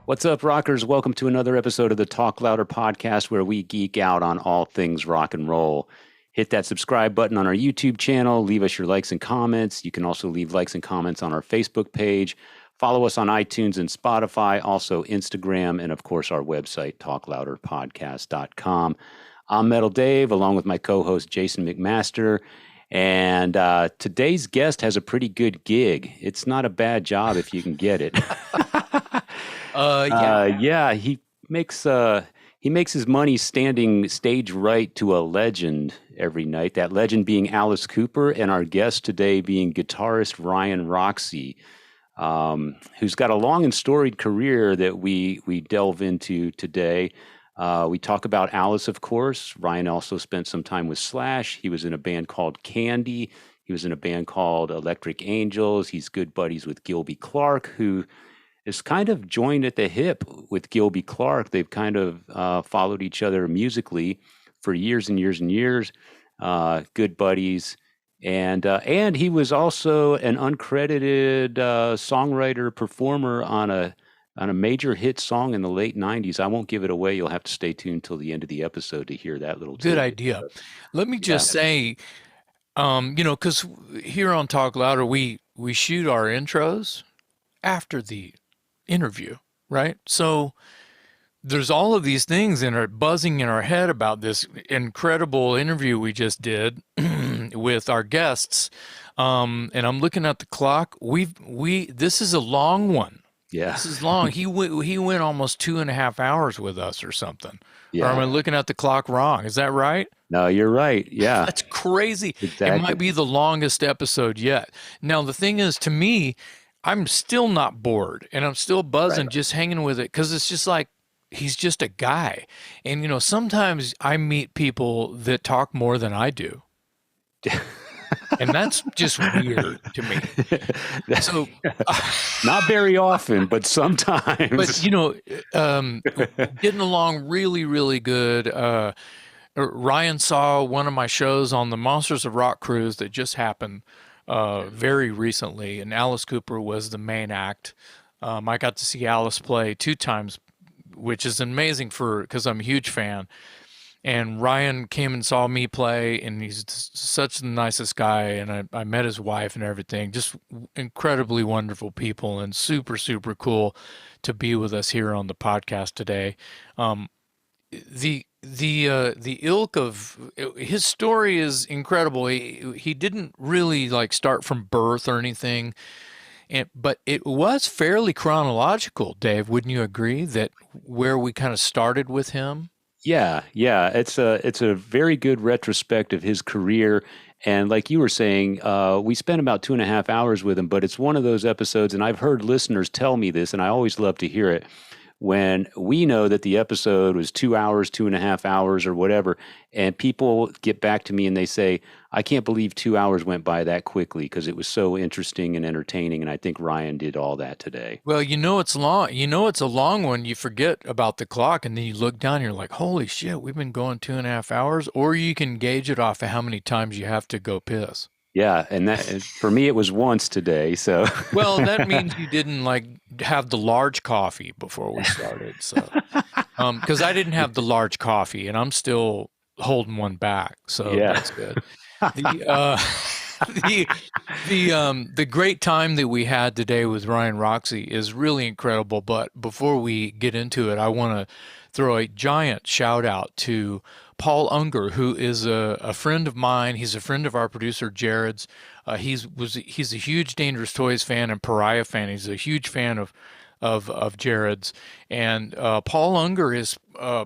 What's up, rockers? Welcome to another episode of the Talk Louder podcast where we geek out on all things rock and roll. Hit that subscribe button on our YouTube channel. Leave us your likes and comments. You can also leave likes and comments on our Facebook page. Follow us on iTunes and Spotify, also Instagram, and of course our website, talklouderpodcast.com. I'm Metal Dave, along with my co-host Jason McMaster. And today's guest has a pretty good gig. It's not a bad job if you can get it. Yeah, he makes his money standing stage right to a legend every night. That legend being Alice Cooper, and our guest today being guitarist Ryan Roxie, who's got a long and storied career that we delve into today. We talk about Alice, of course. Ryan also spent some time with Slash. He was in a band called Candy. He was in a band called Electric Angels. He's good buddies with Gilby Clarke, who is kind of joined at the hip with Gilby Clarke. They've kind of followed each other musically for years and years and years. Good buddies. And he was also an uncredited songwriter performer on a major hit song in the late 90s. I won't give it away. You'll have to stay tuned till the end of the episode to hear that little Good idea. Let me just say, because here on Talk Louder, we shoot our intros after the interview, right? So there's all of these things in our buzzing in our head about this incredible interview we just did with our guests. And I'm looking at the clock. This is a long one. Yeah. This is long. He went almost 2.5 hours with us or something. Yeah. Or am I looking at the clock wrong? Is that right? No, you're right. Yeah. That's crazy. Exactly. It might be the longest episode yet. Now, the thing is, to me, I'm still not bored, and I'm still buzzing, just hanging with it, because it's just like, he's just a guy. And, sometimes I meet people that talk more than I do. And that's just weird to me. So, not very often, but sometimes. But, getting along really, really good. Ryan saw one of my shows on the Monsters of Rock cruise that just happened very recently, and Alice Cooper was the main act. I got to see Alice play 2 times, which is amazing because I'm a huge fan. And Ryan came and saw me play, and he's such the nicest guy. And I met his wife and everything. Just incredibly wonderful people, and super, super cool to be with us here on the podcast today. The ilk of his story is incredible. He didn't really start from birth or anything, but it was fairly chronological. Dave, wouldn't you agree that where we kind of started with him? Yeah. It's a very good retrospect of his career. And like you were saying, we spent about 2.5 hours with him, but it's one of those episodes, and I've heard listeners tell me this, and I always love to hear it, when we know that the episode was 2 hours, 2.5 hours or whatever, and people get back to me and they say, I can't believe 2 hours went by that quickly because it was so interesting and entertaining. And I think Ryan did all that today. Well, it's long. It's a long one. You forget about the clock, and then you look down and you're like, holy shit, we've been going 2.5 hours. Or you can gauge it off of how many times you have to go piss. Yeah, and that for me it was once today. So well, that means you didn't have the large coffee before we started. So because I didn't have the large coffee, and I'm still holding one back. So yeah. That's good. The great time that we had today with Ryan Roxie is really incredible. But before we get into it, I want to throw a giant shout out to Paul Unger, who is a friend of mine. He's a friend of our producer Jared's. He's a huge Dangerous Toys fan and Pariah fan. He's a huge fan of Jared's, and Paul Unger is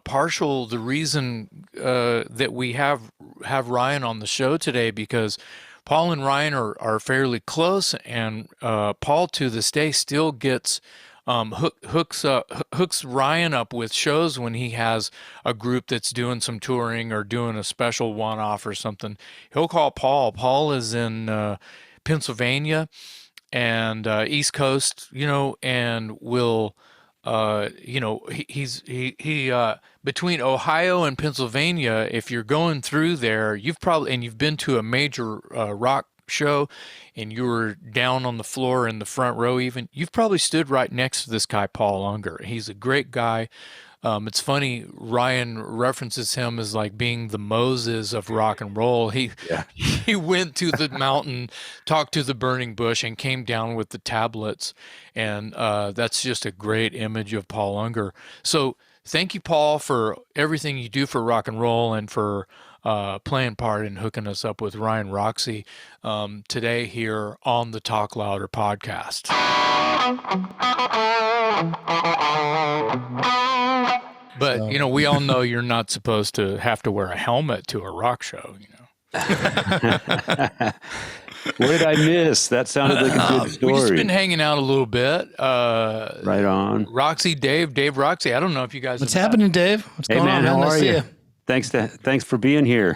partial the reason that we have Ryan on the show today, because Paul and Ryan are fairly close, and Paul to this day still gets hooks Ryan up with shows when he has a group that's doing some touring or doing a special one-off or something. He'll call Paul. Paul is in Pennsylvania and East Coast, and will he's between Ohio and Pennsylvania. If you're going through there, you've been to a major rock show and you were down on the floor in the front row even, you've probably stood right next to this guy, Paul Unger. He's a great guy. It's funny, Ryan references him as like being the Moses of rock and roll. He went to the mountain, talked to the burning bush, and came down with the tablets. And that's just a great image of Paul Unger. So thank you, Paul, for everything you do for rock and roll and for playing part in hooking us up with Ryan Roxie today here on the Talk Louder podcast. But, you know, we all know you're not supposed to have to wear a helmet to a rock show, you know. What did I miss? That sounded like a good story. We've just been hanging out a little bit. Right on. Roxie, Dave Roxie. I don't know if you guys... What's happening, Dave? What's going on, man? How Nice are to see you? Thanks for being here.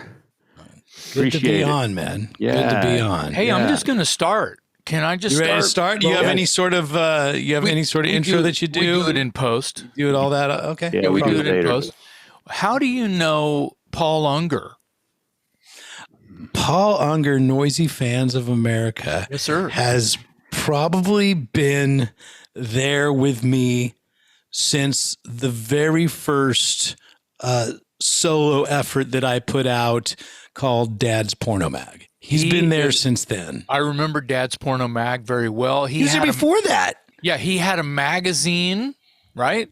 Good to be Appreciate it. on, man. Yeah. Good to be on. Hey, I'm just going to start. Can I just You ready to start? Do you have Yeah. any sort of intro that you do? We do it in post. Do it all that? Okay. Yeah, Yeah, we do do it it in later. post. How do you know Paul Unger? Paul Unger, Noisy Fans of America, Yes, sir. has probably been there with me since the very first solo effort that I put out called Dad's Porno Mag. He's been there since then. I remember Dad's Porno Mag very well. He was there before that. Yeah, he had a magazine, right?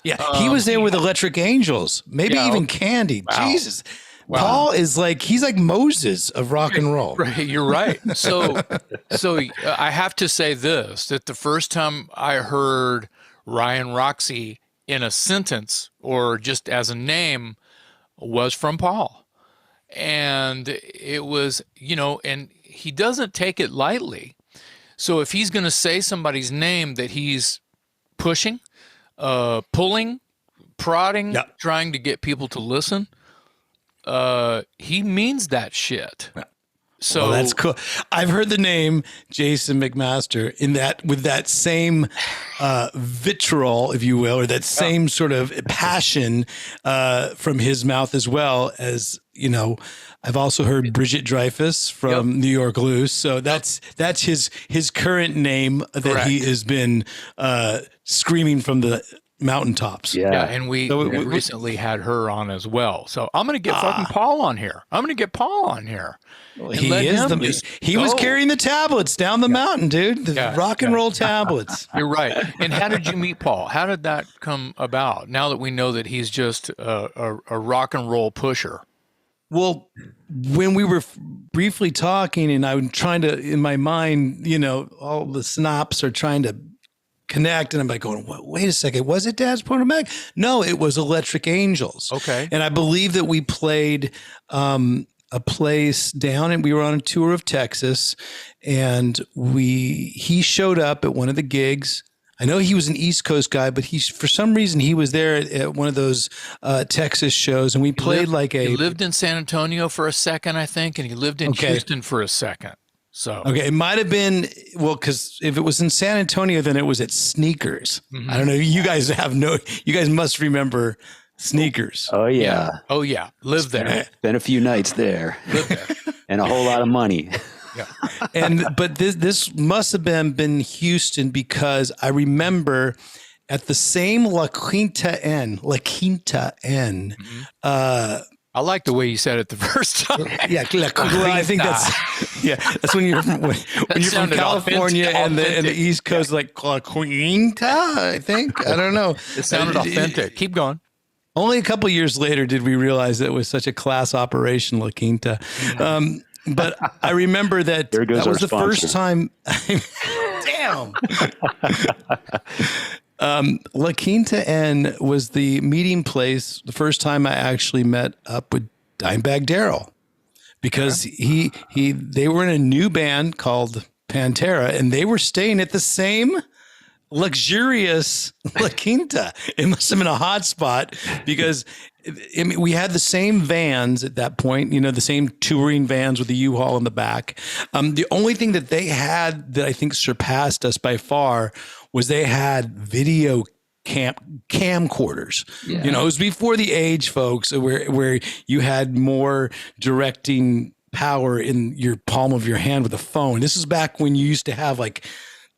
Yeah, he was there with Electric Angels, maybe Yeah, even okay. Candy. Wow. Jesus. Wow. Paul is he's like Moses of rock and roll. Right, you're right. So I have to say this, that the first time I heard Ryan Roxie in a sentence or just as a name was from Paul. And it was, you know, and he doesn't take it lightly. So if he's going to say somebody's name that he's pushing, pulling, prodding, Yep. trying to get people to listen, he means that shit. So Oh, that's cool. I've heard the name Jason McMaster with that same vitriol, if you will, or that same sort of passion from his mouth as well as, you know, I've also heard Bridget Dreyfuss from New York Loose. So that's his current name that Correct. he has been screaming from the mountaintops. Yeah, and we So recently had her on as well. So I'm going to get fucking Paul on here. I'm going to get Paul on here. And He let is him the just he was go. carrying the tablets down the mountain, dude. The Yeah, rock and roll tablets. You're right. And how did you meet Paul? How did that come about? Now that we know that he's just a rock and roll pusher. Well, when we were briefly talking, and I'm trying to, in my mind, you know, all the synapses are trying to connect, and I'm like going, wait a second, was it Dad's Porno Mag? No, it was Electric Angels. Okay. And I believe that we played a place down, and we were on a tour of Texas, and he showed up at one of the gigs. I know he was an East Coast guy, but for some reason he was there at one of those Texas shows, and we played He lived in San Antonio for a second, I think, and he lived in Houston for a second. So Okay, it might have been, well, because if it was in San Antonio, then it was at Sneakers. I don't know. You guys must remember Sneakers. Oh yeah. Oh yeah, lived there. Spent a few nights there. Lived there. And a whole lot of money. Yeah. But this must have been Houston, because I remember at the same La Quinta Inn, I like the way you said it the first time. yeah, well, I think that's when you're when you're from sounded California and the authentic. East Coast, like La Quinta, I think. I don't know. It sounded authentic. Keep going. Only a couple years later did we realize that it was such a class operation, La Quinta. But I remember that There goes that was our the first sponsor. time. Damn. La Quinta Inn was the meeting place. The first time I actually met up with Dimebag Darrell, because they were in a new band called Pantera, and they were staying at the same luxurious La Quinta. It must have been a hot spot, because we had the same vans at that point, you know, the same touring vans with the U-Haul in the back. The only thing that they had that I think surpassed us by far was they had video camcorders. You know, it was before the age, folks, where you had more directing power in your palm of your hand with a phone. This is back when you used to have like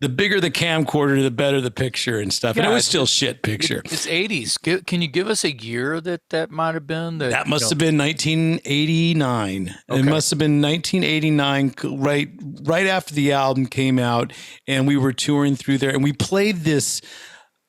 the bigger the camcorder, the better the picture and stuff. And it was still shit picture. It's 80s. Can you give us a year that might have been? That must have been 1989. Okay. It must have been 1989, right after the album came out, and we were touring through there, and we played this.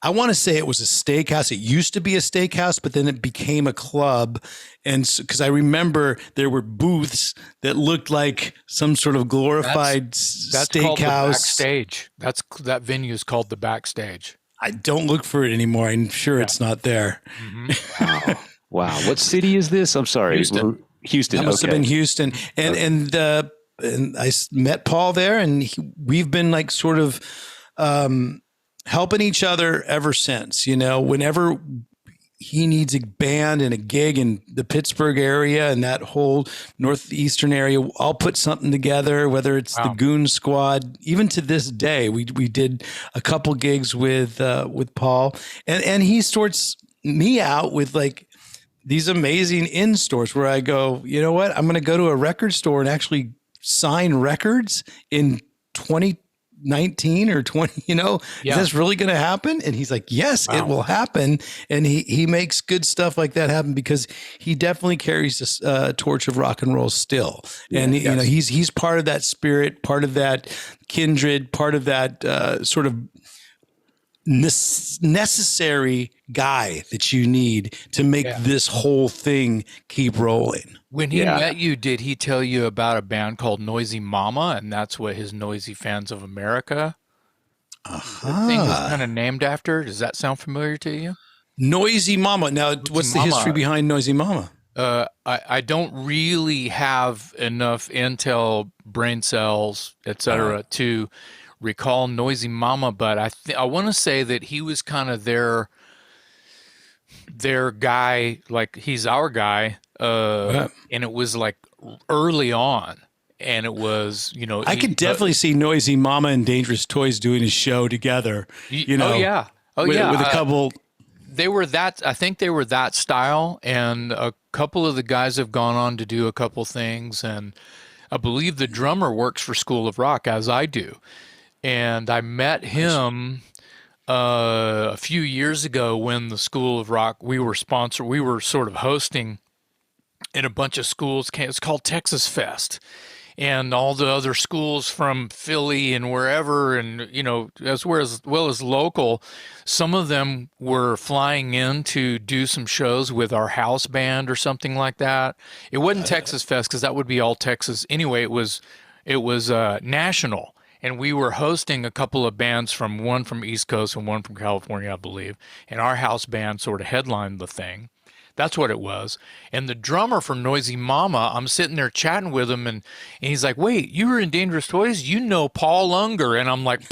I want to say it was a steakhouse. It used to be a steakhouse, but then it became a club. And because I remember there were booths that looked like some sort of glorified that's steakhouse. Called the Backstage. That venue is called the Backstage. I don't look for it anymore. I'm sure it's not there. Mm-hmm. Wow. What city is this? I'm sorry. Houston. That must have been Houston. And I met Paul there, and we've been like sort of helping each other ever since. You know, whenever he needs a band and a gig in the Pittsburgh area and that whole northeastern area, I'll put something together, whether it's the Goon Squad. Even to this day, we did a couple gigs with Paul, and he sorts me out with like these amazing in stores where I go, you know what, I'm going to go to a record store and actually sign records in 2019 or 20, you know, is this really going to happen? And he's like, yes, it will happen. And he makes good stuff like that happen because he definitely carries this torch of rock and roll still. And you know, he's part of that spirit, part of that kindred, part of that sort of necessary guy that you need to make this whole thing keep rolling. When he met you, did he tell you about a band called Noisy Mama, and that's what his Noisy Fans of America thing is kind of named after? Does that sound familiar to you? Noisy Mama. Now, what's the history behind Noisy Mama? I don't really have enough intel, brain cells, etc., to recall Noisy Mama, but I want to say that he was kind of their guy, like he's our guy, and it was like early on, and it was, you know, I could definitely see Noisy Mama and Dangerous Toys doing a show together, you know, with a couple. They were that, I think they were that style, and a couple of the guys have gone on to do a couple things, and I believe the drummer works for School of Rock, as I do. And I met him a few years ago when the School of Rock, we were sort of hosting in a bunch of schools. It's called Texas Fest. And all the other schools from Philly and wherever, and, you know, as well as local, some of them were flying in to do some shows with our house band or something like that. It wasn't Texas Fest because that would be all Texas. Anyway, it was national. And we were hosting a couple of bands one from East Coast and one from California, I believe. And our house band sort of headlined the thing. That's what it was. And the drummer for Noisy Mama, I'm sitting there chatting with him, and he's like, wait, you were in Dangerous Toys? You know Paul Unger. And I'm like,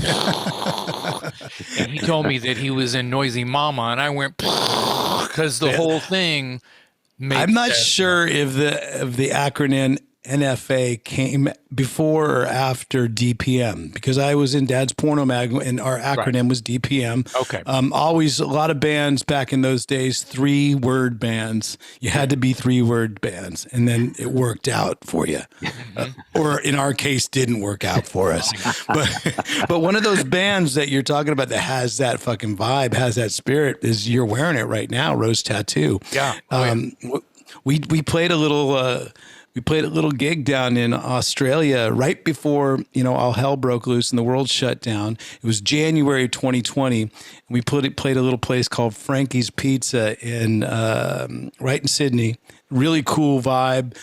and he told me that he was in Noisy Mama, and I went, because the whole thing made I'm not sense. sure if the acronym NFA came before or after DPM, because I was in Dad's Porno Mag and our acronym was DPM. Okay. Always a lot of bands back in those days, 3-word bands. You had to be 3-word bands, and then it worked out for you. Or in our case, didn't work out for us. But one of those bands that you're talking about that has that fucking vibe, has that spirit, is you're wearing it right now, Rose Tattoo. Yeah. We played a little gig down in Australia right before, you know, all hell broke loose and the world shut down. It was January 2020. We played a little place called Frankie's Pizza right in Sydney. Really cool vibe.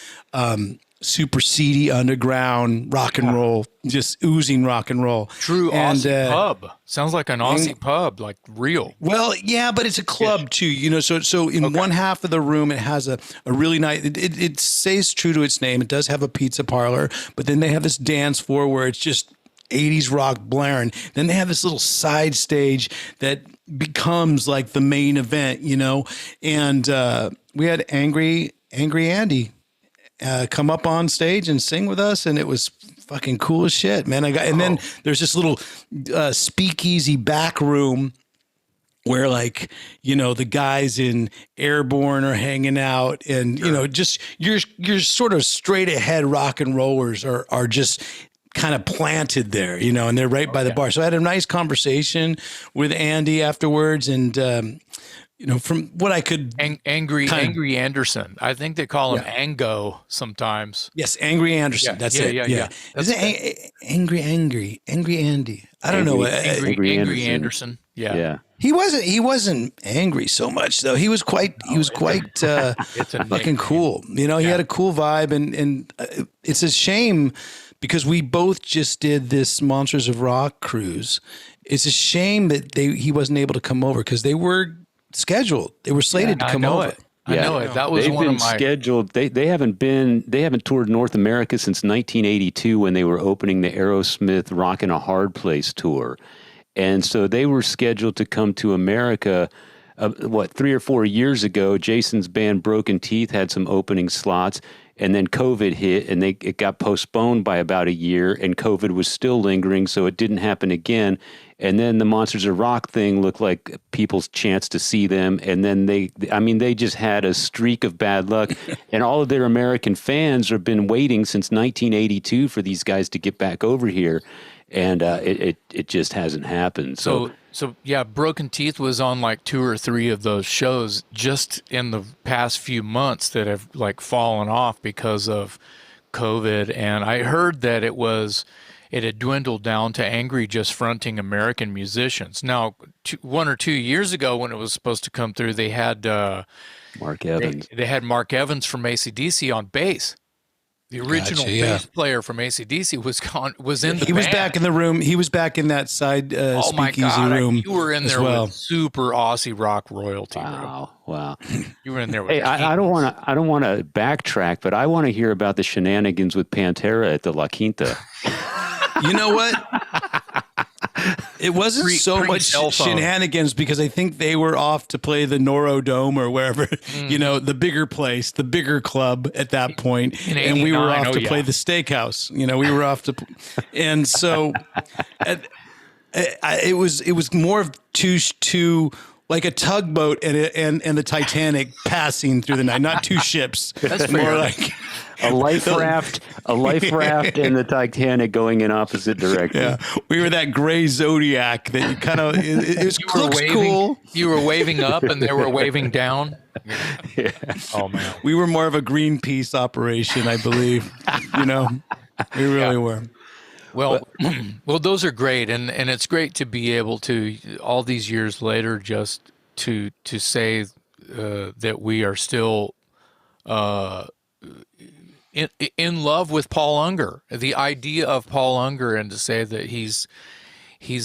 Super seedy underground rock and roll, just oozing rock and roll. True Aussie pub. Sounds like an Aussie pub, like real. Well, yeah, but it's a club too, you know. So in one half of the room, it has a really nice. It stays true to its name. It does have a pizza parlor, but then they have this dance floor where it's just 80s rock blaring. Then they have this little side stage that becomes like the main event, you know. And we had Angry Andy come up on stage and sing with us, and it was fucking cool as shit, man. Then there's this little speakeasy back room where like, the guys in Airborne are hanging out and, just you're sort of straight ahead rock and rollers are just kind of planted there, and they're right by the bar. So I had a nice conversation with Andy afterwards. And, from what I could Angry Anderson. I think they call him Ango sometimes. Yes, Angry Anderson. That's it. Yeah. Is it Angry Andy? I don't know. Angry Anderson. Yeah. He wasn't angry so much though. He was quite fucking cool. He had a cool vibe, and it's a shame because we both just did this Monsters of Rock cruise. It's a shame that he wasn't able to come over because they were scheduled. They were slated to come over. I know it. That was one of my scheduled. They haven't toured North America since 1982 when they were opening the Aerosmith Rockin' a Hard Place tour. And so they were scheduled to come to America, 3 or 4 years ago. Jason's band Broken Teeth had some opening slots, and then COVID hit, and it got postponed by about a year, and COVID was still lingering, so it didn't happen again. And then the Monsters of Rock thing looked like people's chance to see them, and then they just had a streak of bad luck, and all of their American fans have been waiting since 1982 for these guys to get back over here. And it just hasn't happened. So yeah, Broken Teeth was on like 2 or 3 of those shows just in the past few months that have like fallen off because of COVID. And I heard that it had dwindled down to Angry just fronting American musicians. Now, 1 or 2 years ago when it was supposed to come through, they had Mark Evans. They had Mark Evans from AC/DC on bass. The original bass player from AC/DC was in the He was back in the room. He was back in that side speakeasy room. You were in there with super Aussie rock royalty. Wow. You were in there with Hey, I don't want to backtrack, but I want to hear about the shenanigans with Pantera at the La Quinta. You know what? It wasn't so much shenanigans because I think they were off to play the Noro Dome or wherever, the bigger place, the bigger club at that point. And we were off to play the steakhouse. We were off to, and so it was more of two like a tugboat and the Titanic passing through the night, not two ships. That's more fair. like a life raft, and the Titanic going in opposite directions. Yeah, we were that gray Zodiac that kind of looks cool. You were waving up, and they were waving down. Yeah. Oh man, we were more of a Greenpeace operation, I believe. We really were. Well, those are great, and it's great to be able to all these years later just to say that we are still in love with Paul Unger, the idea of Paul Unger, and to say that he's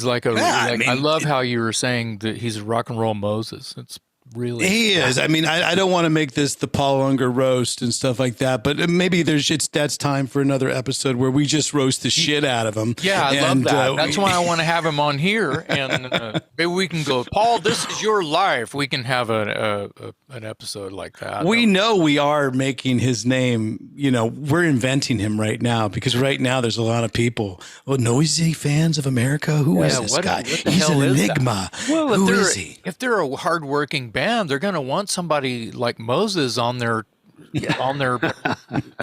like I love how you were saying that he's a rock and roll Moses. It's really he is. I mean, I don't want to make this the Paul Unger roast and stuff like that, but maybe that's time for another episode where we just roast the shit out of him. Yeah, I love that. That's why I want to have him on here, and maybe we can go, Paul, this is your life. We can have an episode like that. We know we are making his name. We're inventing him right now because right now there's a lot of people. Oh, noisy fans of America. Who is this guy? He's an enigma. Well, who is he? If they're a hardworking band, they're going to want somebody like Moses on their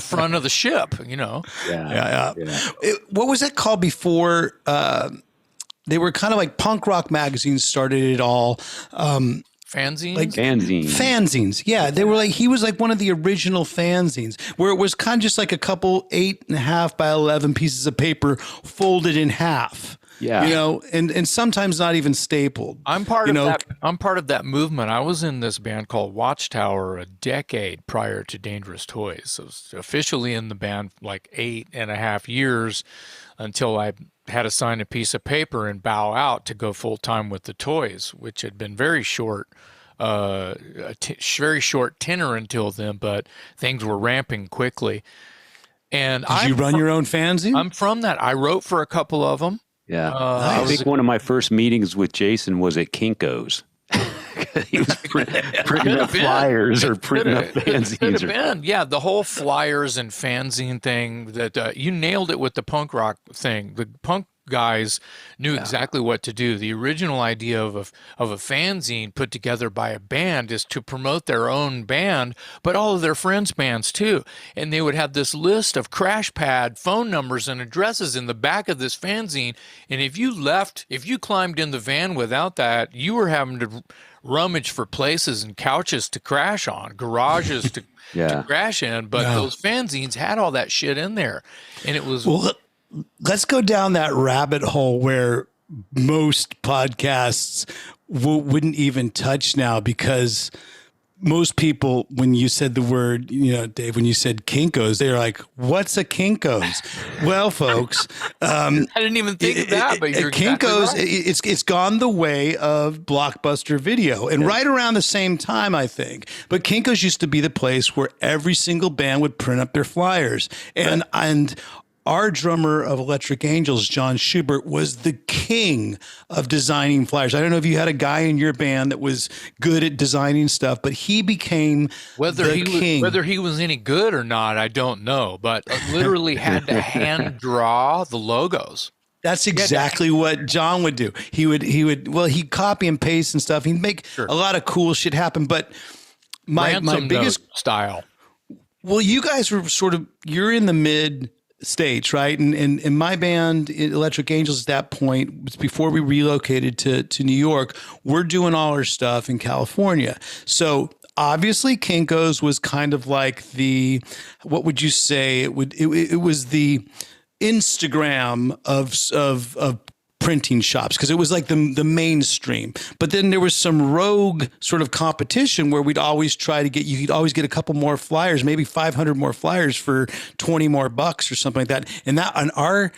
front of the ship, Yeah. What was that called before? They were kind of like punk rock magazines started it all. Fanzines? Like fanzines. Yeah. They were he was like one of the original fanzines where it was kind of just like a couple 8.5 by 11 pieces of paper folded in half. Yeah. And sometimes not even stapled. I'm part of that. I'm part of that movement. I was in this band called Watchtower a decade prior to Dangerous Toys. So I was officially in the band like 8.5 years until I had to sign a piece of paper and bow out to go full time with the Toys, which had been very short, very short tenure until then, but things were ramping quickly. And did you run your own fanzine? I'm from that. I wrote for a couple of them. Yeah. I think one of my first meetings with Jason was at Kinko's. He was printing up flyers or printing up fanzines. Yeah, the whole flyers and fanzine thing that you nailed it with the punk rock thing. The punk guys knew exactly what to do. The original idea of a fanzine put together by a band is to promote their own band, but all of their friends' bands too. And they would have this list of crash pad phone numbers and addresses in the back of this fanzine. And if you climbed in the van without that, you were having to rummage for places and couches to crash on, garages to crash in. But those fanzines had all that shit in there. And it was... Well, let's go down that rabbit hole where most podcasts wouldn't even touch now, because most people, when you said the word, Dave, when you said Kinkos, they're like, what's a Kinkos? Well, folks, I didn't even think of that, but you're Kinkos, exactly right. it's gone the way of Blockbuster Video, and right around the same time, I think. But Kinkos used to be the place where every single band would print up their flyers, and our drummer of Electric Angels, John Schubert, was the king of designing flyers. I don't know if you had a guy in your band that was good at designing stuff, but he became the king. Whether he was any good or not, I don't know, but literally had to hand draw the logos. That's exactly what John would do. He'd copy and paste and stuff. He'd make a lot of cool shit happen, but my biggest style. Well, you guys were you're in the mid states, right? And in my band, Electric Angels, at that point, was before we relocated to New York, we're doing all our stuff in California. So obviously Kinko's was kind of like what would you say? It was the Instagram of printing shops, because it was like the mainstream. But then there was some rogue sort of competition where we'd always try to you could always get a couple more flyers, maybe 500 more flyers for $20 more or something like that. And our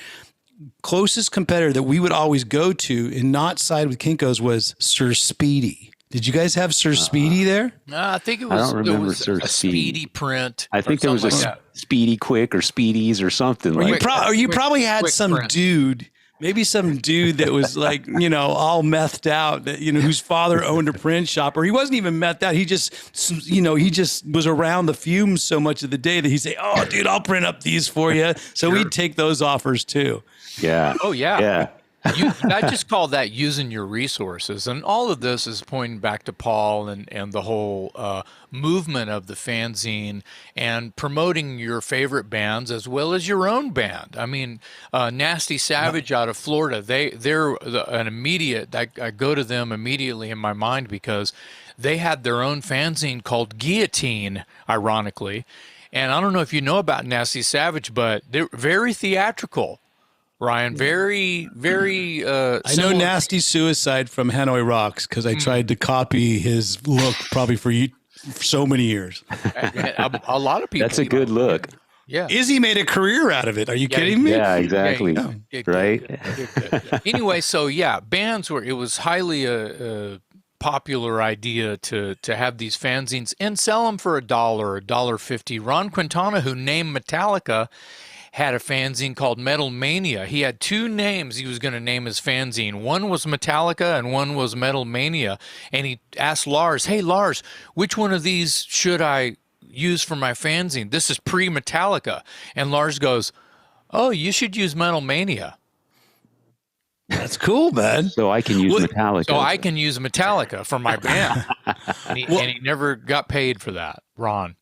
closest competitor that we would always go to and not side with Kinko's was Sir Speedy. Did you guys have Sir Speedy there? No, I think it I was, don't remember a Sir Speedy print. I think there was a Speedy Quick or Speedies or something. You probably had some print. Dude. Maybe some dude that was like, all methed out, that, whose father owned a print shop, or he wasn't even methed out. He just was around the fumes so much of the day that he'd say, "Oh, dude, I'll print up these for you." So we'd take those offers too. Yeah. Oh, yeah. Yeah. I just call that using your resources. And all of this is pointing back to Paul and the whole movement of the fanzine and promoting your favorite bands as well as your own band. I mean, Nasty Savage out of Florida, they're an immediate, I go to them immediately in my mind because they had their own fanzine called Guillotine, ironically. And I don't know if you know about Nasty Savage, but they're very theatrical. Ryan, very, very. I know Nasty Suicide from Hanoi Rocks because I tried to copy his look probably for so many years. A lot of people. That's a good look. Yeah. Izzy made a career out of it. Are you kidding me? Yeah, exactly. Right. Anyway, so bands it was highly a popular idea to have these fanzines and sell them for $1.50. Ron Quintana, who named Metallica, had a fanzine called Metal Mania. He had two names he was going to name his fanzine. One was Metallica and one was Metal Mania. And he asked Lars, "Hey, Lars, which one of these should I use for my fanzine? This is pre-Metallica." And Lars goes, "Oh, you should use Metal Mania." That's cool, man. So I can use Metallica. So I can use Metallica for my band. And he never got paid for that, Ron.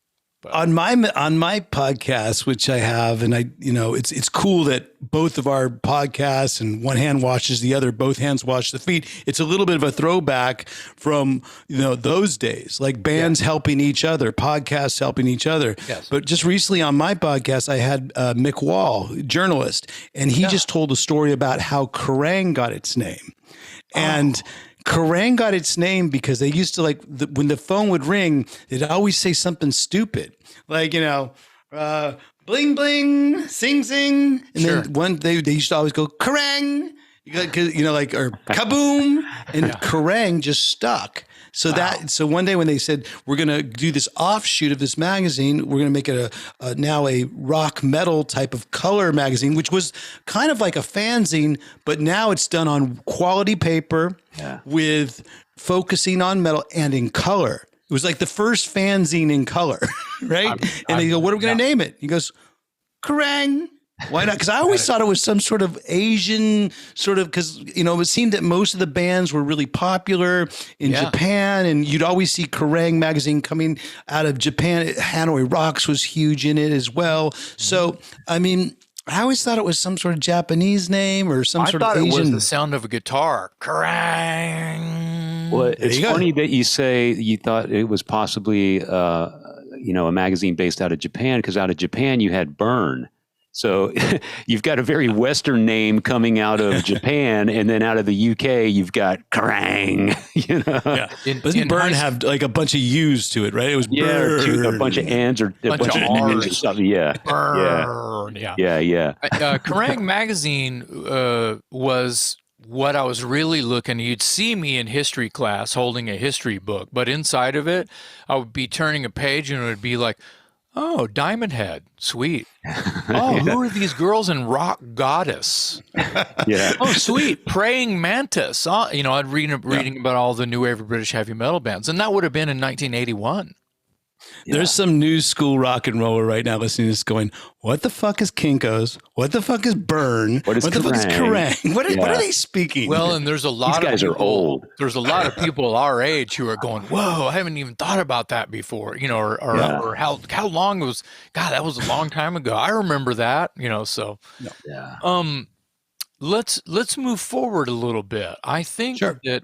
On my podcast, which I have, and it's cool that both of our podcasts, and one hand washes the other, both hands wash the feet. It's a little bit of a throwback from those days, like bands helping each other, podcasts helping each other. Yes. But just recently on my podcast, I had Mick Wall, journalist, and he just told a story about how Kerrang got its name, and. Kerrang got its name because they used to when the phone would ring, they'd always say something stupid, like, bling, bling, sing, sing. And then they used to always go Kerrang, or kaboom. And Kerrang just stuck. So one day when they said, we're going to do this offshoot of this magazine, we're going to make it now a rock metal type of color magazine, which was kind of like a fanzine, but now it's done on quality paper with focusing on metal and in color. It was like the first fanzine in color, right? And they go, "What are we going to name it?" He goes, "Kerrang." Why not? Because I always thought it was some sort of Asian sort of, because, it seemed that most of the bands were really popular in Japan, and you'd always see Kerrang magazine coming out of Japan. Hanoi Rocks was huge in it as well. So, I mean, I always thought it was some sort of Japanese name or some sort of Asian. I thought it was the sound of a guitar. Kerrang! Well, it's funny that you say you thought it was possibly, a magazine based out of Japan, because out of Japan you had Burn. So you've got a very Western name coming out of Japan, and then out of the UK, you've got Kerrang. Yeah. Doesn't Burn have like a bunch of U's to it, right? It was Burn. A bunch of N's or a bunch of R's or something. Yeah. Burn. Yeah. Kerrang magazine was what I was really looking. You'd see me in history class holding a history book, but inside of it, I would be turning a page and it would be like, oh, Diamond Head, sweet. Oh, who are these girls in Rock Goddess? Yeah. Oh, sweet, Praying Mantis. I'd reading about all the new wave of British heavy metal bands, and that would have been in 1981. There's some new school rock and roller right now listening to this going, what the fuck is Kinko's? What the fuck is Burn? What the fuck is Kerrang? What are they speaking? Well, and there's a lot These guys of are old. There's a lot of people our age who are going, whoa, I haven't even thought about that before, or how long it was. God, that was a long time ago. I remember that, so. Yeah. Let's move forward a little bit. I think that,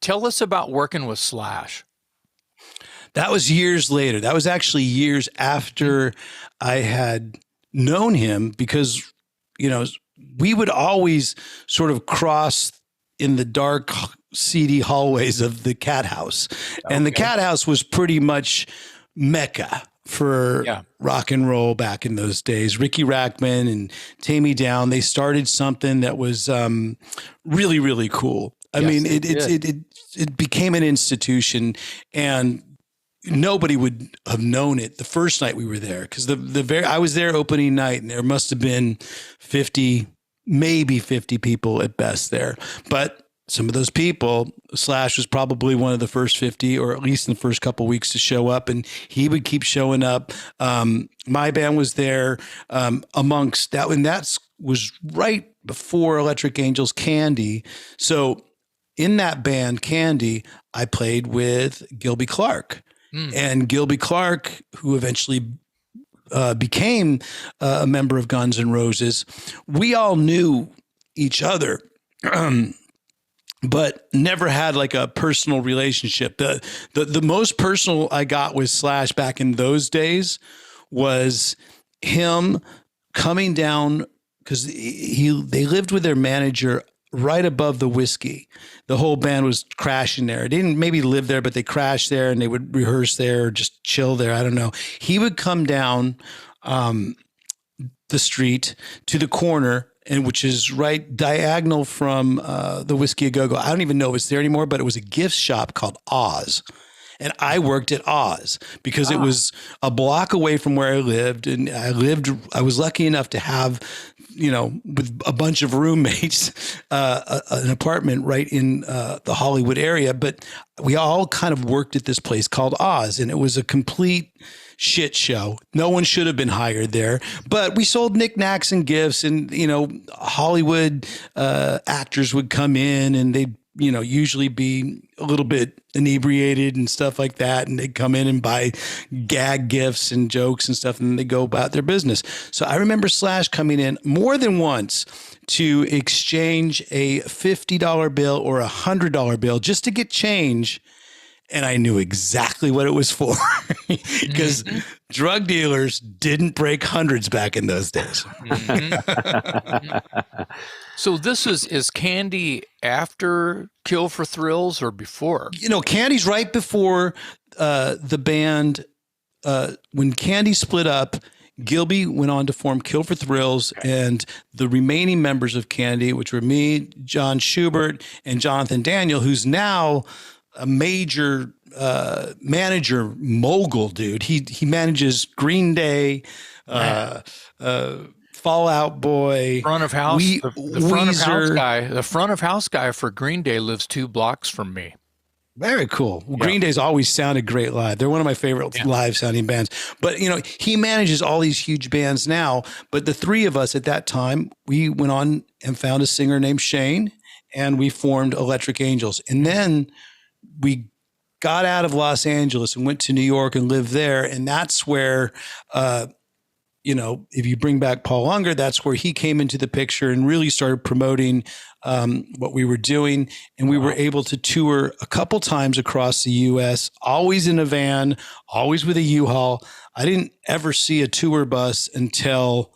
tell us about working with Slash. That was years later. That was actually years after I had known him, because, we would always sort of cross in the dark, seedy hallways of the Cat House. Okay. And the Cat House was pretty much Mecca for rock and roll back in those days. Ricky Rackman and Tammy Down, they started something that was really, really cool. I mean, it became an institution, and nobody would have known it the first night we were there, because I was there opening night, and there must have been 50, maybe 50 people at best there. But some of those people, Slash was probably one of the first 50, or at least in the first couple of weeks, to show up, and he would keep showing up. My band was there amongst that, and that was right before Electric Angels Candy. So in that band, Candy, I played with Gilby Clarke. And Gilby Clarke, who eventually became a member of Guns N' Roses, we all knew each other, but never had like a personal relationship. The most personal I got with Slash back in those days was him coming down, because they lived with their manager right above the Whiskey. The whole band was crashing there. They didn't maybe live there, but they crashed there, and they would rehearse there or just chill there. I don't know. He would come down the street to the corner, and which is right diagonal from the Whiskey A Go-Go. I don't even know if it's there anymore, but it was a gift shop called Oz. And I worked at Oz because it was a block away from where I lived. And I was lucky enough to have, with a bunch of roommates, an apartment right in the Hollywood area. But we all kind of worked at this place called Oz, and it was a complete shit show. No one should have been hired there, but we sold knickknacks and gifts, and, Hollywood actors would come in, and they'd, usually be a little bit inebriated and stuff like that. And they'd come in and buy gag gifts and jokes and stuff, and then they go about their business. So I remember Slash coming in more than once to exchange a $50 bill or a $100 bill just to get change. And I knew exactly what it was for, because drug dealers didn't break hundreds back in those days. So this is Candy after Kill for Thrills or before? Candy's right before the band. When Candy split up, Gilby went on to form Kill for Thrills, and the remaining members of Candy, which were me, John Schubert, and Jonathan Daniel, who's now a major manager mogul, dude. He manages Green Day, Fall Out Boy, front of house. The front of house guy. The front of house guy for Green Day lives 2 blocks from me. Very cool. Well, Green Day's always sounded great live. They're one of my favorite live sounding bands. But, he manages all these huge bands now. But the three of us at that time, we went on and found a singer named Shane, and we formed Electric Angels. And then we got out of Los Angeles and went to New York and lived there. And that's where, if you bring back Paul Unger, that's where he came into the picture and really started promoting what we were doing. And we were able to tour a couple times across the U.S., always in a van, always with a U-Haul. I didn't ever see a tour bus until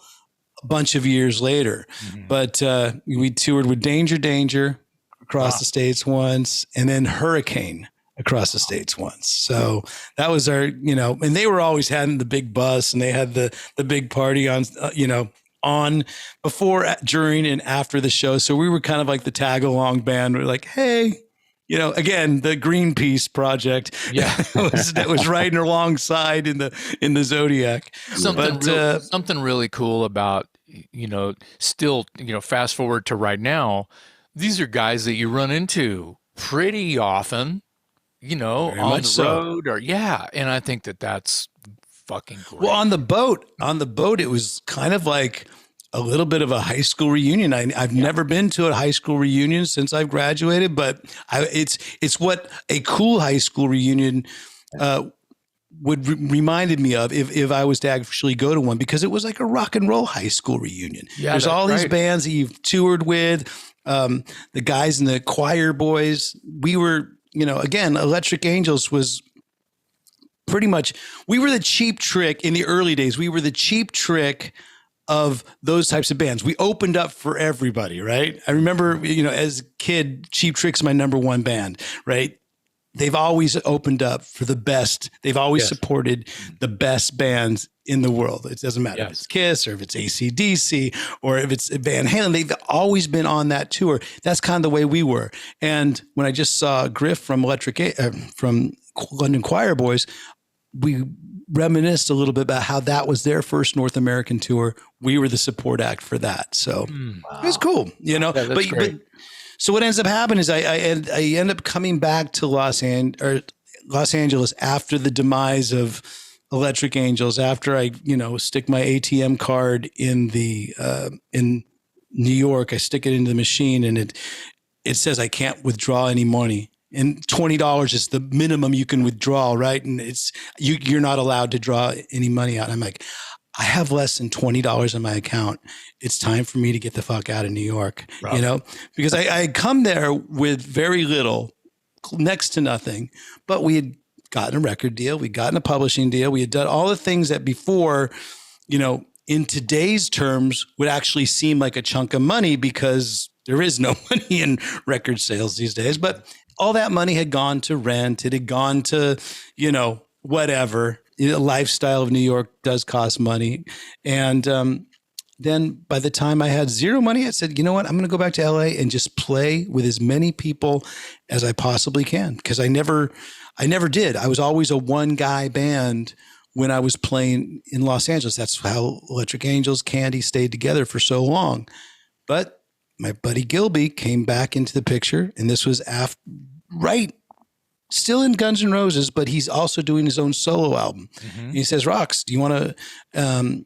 a bunch of years later. Mm-hmm. But we toured with Danger across the States once, and then Hurricane across the States once. So that was our, and they were always having the big bus, and they had the big party on, on before, during, and after the show. So we were kind of like the tag along band. We're like, hey, again, the Greenpeace project. Yeah. that was riding alongside in the Zodiac. Something really cool about, still, fast forward to right now, these are guys that you run into pretty often, very on the road and I think that's fucking great. Well, on the boat, it was kind of like a little bit of a high school reunion. I've never been to a high school reunion since I've graduated, but it's what a cool high school reunion reminded me of if I was to actually go to one, because it was like a rock and roll high school reunion. Yeah, there's all these bands that you've toured with, the guys in the choir boys. We were, again, Electric Angels was pretty much, we were the Cheap Trick in the early days. We were the Cheap Trick of those types of bands. We opened up for everybody, right? I remember, as a kid, Cheap Trick's my number one band, right? They've always opened up for the best. They've always supported the best bands in the world. It doesn't matter if it's Kiss or if it's AC/DC or if it's Van Halen. They've always been on that tour. That's kind of the way we were. And when I just saw Griff from from London Choir Boys, we reminisced a little bit about how that was their first North American tour. We were the support act for that. So it was cool, that's great. So what ends up happening is I end up coming back to Los Angeles after the demise of Electric Angels, after I, stick my ATM card in New York. I stick it into the machine, and it says I can't withdraw any money. And $20 is the minimum you can withdraw, right? And you're not allowed to draw any money out. I'm like, I have less than $20 in my account. It's time for me to get the fuck out of New York, because I had come there with very little, next to nothing, but we had gotten a record deal. We'd gotten a publishing deal. We had done all the things that before, in today's terms would actually seem like a chunk of money, because there is no money in record sales these days. But all that money had gone to rent. It had gone to, whatever. The lifestyle of New York does cost money. And then by the time I had zero money, I said, you know what? I'm going to go back to LA and just play with as many people as I possibly can. Because I never did. I was always a one guy band when I was playing in Los Angeles. That's how Electric Angels, Candy stayed together for so long. But my buddy Gilby came back into the picture, and this was still in Guns N' Roses, but he's also doing his own solo album. Mm-hmm. He says, Rox, do you want to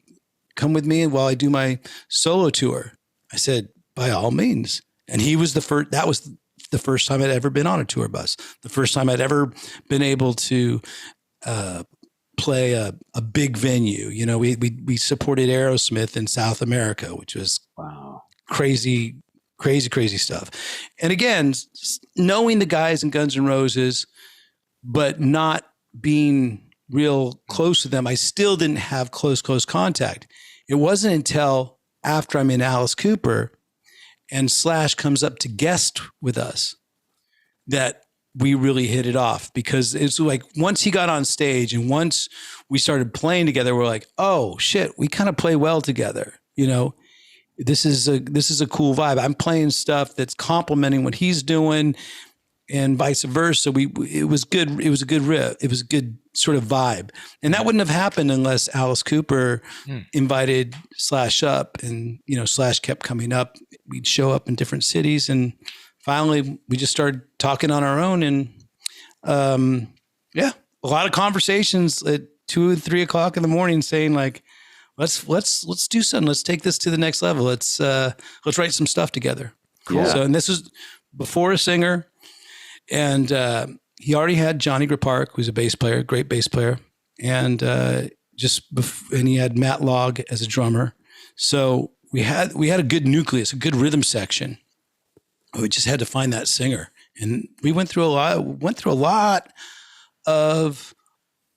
come with me while I do my solo tour? I said, by all means. And he was that was the first time I'd ever been on a tour bus. The first time I'd ever been able to play a big venue. We supported Aerosmith in South America, which was crazy stuff. And again, knowing the guys in Guns N' Roses, but not being real close to them, I still didn't have close contact. It wasn't until after I'm in Alice Cooper and Slash comes up to guest with us that we really hit it off, because it's like once he got on stage and once we started playing together, we're like, oh shit, we kind of play well together. This is a cool vibe. I'm playing stuff that's complementing what he's doing, and vice versa. It was good. It was a good riff. It was a good sort of vibe, and that wouldn't have happened unless Alice Cooper invited Slash up, and Slash kept coming up. We'd show up in different cities, and finally we just started talking on our own. And Yeah, a lot of conversations at 2 and 3 o'clock in the morning saying like, let's do something. Let's take this to the next level. Let's write some stuff together. Cool. Yeah. So, and this was before a singer, and he already had Johnny Grapark, who's a bass player, great bass player, and and he had Matt Logg as a drummer. So we had a good nucleus, a good rhythm section. We just had to find that singer, and we went through a lot of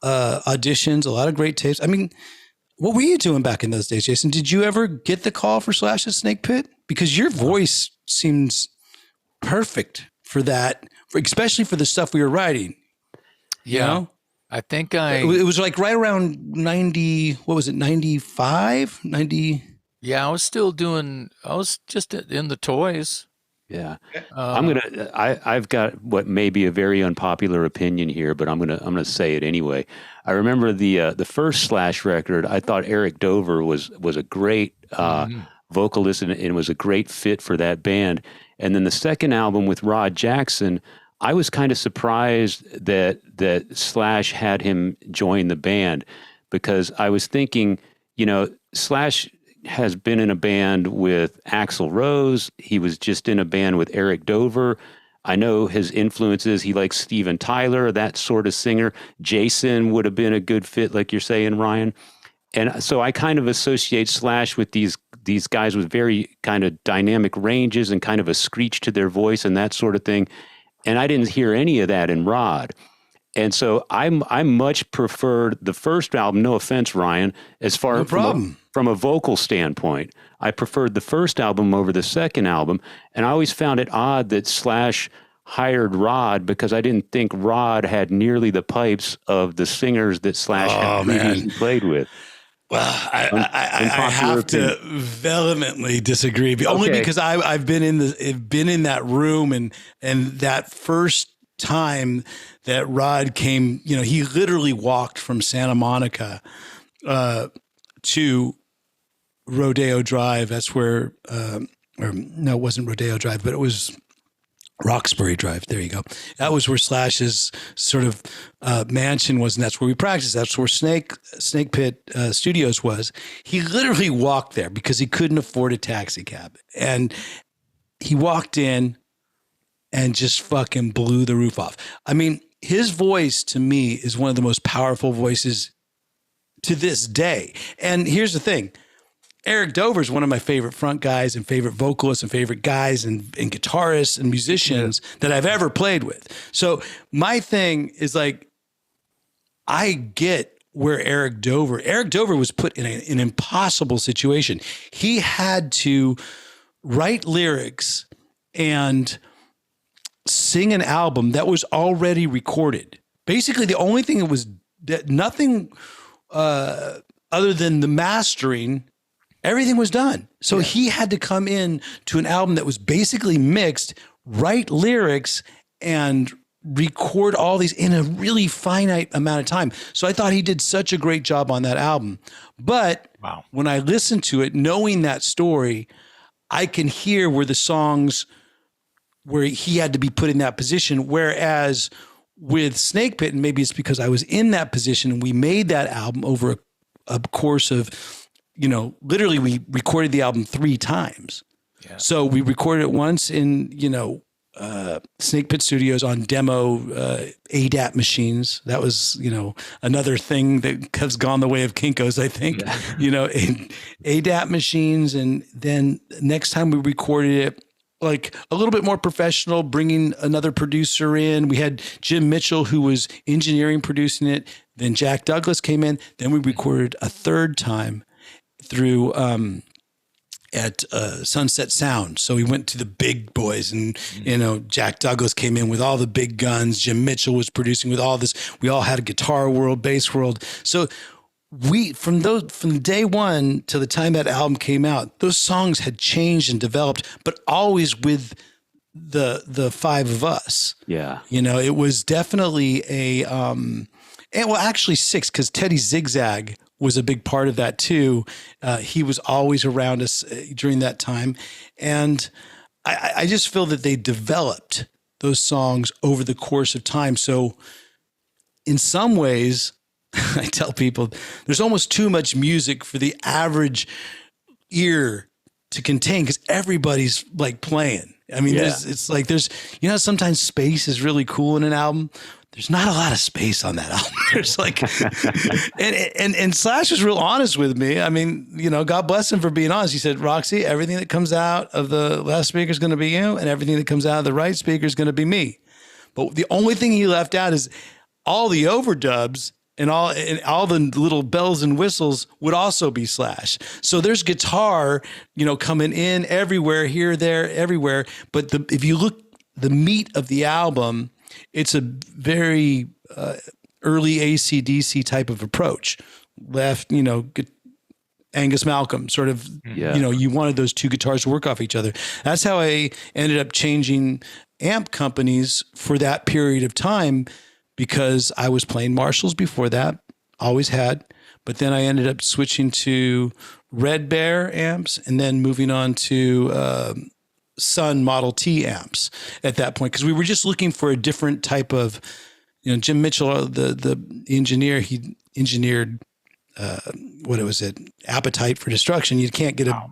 auditions, a lot of great tapes. I mean, what were you doing back in those days, Jason? Did you ever get the call for Slash's Snake Pit? Because your voice seems perfect for that, especially for the stuff we were writing. Yeah. You know? I think it was like right around 90, what was it, 95, 90? Yeah, I was just in the toys. Yeah. I've got what may be a very unpopular opinion here, but I'm gonna say it anyway. I remember the first Slash record. I thought Eric Dover was a great vocalist and was a great fit for that band. And then the second album with Rod Jackson, I was kind of surprised that Slash had him join the band, because I was thinking, Slash has been in a band with Axl Rose. He was just in a band with Eric Dover. I know his influences. He likes Steven Tyler, that sort of singer. Jason would have been a good fit, like you're saying, Ryan. And so I kind of associate Slash with these guys with very kind of dynamic ranges and kind of a screech to their voice and that sort of thing. And I didn't hear any of that in Rod. And so I much preferred the first album. No offense, Ryan, as far as from a vocal standpoint, I preferred the first album over the second album. And I always found it odd that Slash hired Rod, because I didn't think Rod had nearly the pipes of the singers that Slash had previously played with. Well, I have to vehemently disagree, only because I've been in that room and that first time that Rod came, he literally walked from Santa Monica to Rodeo Drive. That's where, or no, it wasn't Rodeo Drive, but it was Roxbury Drive. There you go. That was where Slash's sort of mansion was, and that's where we practiced. That's where Snake Pit Studios was. He literally walked there because he couldn't afford a taxi cab, and he walked in and just fucking blew the roof off. I mean, his voice to me is one of the most powerful voices to this day. And here's the thing. Eric Dover is one of my favorite front guys and favorite vocalists and favorite guys and guitarists and musicians that I've ever played with. So my thing is like, I get where Eric Dover was put in an impossible situation. He had to write lyrics and sing an album that was already recorded. Basically, the only thing nothing other than the mastering, everything was done. So he had to come in to an album that was basically mixed, write lyrics, and record all these in a really finite amount of time. So I thought he did such a great job on that album. But when I listen to it, knowing that story, I can hear where the songs where he had to be put in that position. Whereas with Snake Pit, and maybe it's because I was in that position, and we made that album over a course of, literally we recorded the album 3 times. Yeah. So we recorded it once in, Snake Pit Studios on demo ADAT machines. That was, another thing that has gone the way of Kinko's, I think, ADAT machines. And then next time we recorded it, like a little bit more professional, bringing another producer in. We had Jim Mitchell, who was engineering, producing it. Then Jack Douglas came in. Then we recorded a third time through at Sunset Sound. So we went to the big boys, and Jack Douglas came in with all the big guns. Jim Mitchell was producing with all this. We all had a guitar world, bass world. So from day one to the time that album came out, those songs had changed and developed, but always with the 5 of us. Yeah. It was definitely actually 6, because Teddy Zigzag was a big part of that too. He was always around us during that time. And I just feel that they developed those songs over the course of time. So in some ways, I tell people there's almost too much music for the average ear to contain because everybody's like playing. I mean, it's like sometimes space is really cool in an album. There's not a lot of space on that album. There's like, and Slash was real honest with me. I mean, God bless him for being honest. He said, Roxie, everything that comes out of the left speaker is going to be you, and everything that comes out of the right speaker is going to be me. But the only thing he left out is all the overdubs and all the little bells and whistles would also be Slash. So there's guitar, coming in everywhere, here, there, everywhere. But if you look, the meat of the album, it's a very early AC/DC type of approach. Left, Angus Malcolm sort of, you wanted those two guitars to work off each other. That's how I ended up changing amp companies for that period of time, because I was playing Marshalls before that, always had. But then I ended up switching to Red Bear amps and then moving on to Sun Model T amps at that point, because we were just looking for a different type of, Jim Mitchell, the engineer, he engineered Appetite for Destruction. You can't get a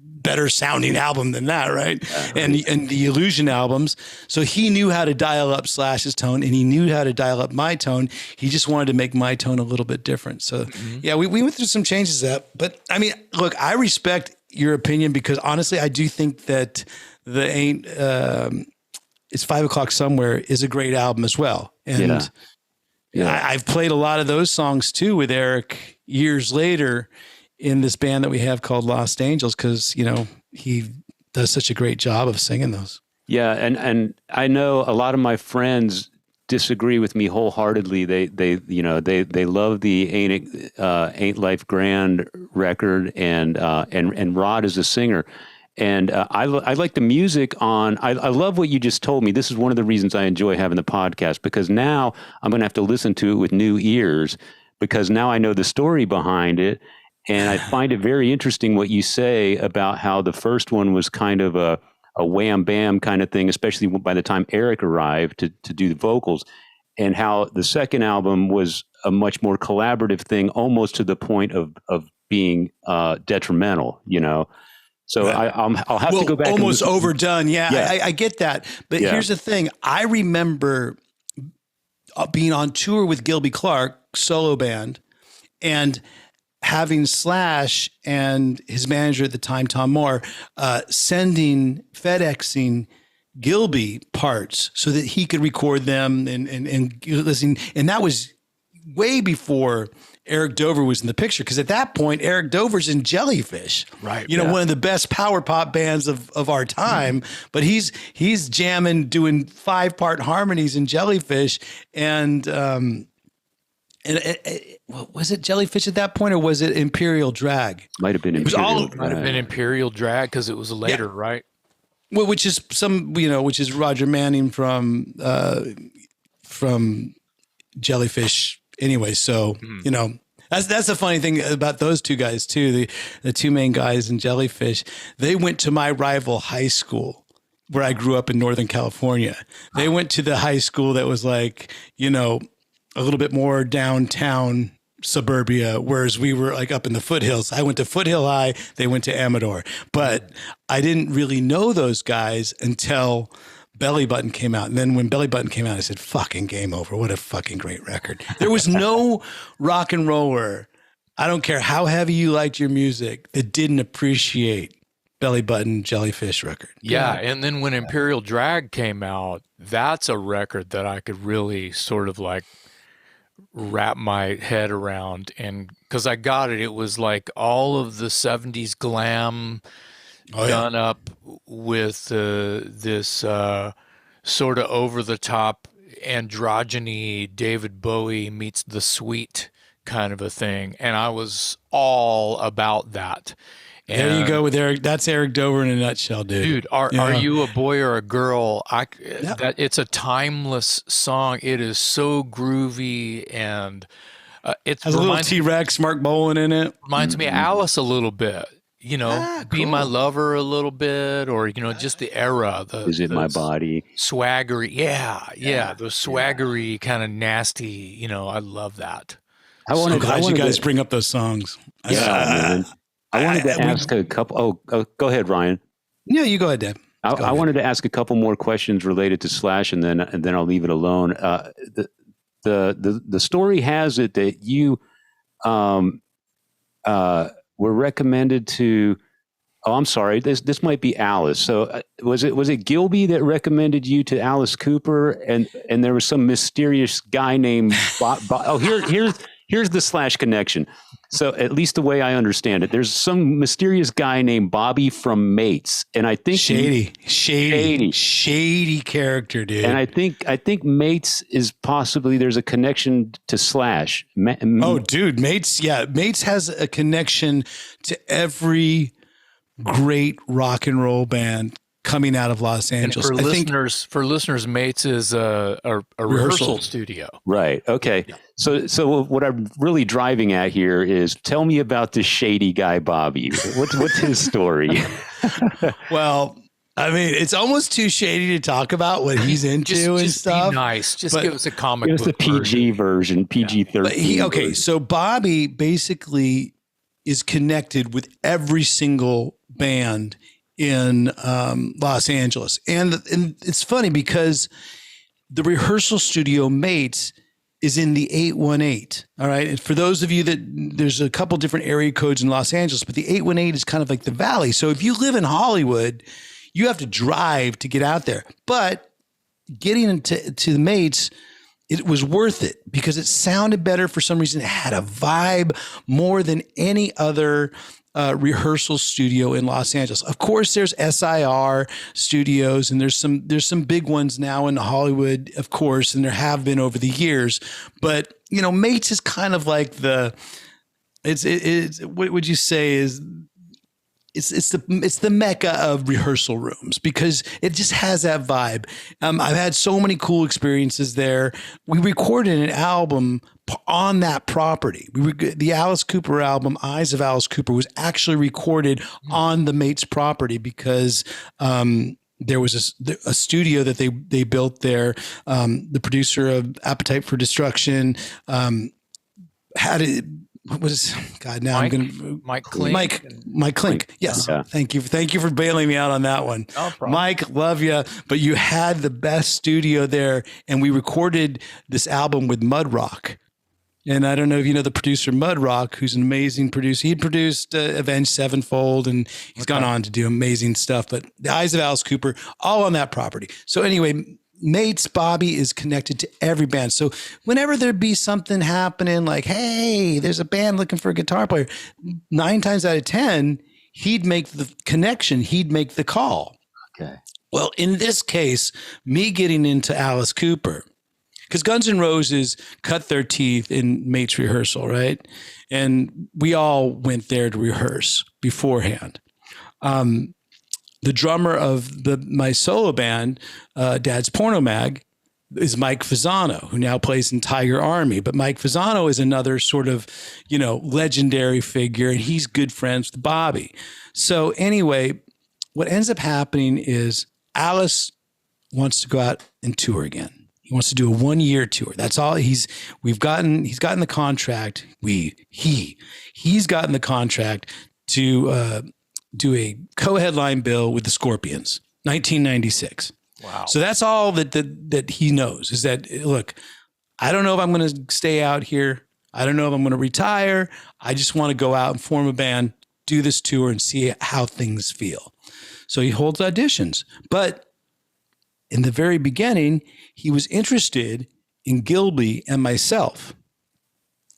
better sounding album than that, right? And the Illusion albums. So he knew how to dial up Slash's tone, and he knew how to dial up my tone. He just wanted to make my tone a little bit different. So we went through some changes but I mean, look, I respect your opinion, because honestly, I do think that It's 5 O'Clock Somewhere is a great album as well. And I've played a lot of those songs too with Eric years later in this band that we have called Lost Angels, because, he does such a great job of singing those. Yeah. And I know a lot of my friends disagree with me wholeheartedly. They love the Ain't Life Grand record, and Rod is a singer. And I like the music on. I love what you just told me. This is one of the reasons I enjoy having the podcast, because now I'm going to have to listen to it with new ears, because now I know the story behind it. And I find it very interesting what you say about how the first one was kind of a wham bam kind of thing, especially by the time Eric arrived to do the vocals, and how the second album was a much more collaborative thing, almost to the point of being detrimental, So right. I'll have to go back. Almost overdone. Yeah. I get that. But here's the thing. I remember being on tour with Gilby Clarke, solo band, and having Slash and his manager at the time, Tom Moore, FedExing Gilby parts so that he could record them and listen. And that was way before Eric Dover was in the picture, because at that point, Eric Dover's in Jellyfish, right? One of the best power pop bands of our time. But he's jamming, doing 5-part harmonies in Jellyfish, and was it Jellyfish at that point, or was it Imperial Drag? Might have been Imperial Drag. Might have been Imperial Drag, because it was later, right? Well, which is which is Roger Manning from Jellyfish. Anyway, so that's the funny thing about those two guys too. The two main guys in Jellyfish, they went to my rival high school where I grew up in Northern California. They went to the high school that was like, a little bit more downtown suburbia, whereas we were like up in the foothills. I went to Foothill High, they went to Amador. But I didn't really know those guys until Belly Button came out. And then when Belly Button came out, I said, fucking game over. What a fucking great record. There was no rock and roller, I don't care how heavy you liked your music, that didn't appreciate Belly Button Jellyfish record. Yeah. And then when Imperial Drag came out, that's a record that I could really sort of like wrap my head around. And because I got it, it was like all of the 70s glam done up with this sort of over-the-top androgyny David Bowie meets the Sweet kind of a thing. And I was all about that. And there you go with Eric. That's Eric Dover in a nutshell, dude. Dude, are you a boy or a girl? That it's a timeless song. It is so groovy, and it has a little T-Rex, Mark Bolan in it. Reminds me of Alice a little bit. you know, Be My Lover a little bit, or, you know, just the era. Is It My Body? Swaggery. Yeah. The swaggery kind of nasty, you know, I love that. I'm glad you guys bring up those songs. Man. I wanted to ask a couple. Oh, go ahead, Ryan. Yeah, you go ahead, Deb. I wanted to ask a couple more questions related to Slash, and then I'll leave it alone. The story has it that you were recommended to. Oh, I'm sorry. This might be Alice. So was it Gilby that recommended you to Alice Cooper, and there was some mysterious guy named Bob. Oh, here's the Slash connection. So at least the way I understand it, there's some mysterious guy named Bobby from Mates, and I think shady character, dude. And I think Mates is possibly there's a connection to Slash. Oh, dude, Mates. Yeah, Mates has a connection to every great rock and roll band coming out of Los Angeles. And for listeners, Mates is a rehearsal studio. Right. Okay. Yeah. So what I'm really driving at here is tell me about this shady guy, Bobby. What's his story? Well, I mean, it's almost too shady to talk about what he's into and stuff. Be nice. Just give us a comic book. Give us the PG version, PG-13. So Bobby basically is connected with every single band in Los Angeles. And it's funny because the rehearsal studio Mates is in the 818. All right. And for those of you that there's a couple different area codes in Los Angeles, but the 818 is kind of like the valley. So if you live in Hollywood, you have to drive to get out there. But getting into the Mates, it was worth it because it sounded better for some reason. It had a vibe more than any other rehearsal studio in Los Angeles. Of course, there's SIR studios, and there's some big ones now in Hollywood, of course, and there have been over the years. But you know, Mates is kind of like it's what would you say is. It's the mecca of rehearsal rooms because it just has that vibe. I've had so many cool experiences there. We recorded an album on that property. The Alice Cooper album, Eyes of Alice Cooper, was actually recorded on the Mates property because there was a studio that they built there. The producer of Appetite for Destruction had it. What was God? Now Mike, I'm going to Mike Klink. Mike Klink. Yes. Yeah. Thank you for bailing me out on that one. No problem. Mike, love you. But you had the best studio there, and we recorded this album with Mud Rock. And I don't know if you know the producer Mud Rock, who's an amazing producer. He produced Avenged Sevenfold, and he's gone on to do amazing stuff. But the Eyes of Alice Cooper, all on that property. So anyway, Mates Bobby is connected to every band. So whenever there'd be something happening like, hey, there's a band looking for a guitar player, 9 times out of 10, he'd make the connection. He'd make the call. Okay. Well, in this case, me getting into Alice Cooper, because Guns N' Roses cut their teeth in Mates rehearsal, right? And we all went there to rehearse beforehand. The drummer of my solo band, Dad's Porno Mag, is Mike Fasano, who now plays in Tiger Army. But Mike Fasano is another sort of, you know, legendary figure, and he's good friends with Bobby. So anyway, what ends up happening is Alice wants to go out and tour again. He wants to do a 1-year tour. That's all he's gotten the contract. He's gotten the contract to do a co-headline bill with the Scorpions, 1996. Wow. So that's all that he knows is that, look, I don't know if I'm going to stay out here. I don't know if I'm going to retire. I just want to go out and form a band, do this tour and see how things feel. So he holds auditions. But in the very beginning, he was interested in Gilby and myself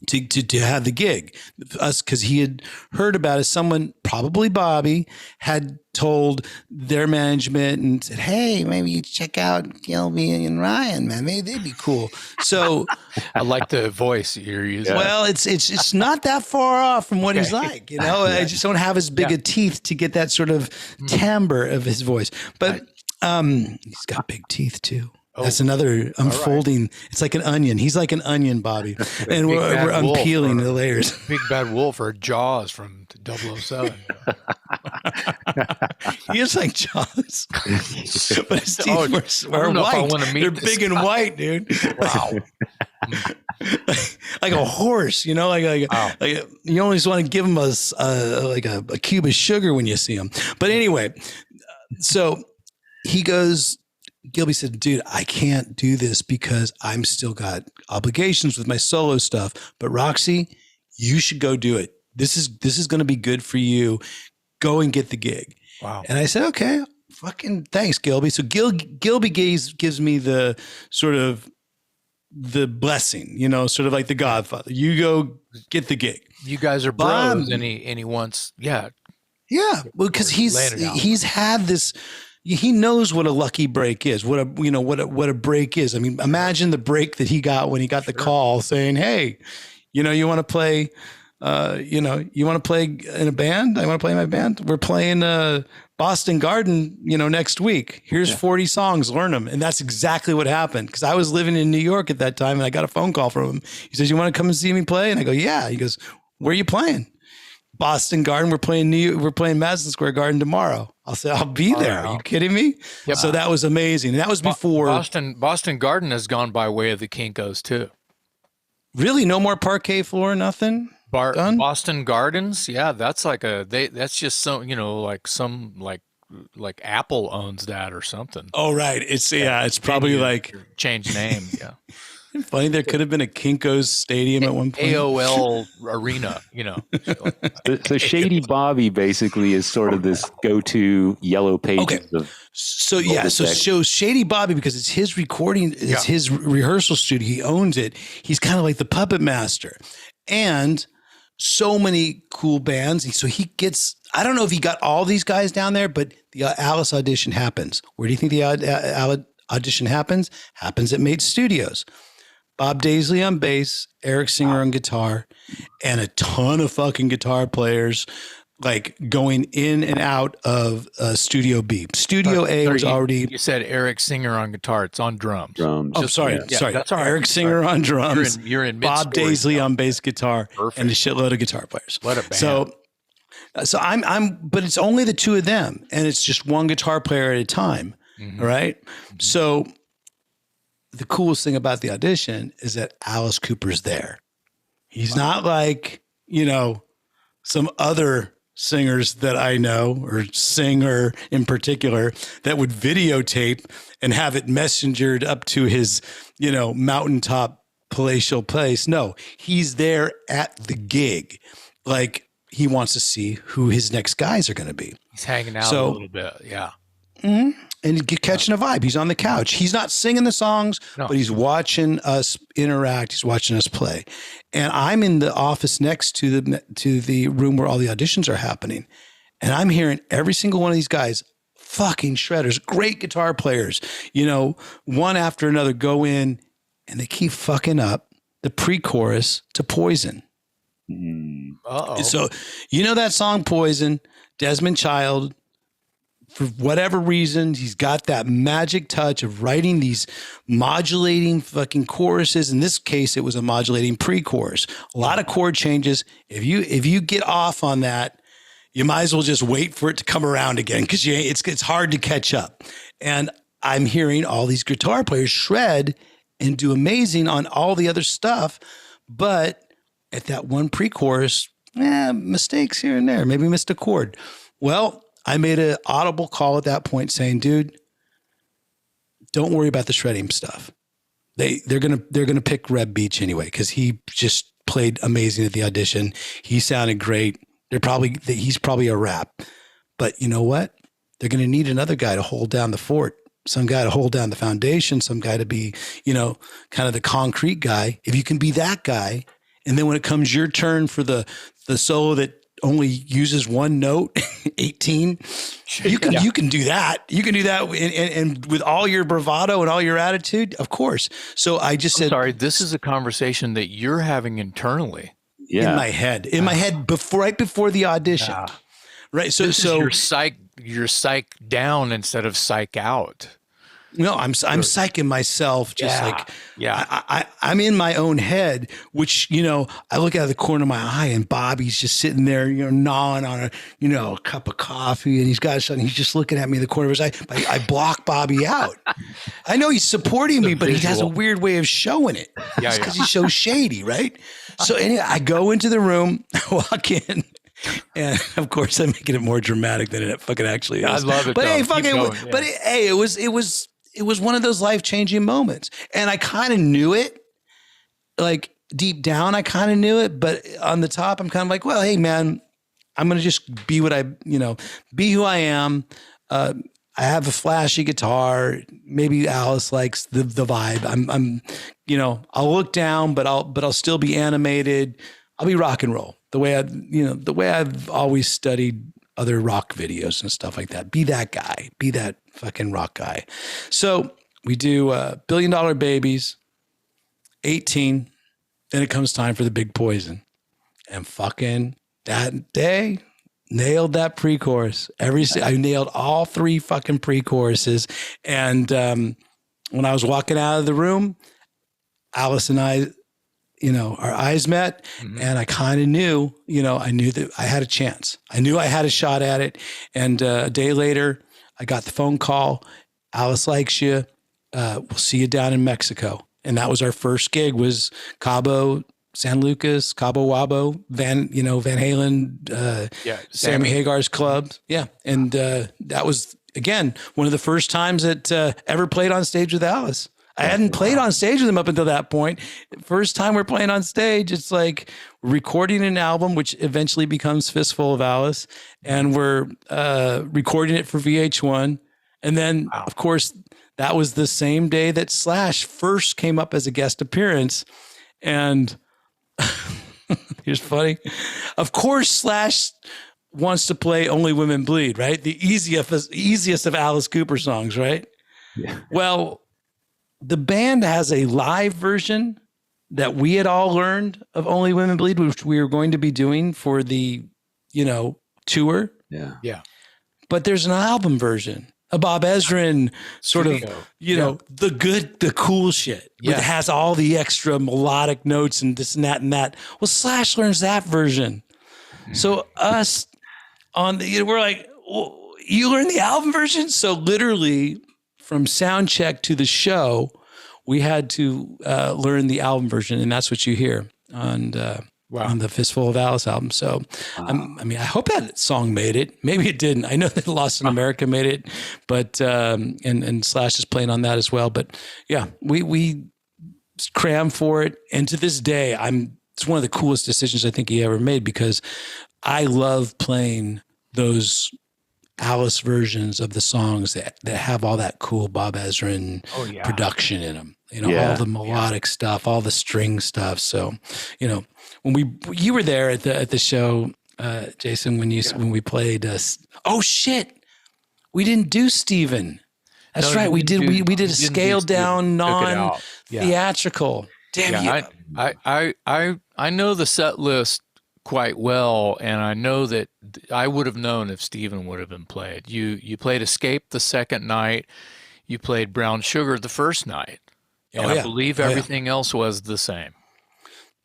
to have the gig, us, because he had heard about it. Someone, probably Bobby, had told their management and said, hey, maybe you check out Gilby and Ryan, man. Maybe they'd be cool. So I like the voice you're using. Well, it's not that far off from what he's like, you know. I just don't have as big a teeth to get that sort of timbre of his voice. But he's got big teeth too. That's another unfolding. Right. It's like an onion. He's like an onion, Bobby. And we're unpeeling the layers. Big Bad Wolf or Jaws from 007. He is like Jaws. But his teeth are white. They're big and white, dude. Wow. Like a horse, you know, like you always want to give him a cube of sugar when you see him. But anyway, so he goes, Gilby said, dude, I can't do this because I'm still got obligations with my solo stuff. But Roxie, you should go do it. This is going to be good for you. Go and get the gig. Wow. And I said, okay, fucking thanks, Gilby. So Gilby gives me the sort of the blessing, you know, sort of like the Godfather. You go get the gig. You guys are bros, and he wants, yeah. Well, because he's had this. He knows what a lucky break is, what a break is. I mean, imagine the break that he got when he got the call saying, hey, you know, you want to play, you want to play in a band? I want to play in my band. We're playing Boston Garden, you know, next week. Here's 40 songs, learn them. And that's exactly what happened. Because I was living in New York at that time and I got a phone call from him. He says, you want to come and see me play? And I go, yeah. He goes, where are you playing? Boston Garden. We're playing Madison Square Garden tomorrow. I'll say, I'll be there. Are you kidding me? Yep. So that was amazing. And that was before Boston Garden has gone by way of the Kinkos too. Really? No more parquet floor, nothing? Boston Gardens. Yeah. That's like that's just some, you know, like Apple owns that or something. Oh, right. It's probably like change name. Yeah. Funny, there could have been a Kinko's stadium at one point. AOL Arena, you know. So Shady Bobby basically is sort of this go-to yellow pages of. So Shady Bobby, because it's his recording, it's his rehearsal studio. He owns it. He's kind of like the puppet master, and so many cool bands. So he gets. I don't know if he got all these guys down there, but the Alice audition happens. Where do you think the audition happens? Happens at Mate Studios. Bob Daisley on bass, Eric Singer on guitar, and a ton of fucking guitar players like going in and out of Studio B. Studio A was already... You said Eric Singer on guitar. It's on drums. Oh, sorry. That's all right. Eric Singer on drums. You're in Bob Daisley on bass guitar. Perfect. And a shitload of guitar players. What a band. So but it's only the two of them, and it's just one guitar player at a time. Mm-hmm. Right? Mm-hmm. So the coolest thing about the audition is that Alice Cooper's there. He's not like, you know, some other singers that I know, or singer in particular, that would videotape and have it messengered up to his, you know, mountaintop palatial place. No, he's there at the gig. Like, he wants to see who his next guys are going to be. He's hanging out a little bit. Yeah. Mm-hmm. And catching a vibe. He's on the couch. He's not singing the songs, but he's watching us interact. He's watching us play. And I'm in the office next to the room where all the auditions are happening. And I'm hearing every single one of these guys, fucking shredders, great guitar players, you know, one after another go in, and they keep fucking up the pre-chorus to Poison. Uh-oh. So, you know that song Poison, Desmond Child, for whatever reason, he's got that magic touch of writing these modulating fucking choruses. In this case, it was a modulating pre-chorus. A lot of chord changes. If you get off on that, you might as well just wait for it to come around again, because it's hard to catch up. And I'm hearing all these guitar players shred and do amazing on all the other stuff, but at that one pre-chorus, mistakes here and there. Maybe missed a chord. Well, I made an audible call at that point saying, dude, don't worry about the shredding stuff. They're gonna pick Reb Beach anyway, because he just played amazing at the audition. He sounded great. He's probably a rap. But you know what? They're gonna need another guy to hold down the fort, some guy to hold down the foundation, some guy to be, you know, kind of the concrete guy. If you can be that guy, and then when it comes your turn for the solo that only uses one note, 18. You can do that. You can do that, and with all your bravado and all your attitude, of course. So I just said, sorry, this is a conversation that you're having internally. Yeah. In my head, right before the audition. Yeah. Right. So you're psych down instead of psych out. No, I'm psyching myself just I'm in my own head, which, I look out of the corner of my eye and Bobby's just sitting there, gnawing on a cup of coffee, and he's got something. He's just looking at me in the corner of his eye. I block Bobby out. I know he's supporting me, but he has a weird way of showing it. Yeah, because he's so shady, right? So anyway, I go into the room, walk in. And of course, I'm making it more dramatic than it fucking actually is. I love it. But hey, it was one of those life-changing moments, and I kind of knew it. Like deep down, I kind of knew it, but on the top, I'm kind of like, well, hey, man, I'm gonna just be be who I am. I have a flashy guitar. Maybe Alice likes the vibe. I'm I'll look down, but I'll still be animated. I'll be rock and roll the way I've always studied other rock videos and stuff like that. Be that guy, be that fucking rock guy. So we do $1 Billion Babies, 18. Then it comes time for the big poison, and fucking that day nailed that pre-chorus. I nailed all 3 fucking pre-choruses. And when I was walking out of the room, Alice and I, our eyes met, and I kind of knew, I knew that I had a chance. I knew I had a shot at it. And a day later, I got the phone call. Alice likes you. We'll see you down in Mexico. And that was our first gig, was Cabo San Lucas, Cabo Wabo, Van Halen, Sammy Hagar's club. Yeah. And that was, again, one of the first times that ever played on stage with Alice. I hadn't played on stage with him up until that point. First time we're playing on stage, it's like recording an album, which eventually becomes Fistful of Alice, and we're recording it for VH1. And then, of course, that was the same day that Slash first came up as a guest appearance. And here's funny. Of course, Slash wants to play Only Women Bleed, right? The easiest of Alice Cooper songs, right? Yeah. Well, the band has a live version that we had all learned of Only Women Bleed, which we were going to be doing for the, tour. Yeah. Yeah. But there's an album version, a Bob Ezrin sort of, the cool shit. Yeah. It has all the extra melodic notes and this and that and that. Well, Slash learns that version. So us we're like, well, you learn the album version? So literally from sound check to the show, we had to learn the album version, and that's what you hear on the Fistful of Alice album. So, I hope that song made it. Maybe it didn't. I know that Lost in America made it, but and Slash is playing on that as well. But yeah, we crammed for it, and to this day, it's one of the coolest decisions I think he ever made, because I love playing those Alice versions of the songs that have all that cool Bob Ezrin production in them, all the melodic stuff, all the string stuff. So, when you were there at the show, Jason, when we played, oh shit, we didn't do Steven. That's right. We did a scaled down non-theatrical. Damn you. I know the set list quite well, and I know that I would have known if Steven would have been played. You played Escape the second night, you played Brown Sugar the first night, and I believe everything else was the same.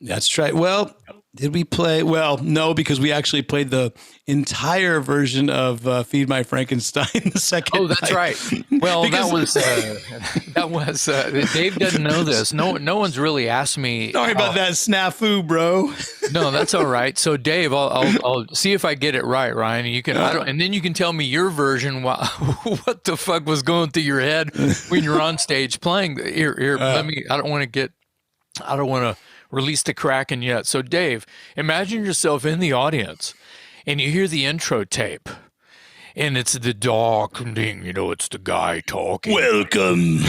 That's right. Well, did we play? Well, no, because we actually played the entire version of Feed My Frankenstein the second night. Oh, that's right. Well, that was Dave doesn't know this. No one's really asked me. Sorry about that snafu, bro. No, that's all right. So Dave, I'll see if I get it right, Ryan. You can, and then you can tell me your version. What the fuck was going through your head when you're on stage playing? Here, let me. I don't want to release the Kraken yet. So Dave, imagine yourself in the audience and you hear the intro tape and it's the dog, it's the guy talking. Welcome.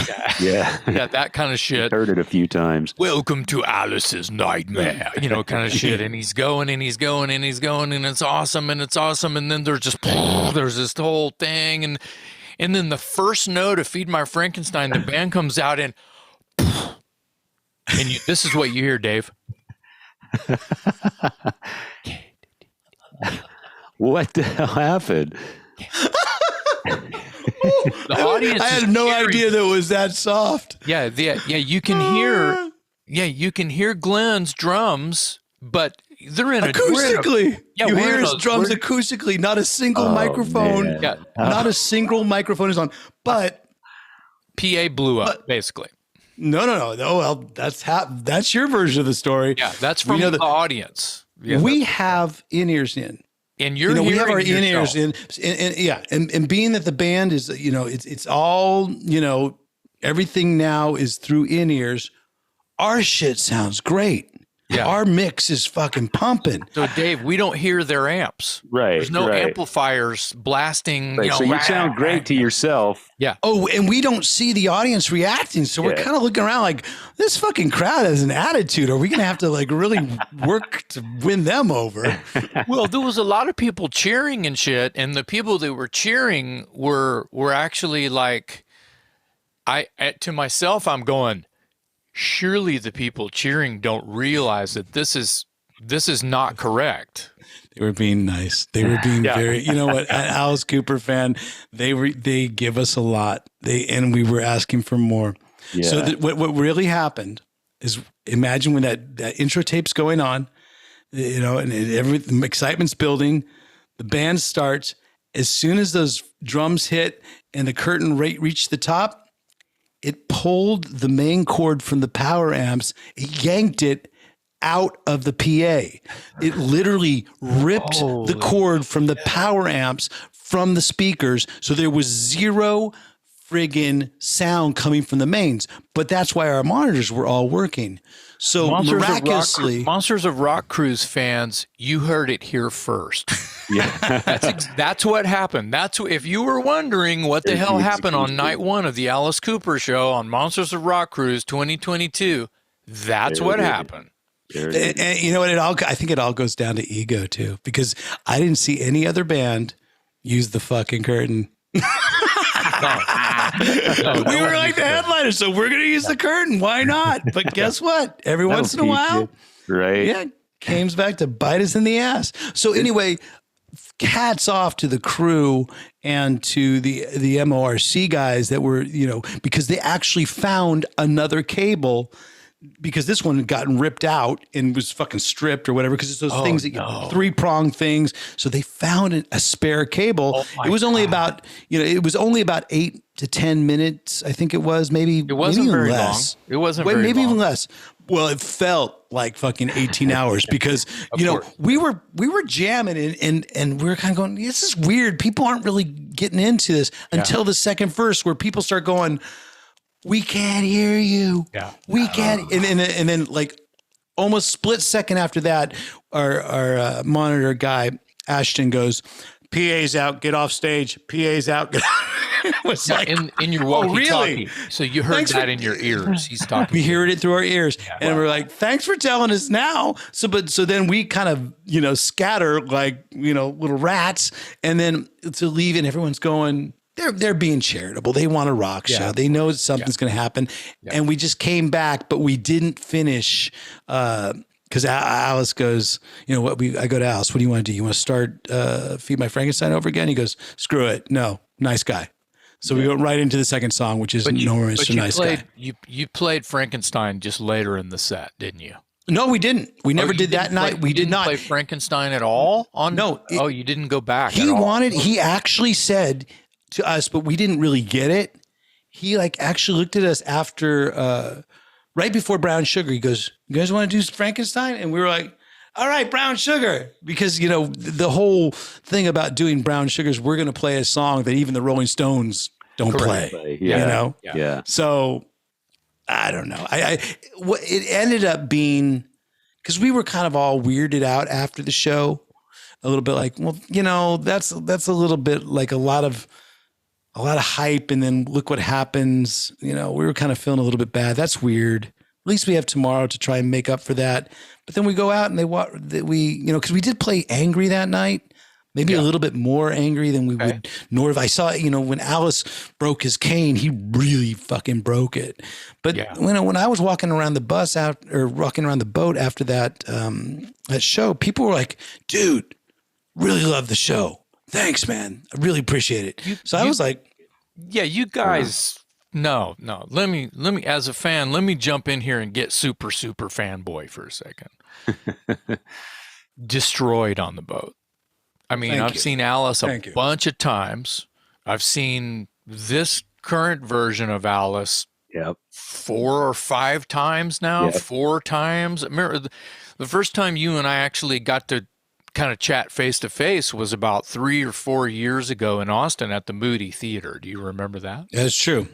Yeah. Yeah, that kind of shit. Heard it a few times. Welcome to Alice's nightmare, kind of shit. And he's going and he's going and he's going and it's awesome and it's awesome. And then there's this whole thing. And then the first note of Feed My Frankenstein, the band comes out and this is what you hear, Dave. What the hell happened? The audience I is had no cheering. idea that it was that soft. Yeah, you can hear. Yeah, you can hear Glenn's drums, but they're in Acoustically. Yeah, you we're hear in his a- drums we're- acoustically. Not a single microphone. man. Yeah. Not a single microphone is on. But PA blew up, basically. no. Well, that's your version of the story. Yeah, that's We from know the that- audience. Yeah, We have in-ears in. and you're we have our hearing in-ears yourself. and being that the band is, it's all, everything now is through in-ears. Our shit sounds great. Yeah. Our mix is fucking pumping. So, Dave, we don't hear their amps. Right. There's no right. amplifiers blasting. Right. So you sound great to yourself. Yeah. Oh, and we don't see the audience reacting. So we're Yeah. kind of looking around like, this fucking crowd has an attitude. Are we going to have to like really work to win them over? Well, there was a lot of people cheering and shit, and the people that were cheering were actually like, to myself, I'm going, surely the people cheering don't realize that this is not correct. They were being nice. They were being very, you know what, an Alice Cooper fan, they give us a lot. And we were asking for more. Yeah. So what really happened is, imagine when that intro tape's going on, and the excitement's building, the band starts. As soon as those drums hit and the curtain reached the top, it pulled the main cord from the power amps, it yanked it out of the PA. It literally ripped the cord from the power amps from the speakers. So there was zero friggin' sound coming from the mains. But that's why our monitors were all working. So miraculously, Monsters of Rock Cruise fans, you heard it here first. Yeah. That's what happened. If you were wondering what the hell happened on night one of the Alice Cooper show on Monsters of Rock Cruise 2022, that's what happened. and you know what? I think it all goes down to ego too, because I didn't see any other band use the fucking curtain. We were like the headliners, so we're going to use the curtain. Why not? But guess what? Every once in a while, right? yeah, comes back to bite us in the ass. So anyway, hats off to the crew and to the MORC guys that were, because they actually found another cable, because this one had gotten ripped out and was fucking stripped or whatever, because it's those things that three-pronged things. So they found a spare cable. It was only about, it was only about 8 to 10 minutes. I think it was maybe It wasn't maybe very even long. less. It wasn't very maybe long. even less. Well, it felt like fucking 18 hours because, we were jamming and we were kind of going, this is weird. People aren't really getting into this until the second verse, where people start going, we can't hear you. Yeah. We can't. And then like almost split second after that, our monitor guy, Ashton, goes, PA's out, get off stage. PA's out. It was like, in your oh, walkie-talkie. really? So you heard Thanks that for- in your ears. He's talking. we heard it through our ears, and we're like, thanks for telling us now. So then we kind of, scatter like, little rats, and then to leave, and everyone's going, they're being charitable. They want a rock show. They know something's going to happen. And we just came back, but we didn't finish, because Alice goes, I go to Alice, what do you want to do? You want to start Feed My Frankenstein over again? He goes, screw it. No, nice guy. So we went right into the second song, which is No More Mr. Nice Guy. You played Frankenstein just later in the set, didn't you? No, we didn't. We never did that night. We did not play Frankenstein at all. No, you didn't go back. He actually said to us, but we didn't really get it. He actually looked at us after, right before Brown Sugar. He goes, you guys want to do Frankenstein? And we were like, all right, Brown Sugar. Because, the whole thing about doing Brown Sugar is we're going to play a song that even the Rolling Stones don't play. Yeah. Yeah. So I don't know. It ended up being, because we were kind of all weirded out after the show, a little bit like, well, that's a little bit like a lot of hype, and then look what happens. We were kind of feeling a little bit bad. That's weird. At least we have tomorrow to try and make up for that. But then we go out and because we did play angry that night, maybe a little bit more angry than we would. Nor if I saw, when Alice broke his cane, he really fucking broke it. But when I was walking around the walking around the boat after that that show, people were like, "Dude, really love the show. Thanks, man. I really appreciate it." I was like, Yeah, you guys. No. Let me. As a fan, let me jump in here and get super fanboy for a second. Destroyed on the boat. I mean, I've seen Alice a bunch of times. I've seen this current version of Alice 4 or 5 times now. 4 times. I remember the first time you and I actually got to kind of chat face to face was about 3 or 4 years ago in Austin at the Moody Theater. Do you remember that? That's true.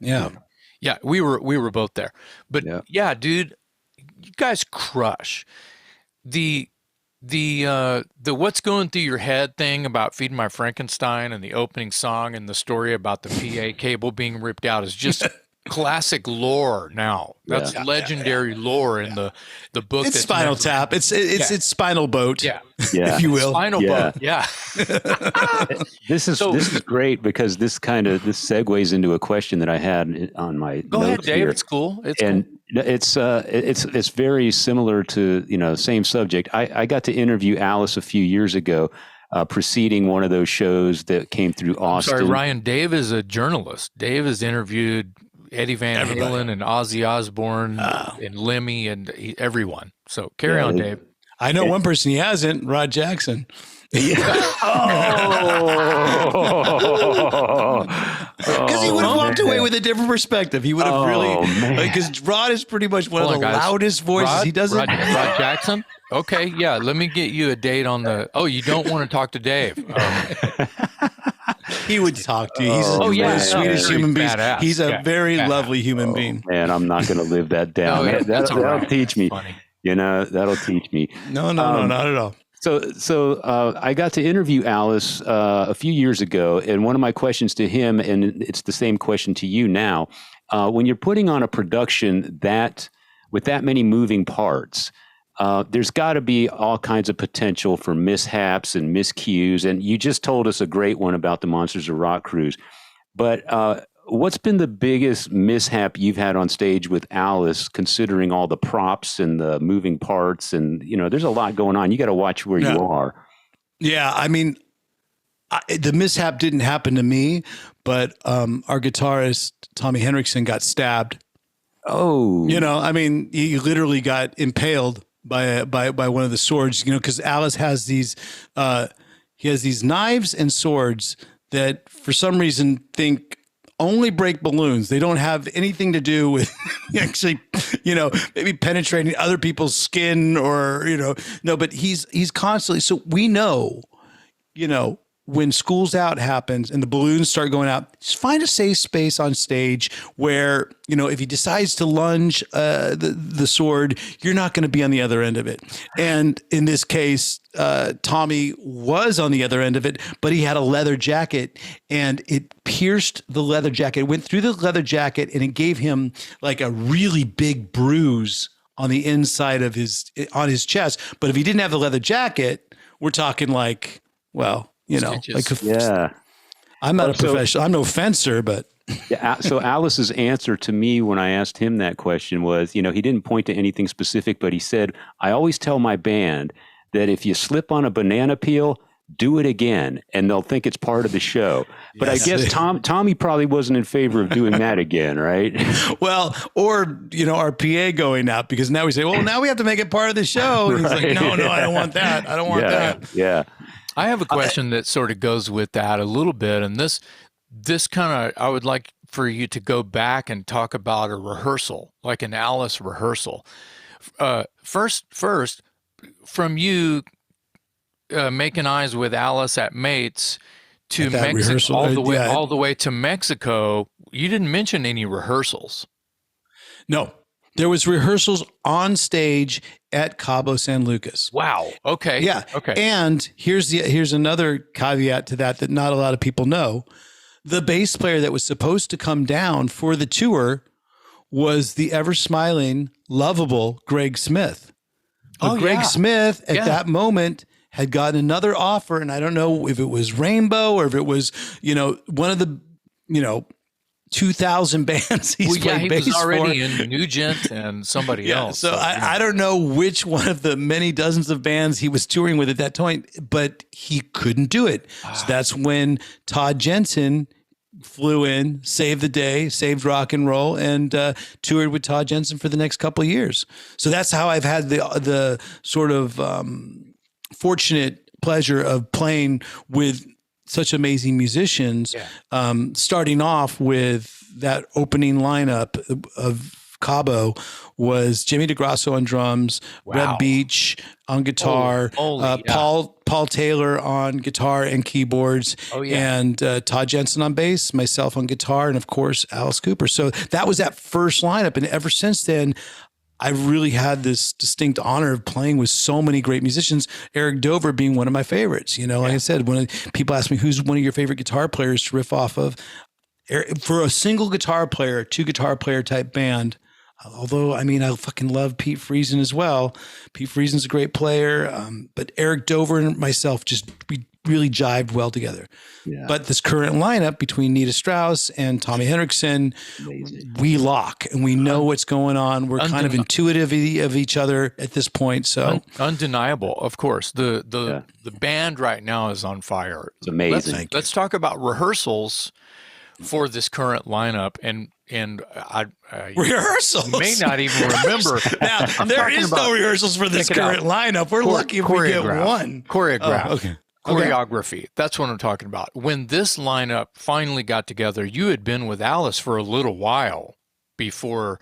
Yeah. We were both there. But yeah, dude, you guys crush the what's going through your head thing about Feeding My Frankenstein and the opening song and the story about the PA cable being ripped out is just classic lore now. That's legendary lore in the book. It's Spinal Tap. It's Spinal Boat. If you will. Spinal Boat. Yeah. This is great because this segues into a question that I had on my Go ahead, Dave. Here. It's cool. It's very similar to, same subject. I got to interview Alice a few years ago, preceding one of those shows that came through Austin. Sorry, Ryan. Dave is a journalist. Dave has interviewed Eddie Van Halen and Ozzy Osbourne and Lemmy and everyone. So carry on, Dave. I know one person he hasn't, Rod Jackson. Because he would have walked away with a different perspective. He would have because Rod is pretty much one of the loudest voices. He doesn't. Rod Jackson? Okay, yeah. Let me get you a date on the. Oh, you don't want to talk to Dave? He would talk to you. He's one of the sweetest human beings. Badass. He's a very lovely human being. Man, I'm not going to live that down. That'll teach me. Funny. That'll teach me. No, not at all. So I got to interview Alice a few years ago, and one of my questions to him, and it's the same question to you now, when you're putting on a production with that many moving parts, there's got to be all kinds of potential for mishaps and miscues, and you just told us a great one about the Monsters of Rock cruise. But what's been the biggest mishap you've had on stage with Alice, considering all the props and the moving parts? And, there's a lot going on. You got to watch where you are. Yeah. I mean, the mishap didn't happen to me, but our guitarist, Tommy Henriksen, got stabbed. Oh. He literally got impaled by one of the swords, because Alice has these knives and swords that for some reason think only break balloons. They don't have anything to do with actually, maybe penetrating other people's skin or, no, but he's constantly, so we know, when School's Out happens and the balloons start going out, just find a safe space on stage where, if he decides to lunge the sword, you're not going to be on the other end of it. And in this case, Tommy was on the other end of it, but he had a leather jacket and it pierced the leather jacket. It went through the leather jacket and it gave him like a really big bruise on the inside of his chest. But if he didn't have the leather jacket, we're talking like, well, I'm not a professional. I'm no fencer, but. So Alice's answer to me when I asked him that question was, he didn't point to anything specific, but he said, I always tell my band that if you slip on a banana peel, do it again, and they'll think it's part of the show. But I guess Tommy probably wasn't in favor of doing that again, right? Well, or, our PA going out, because now we say, well, now we have to make it part of the show. And he's like, no, I don't want that. I don't want that. Yeah. I have a question that sort of goes with that a little bit. And this kind of, I would like for you to go back and talk about a rehearsal, like an Alice rehearsal. First, from you making eyes with Alice at Mates to Mexico, all the way to Mexico, you didn't mention any rehearsals. No. There was rehearsals on stage at Cabo San Lucas. Wow. Okay. Yeah. Okay. And here's another caveat to that not a lot of people know. The bass player that was supposed to come down for the tour was the ever smiling, lovable Greg Smith. But Greg Smith at that moment had gotten another offer, and I don't know if it was Rainbow or if it was, one of the, 2,000 bands he's played bass for. He was already in Nugent and somebody else. So I don't know which one of the many dozens of bands he was touring with at that point, but he couldn't do it. So that's when Todd Jensen flew in, saved the day, saved rock and roll, and toured with Todd Jensen for the next couple of years. So that's how I've had the sort of fortunate pleasure of playing with such amazing musicians. Starting off with that opening lineup of Cabo was Jimmy DeGrasso on drums, Red Beach on guitar, Paul Taylor on guitar and keyboards, and Todd Jensen on bass, myself on guitar, and of course Alice Cooper. So that was that first lineup, and ever since then, I've really had this distinct honor of playing with so many great musicians. Eric Dover being one of my favorites. You know, like I said, when people ask me who's one of your favorite guitar players to riff off of, for a single guitar player, 2 guitar player type band. Although, I mean, I fucking love Pete Friesen as well. Pete Friesen's a great player, but Eric Dover and myself we really jived well together. Yeah. But this current lineup between Nita Strauss and Tommy Henriksen, we lock and we know what's going on. We're kind of intuitive of each other at this point. So undeniable, of course. The band right now is on fire. It's amazing. Let's talk about rehearsals for this current lineup, and I rehearsals may not even remember. Now there is no rehearsals for this current lineup. We're lucky if we get one. Choreography. That's what I'm talking about. When this lineup finally got together, you had been with Alice for a little while before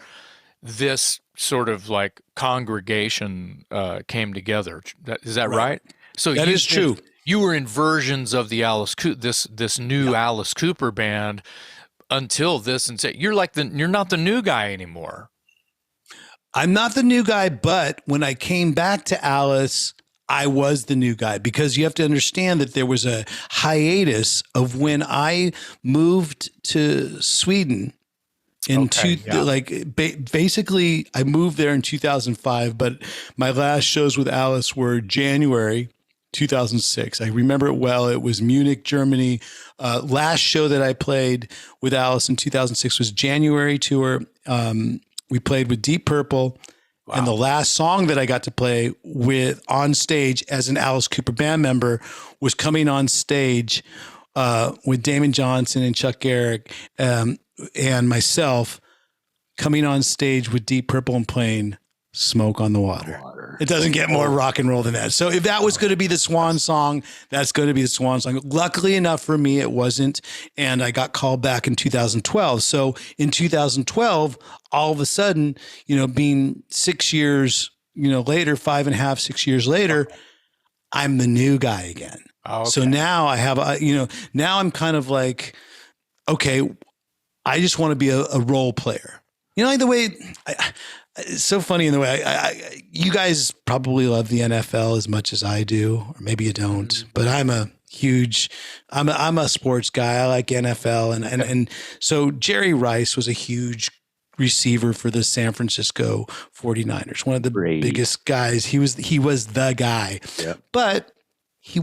this sort of like congregation came together. Is that right? So that is true. You were in versions of the this new Alice Cooper band until this, and say you're not the new guy anymore. I'm not the new guy, but when I came back to Alice, I was the new guy, because you have to understand that there was a hiatus of when I moved to Sweden basically I moved there in 2005, but my last shows with Alice were January 2006. I remember it well. It was Munich, Germany. Last show that I played with Alice in 2006 was January tour. We played with Deep Purple. Wow. And the last song that I got to play with on stage as an Alice Cooper band member was coming on stage with Damon Johnson and Chuck Garrick and myself, coming on stage with Deep Purple and playing Smoke on the Water. It doesn't get more rock and roll than that. So if that was going to be the swan song, that's going to be the swan song. Luckily enough for me, it wasn't. And I got called back in 2012. So in 2012, all of a sudden, being 6 years, later, 5.5, 6 years later, I'm the new guy again. Oh, okay. So now I have, now I'm kind of like, okay, I just want to be a role player. Like the way it's so funny in the way you guys probably love the NFL as much as I do, or maybe you don't, but I'm a sports guy. I like NFL. And so Jerry Rice was a huge receiver for the San Francisco 49ers, one of the biggest guys. He was the guy, but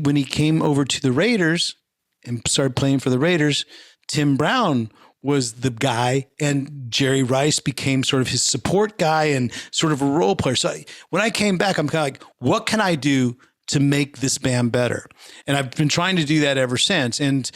when he came over to the Raiders and started playing for the Raiders, Tim Brown was the guy, and Jerry Rice became sort of his support guy and sort of a role player. So when I came back, I'm kind of like, what can I do to make this band better? And I've been trying to do that ever since. And,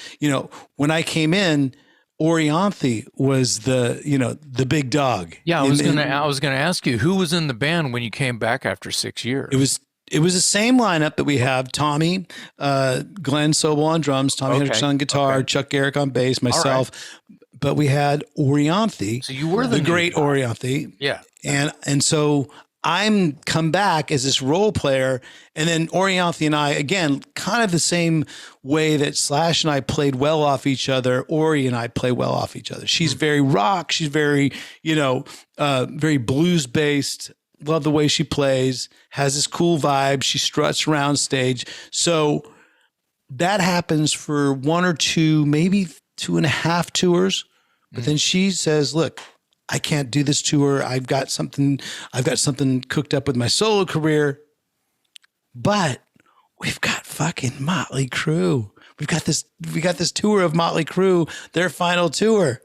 when I came in, Orianthi was the big dog. Yeah, I was going to ask you, who was in the band when you came back after 6 years? It was the same lineup that we have: Tommy, Glenn Sobel on drums, Tommy Henderson on guitar, Chuck Garrick on bass, myself. But we had Orianthi. So you were the great Orianthi. Yeah. And so I'm come back as this role player. And then Orianthi and I, again, kind of the same way that Slash and I played well off each other, Ori and I play well off each other. She's very rock. She's very, very blues based. Love the way she plays, has this cool vibe. She struts around stage. So that happens for 1 or 2, maybe 2.5 tours. But then she says, look, I can't do this tour. I've got something cooked up with my solo career. But we've got fucking Motley Crue. We got this tour of Motley Crue, their final tour.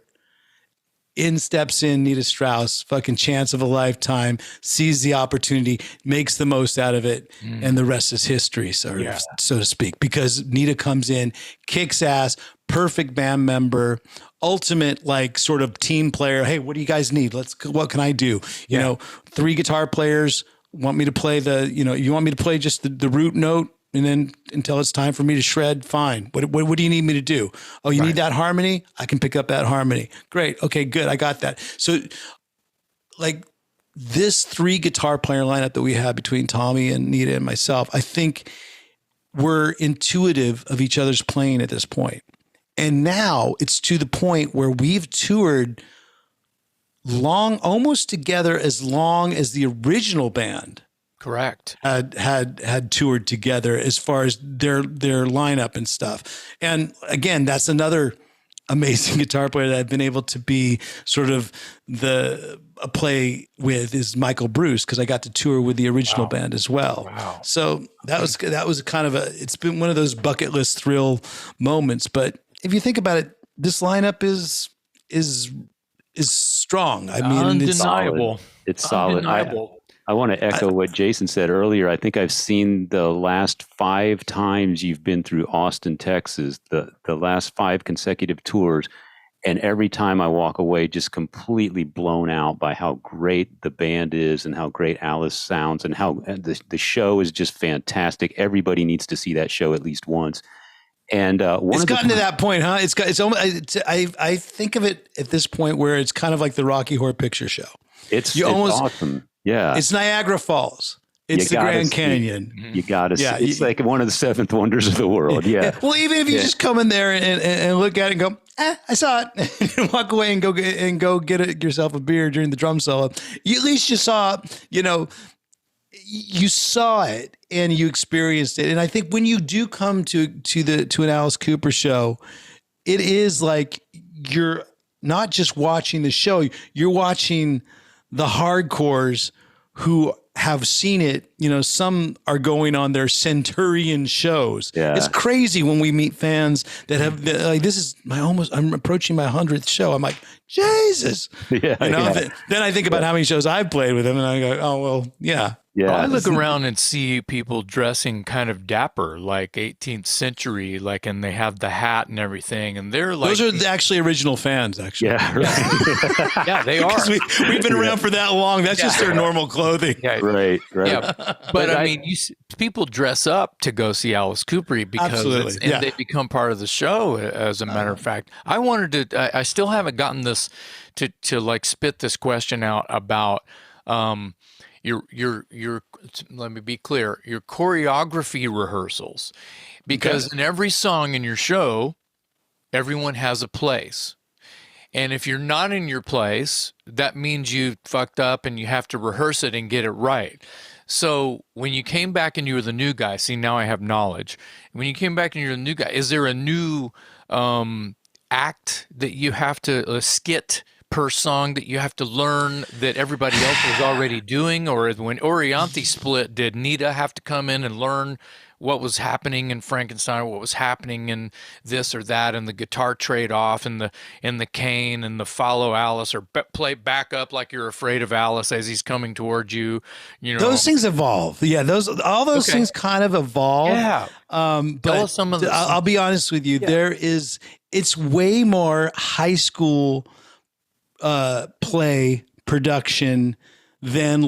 In steps in Nita Strauss, fucking chance of a lifetime, sees the opportunity, makes the most out of it, and the rest is history, so to speak. Because Nita comes in, kicks ass, perfect band member, ultimate like sort of team player. Hey, what do you guys need? What can I do? You know, 3 guitar players want me to play you want me to play just the root note, and then until it's time for me to shred, fine. What do you need me to do? Oh, you need that harmony? I can pick up that harmony. Great. Okay, good. I got that. So like this 3 guitar player lineup that we have between Tommy and Nita and myself, I think we're intuitive of each other's playing at this point. And now it's to the point where we've toured almost together as long as the original band. Correct. Had toured together as far as their lineup and stuff. And again, that's another amazing guitar player that I've been able to be sort of a play with is Michael Bruce, because I got to tour with the original band as well. Wow. So that was kind of it's been one of those bucket list thrill moments. But if you think about it, this lineup is strong. I mean, undeniable. It's solid. I want to echo what Jason said earlier. I think I've seen the last 5 times you've been through Austin, Texas, the last 5 consecutive tours. And every time I walk away just completely blown out by how great the band is and how great Alice sounds and how the show is just fantastic. Everybody needs to see that show at least once. And it's gotten to that point, huh? It's almost. I think of it at this point where it's kind of like the Rocky Horror Picture Show. It's awesome. Yeah. It's Niagara Falls. It's the Grand Canyon. You got to see. It's like one of the 7th wonders of the world. Yeah. Well, even if you just come in there and look at it and go, I saw it, and walk away and go get yourself a beer during the drum solo. At least you saw, you saw it and you experienced it. And I think when you do come to an Alice Cooper show, it is like you're not just watching the show, you're watching the hardcores who have seen it. Some are going on their centurion shows. Yeah. It's crazy when we meet fans that have like, this is I'm approaching my 100th show. I'm like, Jesus. Yeah. Then I think about how many shows I've played with them and I go, oh, well, yeah. Yeah, I look around and see people dressing kind of dapper, like 18th century, and they have the hat and everything, and they're like those are actually original fans, actually. Yeah, right. Yeah, they are. We've been around for that long. That's just their normal clothing. Yeah, right. Yeah, but I mean, people dress up to go see Alice Cooper because they become part of the show. As a matter of fact, I wanted to. I still haven't gotten this to spit this question out about. Your let me be clear, your choreography rehearsals, because in every song in your show, everyone has a place. And if you're not in your place, that means you fucked up and you have to rehearse it and get it right. So when you came back and you were the new guy, see, now I have knowledge. When you came back and you're the new guy, is there a new act that you have to, a skit per song that you have to learn that everybody else was already doing? Or when Orianthi split, did Nita have to come in and learn what was happening in Frankenstein, what was happening in this or that, and the guitar trade off and the cane and the follow Alice, or play back up like you're afraid of Alice as he's coming towards you? Those things evolve. Yeah, all those things kind of evolve. Yeah. But tell us some of the I'll be honest with you. Yeah. It's way more high school play production than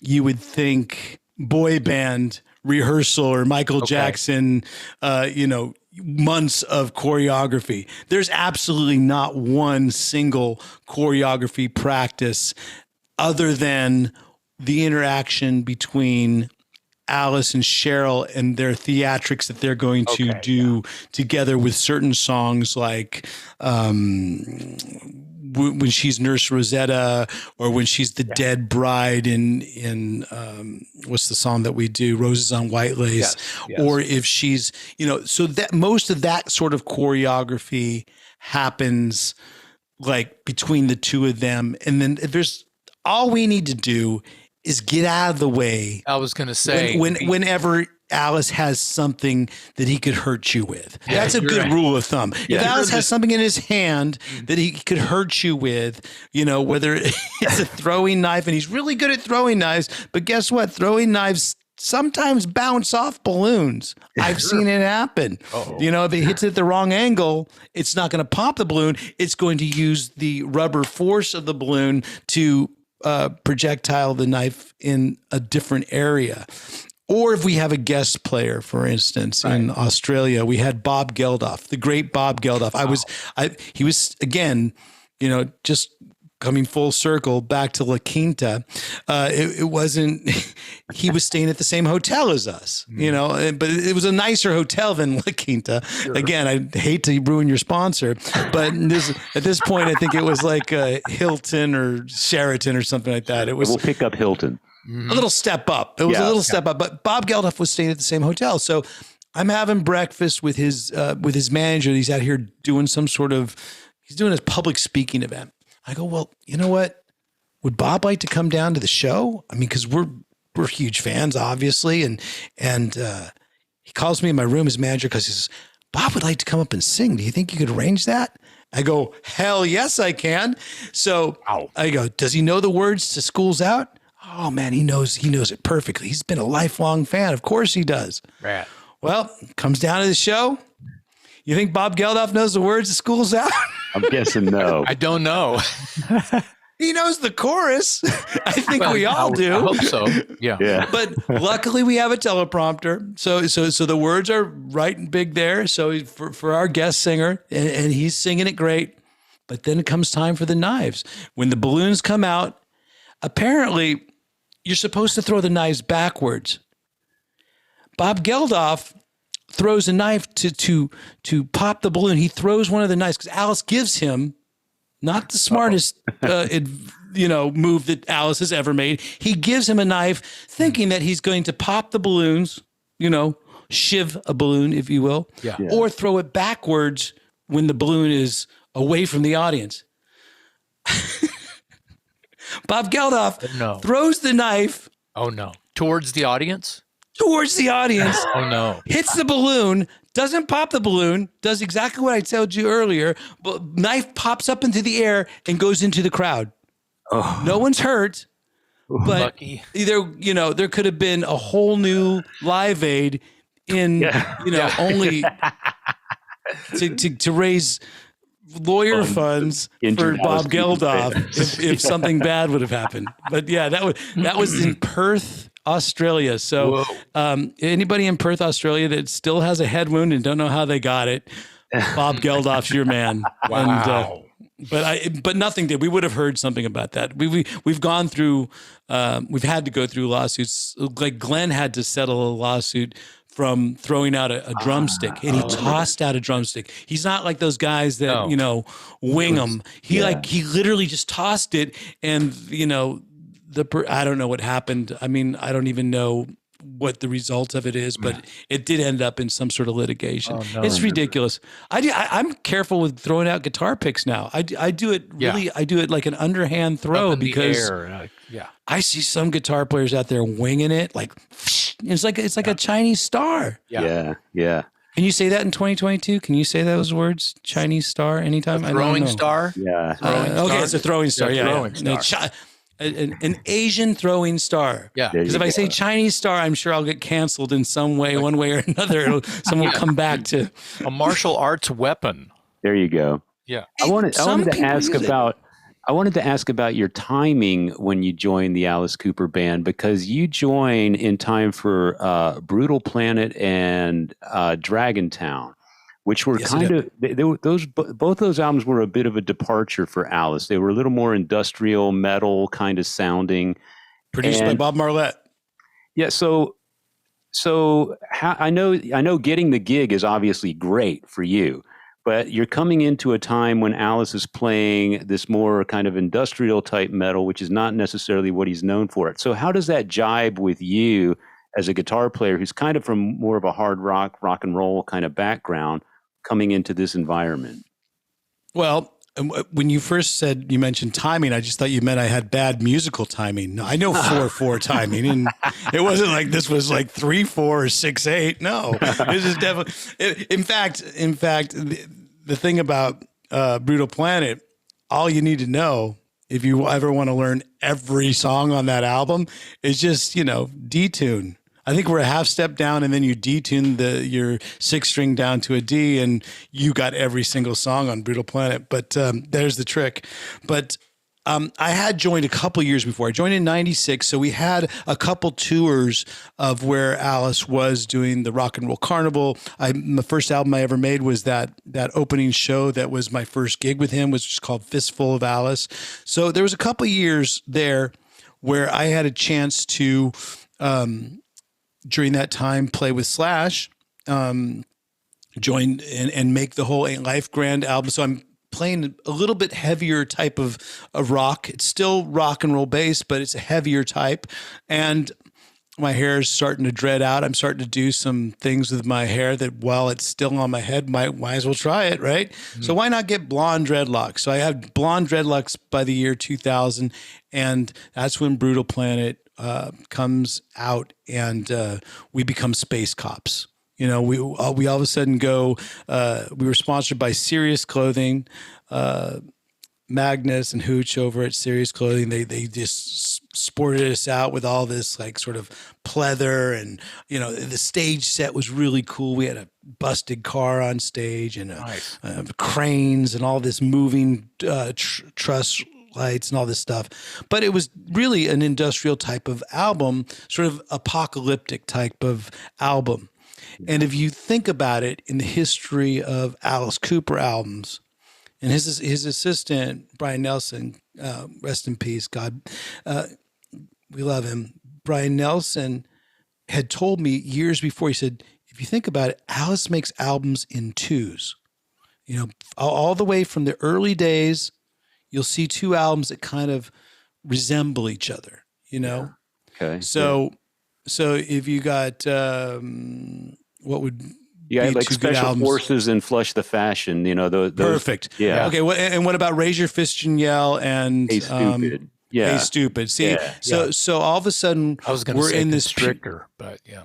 you would think boy band rehearsal or Michael Jackson, months of choreography. There's absolutely not one single choreography practice other than the interaction between Alice and Cheryl and their theatrics that they're going to do together with certain songs like when she's Nurse Rosetta, or when she's the dead bride in what's the song that we do, Roses on White Lace, or if she's, so that most of that sort of choreography happens between the two of them. And then there's all we need to do is get out of the way. I was going to say whenever Alice has something that he could hurt you with. That's a good rule of thumb. If Alice has something in his hand that he could hurt you with, whether it's a throwing knife, and he's really good at throwing knives, but guess what? Throwing knives sometimes bounce off balloons. I've seen it happen. You know, if it hits at the wrong angle, it's not going to pop the balloon. It's going to use the rubber force of the balloon to projectile the knife in a different area. Or if we have a guest player, for instance, in Australia, we had Bob Geldof, the great Bob Geldof. He was, again, you know, just coming full circle back to La Quinta. It wasn't, he was staying at the same hotel as us, you know, but it was a nicer hotel than La Quinta. Sure. Again, I hate to ruin your sponsor, but at this point, I think it was like Hilton or Sheraton or something like that. It was. We'll pick up Hilton. A little step up. It was a little step up, but Bob Geldof was staying at the same hotel. So I'm having breakfast with his manager. He's out here doing he's doing his public speaking event. I go, well, you know what? Would Bob like to come down to the show? I mean, because we're huge fans, obviously. And he calls me in my room, his manager, because he says, Bob would like to come up and sing. Do you think you could arrange that? I go, hell yes, I can. So I go, does he know the words to School's Out? Oh man, he knows it perfectly. He's been a lifelong fan. Of course he does. Right. Well, comes down to the show. You think Bob Geldof knows the words to School's Out? I'm guessing no. I don't know. He knows the chorus. I think we all do. I hope so. Yeah. But luckily we have a teleprompter. So the words are right and big there. So for our guest singer, and he's singing it great. But then it comes time for the knives. When the balloons come out, apparently you're supposed to throw the knives backwards. Bob Geldof throws a knife to pop the balloon. He throws one of the knives because Alice gives him not the smartest move that Alice has ever made. He gives him a knife thinking that he's going to pop the balloons, shiv a balloon, if you will, or throw it backwards when the balloon is away from the audience. Bob Geldof throws the knife. Oh no. Towards the audience? Towards the audience. Oh no. Hits the balloon, doesn't pop the balloon, does exactly what I told you earlier, but knife pops up into the air and goes into the crowd. Oh. No one's hurt, but lucky. There could have been a whole new Live Aid in, only to raise lawyer funds for Bob Geldof if something bad would have happened. But yeah, that was in Perth, Australia. So anybody in Perth, Australia that still has a head wound and don't know how they got it, Bob Geldof's your man. Wow. But nothing did. We would have heard something about that. We've gone through, we've had to go through lawsuits. Like Glenn had to settle a lawsuit from throwing out a drumstick, and he tossed out a drumstick. He's not like those guys that wing them. He literally just tossed it, and I don't know what happened. I mean, I don't even know what the result of it is, but it did end up in some sort of litigation. Oh, no. It's ridiculous. I'm careful with throwing out guitar picks now. I do it really. I do it like an underhand throw because I see some guitar players out there winging it like it's like a Chinese star. Yeah. Can you say that in 2022? Can you say those words? Chinese star anytime? A throwing star? Yeah. Okay, it's a throwing star. Throwing star. An Asian throwing star. Yeah. Because if I say Chinese star, I'm sure I'll get canceled in some way, one way or another. Someone will come back to a martial arts weapon. There you go. Yeah. I wanted to ask about your timing when you joined the Alice Cooper Band, because you joined in time for Brutal Planet and Dragontown, which were both those albums were a bit of a departure for Alice. They were a little more industrial metal kind of sounding. Produced by Bob Marlette. Yeah. So I know getting the gig is obviously great for you, but you're coming into a time when Alice is playing this more kind of industrial type metal, which is not necessarily what he's known for. So how does that jibe with you as a guitar player who's kind of from more of a hard rock and roll kind of background, coming into this environment? Well, when you first said, you mentioned timing, I just thought you meant I had bad musical timing. No, I know 4/4 timing, and it wasn't like this was like 3/4 or 6/8. No, this is definitely. In fact, the thing about Brutal Planet, all you need to know if you ever want to learn every song on that album is just detune. I think we're a half step down, and then you detune your 6-string down to a D, and you got every single song on Brutal Planet. But there's the trick. But I had joined a couple years before. I joined in '96, so we had a couple tours of where Alice was doing the Rock and Roll Carnival. The first album I ever made was that opening show that was my first gig with him, which was called Fistful of Alice. So there was a couple years there where I had a chance to, during that time, play with Slash, join and make the whole Ain't Life Grand album. So I'm playing a little bit heavier type of rock. It's still rock and roll based, but it's a heavier type. And my hair is starting to dread out. I'm starting to do some things with my hair that while it's still on my head, might as well try it, right? Mm-hmm. So why not get blonde dreadlocks? So I had blonde dreadlocks by the year 2000, and that's when Brutal Planet comes out, and we become space cops. You know, we all of a sudden go, we were sponsored by Sirius Clothing, Magnus and Hooch over at Sirius Clothing. They just sported us out with all this like sort of pleather, and, you know, the stage set was really cool. We had a busted car on stage, and Nice. Cranes and all this moving truss lights and all this stuff. But it was really an industrial type of album, sort of apocalyptic type of album. And if you think about it, in the history of Alice Cooper albums, and his assistant, Brian Nelson, rest in peace, God, we love him. Brian Nelson had told me years before, he said, if you think about it, Alice makes albums in twos. You know, all the way from the early days, you'll see two albums that kind of resemble each other, you know? Yeah. Okay. So if you got... what would Yeah, be like two good Special albums? Forces and Flush the Fashion, you know, those. Perfect. Yeah. Okay. And what about Raise Your Fist and Yell and Hey, Stupid. Yeah. Hey Stupid? See, so all of a sudden I was going to we're say in this Constrictor, but yeah.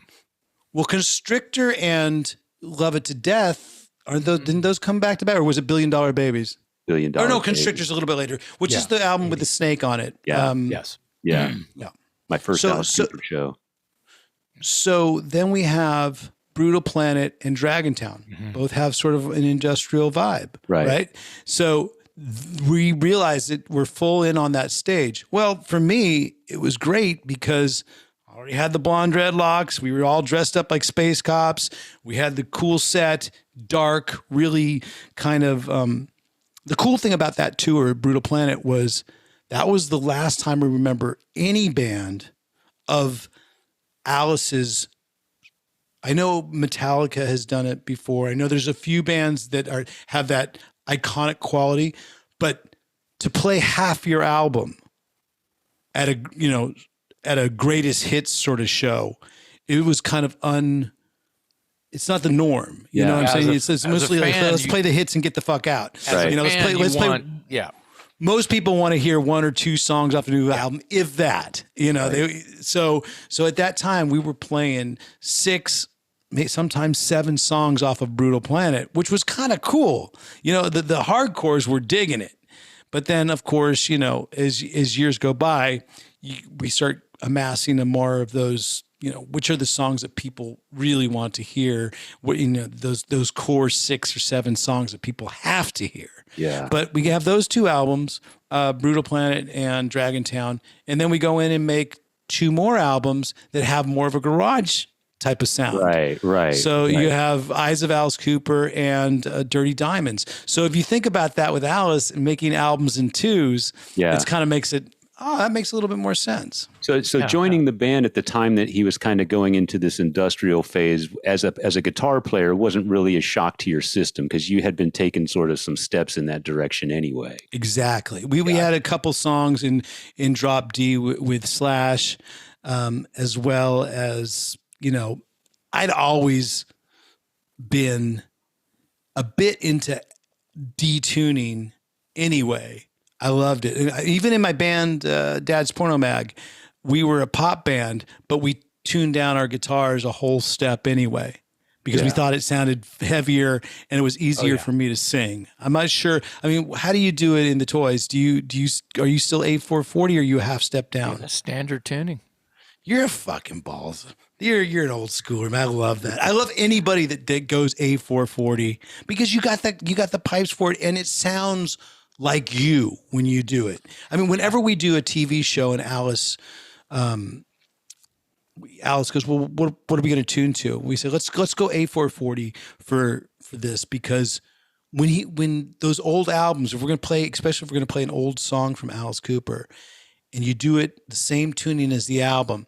Well, Constrictor and Love It to Death, didn't those come back to back, or was it $1 Billion Babies? $1 Billion. Or no, Baby. Constrictor's a little bit later, which is the album with the snake on it. Yeah. Yes. Yeah. Yeah. My first Alice Cooper show. So then we have Brutal Planet and Dragontown. Mm-hmm. Both have sort of an industrial vibe, right? So we realized that we're full in on that stage. Well, for me, it was great because I already had the blonde dreadlocks. We were all dressed up like space cops. We had the cool set, dark, really kind of... the cool thing about that tour, Brutal Planet, was that was the last time I remember any band of Alice's. I know Metallica has done it before. I know there's a few bands that have that iconic quality, but to play half your album at a greatest hits sort of show, it was kind of it's not the norm. You know what I'm saying? It's mostly like, let's play the hits and get the fuck out. Right. You know, let's play. Yeah. Most people want to hear one or two songs off the new album, if that, you know, so at that time we were playing 6, sometimes 7 songs off of Brutal Planet, which was kind of cool. You know, the hardcores were digging it. But then, of course, you know, as years go by, we start amassing more of those, you know, which are the songs that people really want to hear. What, you know, those core 6 or 7 songs that people have to hear. Yeah. But we have those 2 albums, Brutal Planet and Dragontown, and then we go in and make 2 more albums that have more of a garage type of sound. Right. So you have Eyes of Alice Cooper and Dirty Diamonds. So if you think about that with Alice and making albums in 2s, it kind of makes it, that makes a little bit more sense. So joining the band at the time that he was kind of going into this industrial phase as a guitar player wasn't really a shock to your system because you had been taking sort of some steps in that direction anyway. Exactly. We had a couple songs in Drop D with Slash, as well as, you know, I'd always been a bit into detuning anyway. I loved it. And even in my band, Dad's Porno Mag, we were a pop band, but we tuned down our guitars a whole step anyway because we thought it sounded heavier and it was easier for me to sing. I'm not sure. I mean, how do you do it in the Toys? Are you still 8/4/40 or are you a half step down? Standard tuning. You're a fucking balls. You're an old schooler, man. I love that. I love anybody that goes A440 because you got the pipes for it, and it sounds like you when you do it. I mean, whenever we do a TV show and Alice goes, well, what are we going to tune to? We say, let's go A440 for this, because when those old albums, if we're going to play, especially if we're going to play an old song from Alice Cooper, and you do it the same tuning as the album,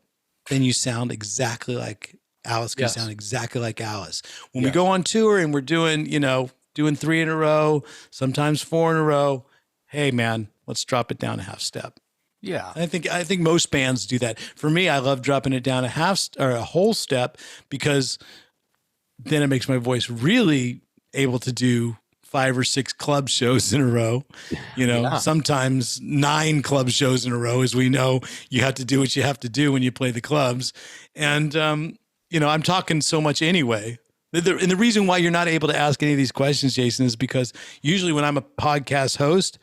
then you sound exactly like Alice. Can sound exactly like Alice. When we go on tour and we're doing 3 in a row, sometimes 4 in a row, hey man, let's drop it down a half step. Yeah. I think most bands do that. For me, I love dropping it down a whole step, because then it makes my voice really able to do 5 or 6 club shows in a row, sometimes 9 club shows in a row, as we know you have to do what you have to do when you play the clubs. And, I'm talking so much anyway. And the reason why you're not able to ask any of these questions, Jason, is because usually when I'm a podcast host,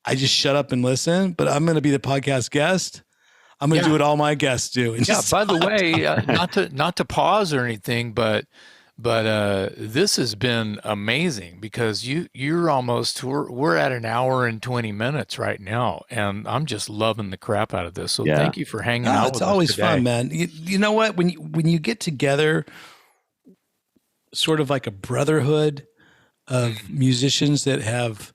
I just shut up and listen, but I'm going to be the podcast guest. I'm going to do what all my guests do. And by the way, not to pause or anything, but this has been amazing, because we're at an hour and 20 minutes right now, and I'm just loving the crap out of this. So thank you for hanging out with us. It's always fun, man. You know what? When you get together, sort of like a brotherhood of musicians that have,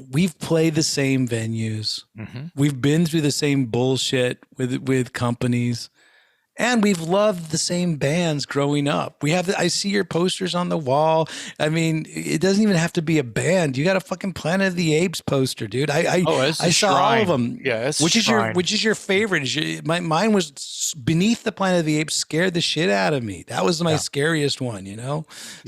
we've played the same venues. Mm-hmm. We've been through the same bullshit with companies. And we've loved the same bands growing up. I see your posters on the wall. I mean, it doesn't even have to be a band. You got a fucking Planet of the Apes poster, dude. I saw all of them. Yeah, it's which is your favorite? Mine was Beneath the Planet of the Apes. Scared the shit out of me. That was my scariest one. Yeah.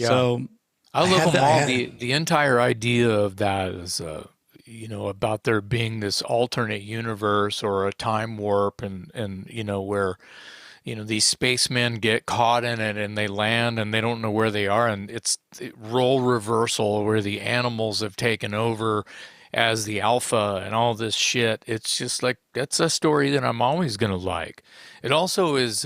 So I love them all. The entire idea of that is, about there being this alternate universe or a time warp, and where, these spacemen get caught in it and they land and they don't know where they are. And it's role reversal where the animals have taken over as the alpha and all this shit. It's just like, that's a story that I'm always going to like. It also is,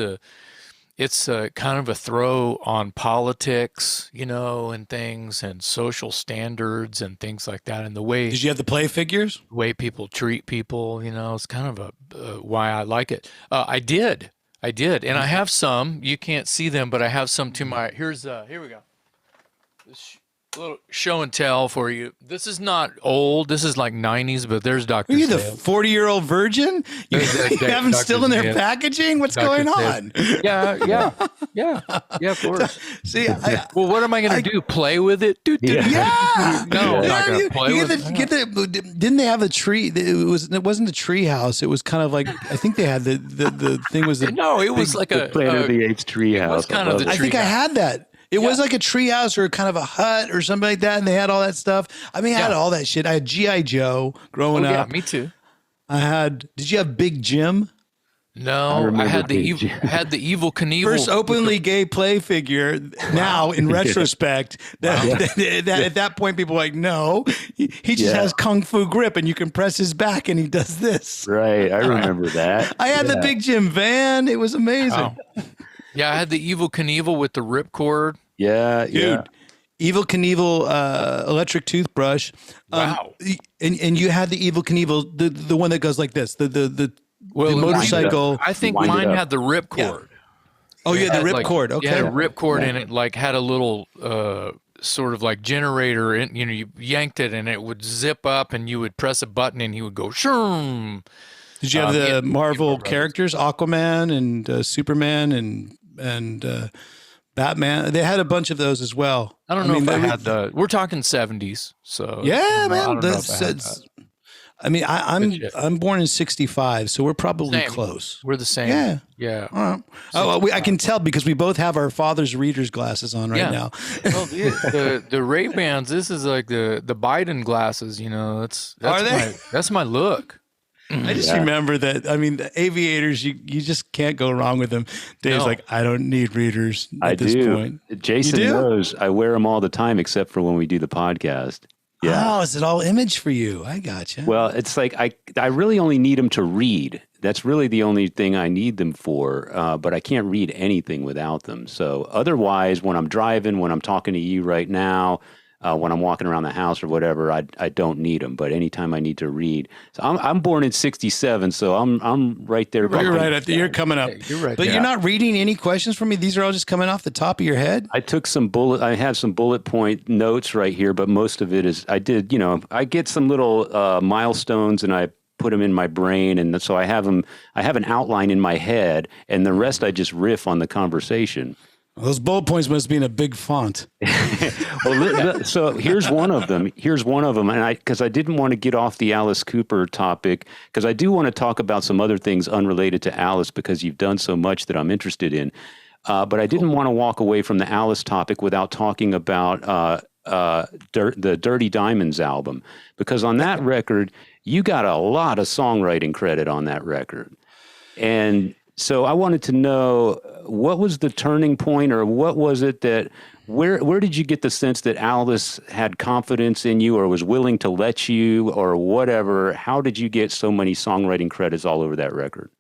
it's kind of a throw on politics, and things and social standards and things like that. And the way, did you have the play figures? The way people treat people, it's kind of why I like it. I did. And I have some, you can't see them, but I have some to my, here we go. This a little show and tell for you. This is not old. This is like 90s, but there's Dr. Are you the 40-year-old virgin? You have them still in their packaging? What's going on? Yeah, of course. See, well, what am I going to do? Play with it? Yeah. No, I'm not going to play with it. Didn't they have a tree? It wasn't a tree house. It was kind of like, I think they had the thing was. No, it was like a Planet of the Apes tree house. Kind of the I think I had that. It was like a treehouse or kind of a hut or something like that, and they had all that stuff. I mean, I had all that shit. I had G.I. Joe growing up. Yeah, me too. Did you have Big Jim? No, I had the Evil Knievel. First openly gay play figure. Now, in retrospect, at that point, people were like, no, he just has kung fu grip, and you can press his back, and he does this. Right, I remember that. I had the Big Jim van. It was amazing. Oh. Yeah, I had the Evil Knievel with the ripcord. Yeah, dude. Evil Knievel electric toothbrush. Wow. And you had the Evil Knievel, the one that goes like this, the motorcycle. I think mine had the ripcord. Yeah. Oh, yeah, the ripcord. Okay. Yeah, ripcord, and it like had a little sort of like generator. And you yanked it, and it would zip up, and you would press a button, and he would go shoom. Did you have the Marvel characters, Aquaman and Superman and Batman? They had a bunch of those as well. I don't know if I had we're talking 70s, so yeah, man. I'm born in 65, so we're probably close. We're the same. Yeah. I can tell because we both have our father's reader's glasses on right now. Well, the Ray-Bans. This is like the Biden glasses. That's my look. I just remember that. I mean, the aviators, you just can't go wrong with them. Dave's like, I don't need readers at this point. Jason knows I wear them all the time, except for when we do the podcast. Yeah. Oh, is it all image for you? I gotcha. Well, it's like I really only need them to read. That's really the only thing I need them for. But I can't read anything without them. So otherwise, when I'm driving, when I'm talking to you right now, when I'm walking around the house or whatever, I don't need them. But anytime I need to read, so I'm born in '67, so I'm right there. You're right. You're coming up. You're right. But you're not reading any questions from me. These are all just coming off the top of your head. I took I have some bullet point notes right here, but most of it is I did. I get some little milestones and I put them in my brain, and so I have them. I have an outline in my head, and the rest I just riff on the conversation. Well, those bullet points must be in a big font. Well, so here's one of them. And because I didn't want to get off the Alice Cooper topic, because I do want to talk about some other things unrelated to Alice, because you've done so much that I'm interested in. But I didn't want to walk away from the Alice topic without talking about the Dirty Diamonds album, because on that record, you got a lot of songwriting credit on that record. And so I wanted to know, what was the turning point, or what was it that, where did you get the sense that Alice had confidence in you or was willing to let you or whatever? How did you get so many songwriting credits all over that record?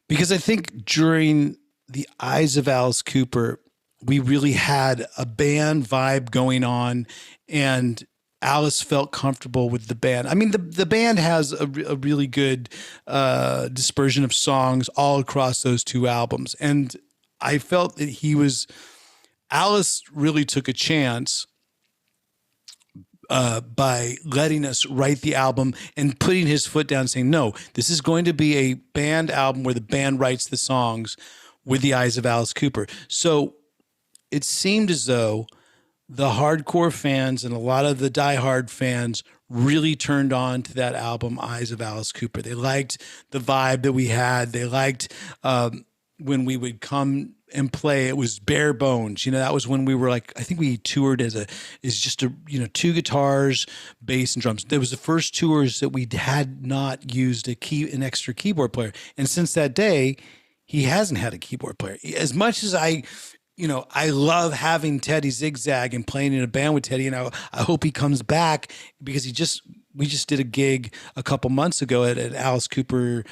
Because I think during the Eyes of Alice Cooper, we really had a band vibe going on, and Alice felt comfortable with the band. I mean, the band has a really good dispersion of songs all across those two albums. And I felt that Alice really took a chance by letting us write the album and putting his foot down, saying, no, this is going to be a band album where the band writes the songs with the Eyes of Alice Cooper. So it seemed as though the hardcore fans and a lot of the diehard fans really turned on to that album, Eyes of Alice Cooper. They liked the vibe that we had. They liked when we would come and play, it was bare bones. That was when we were like, I think we toured as just two guitars, bass, and drums. That was the first tours that we had not used an extra keyboard player. And since that day, he hasn't had a keyboard player. As much as I love having Teddy Zigzag and playing in a band with Teddy, and I hope he comes back, because we just did a gig a couple months ago at an Alice Cooper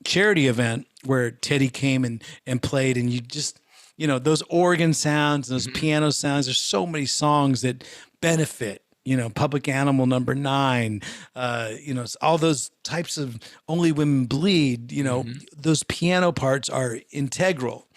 charity event where Teddy came and played, and you just, those organ sounds and those piano sounds. There's so many songs that benefit, Public Animal Number 9, all those types of Only Women Bleed, those piano parts are integral.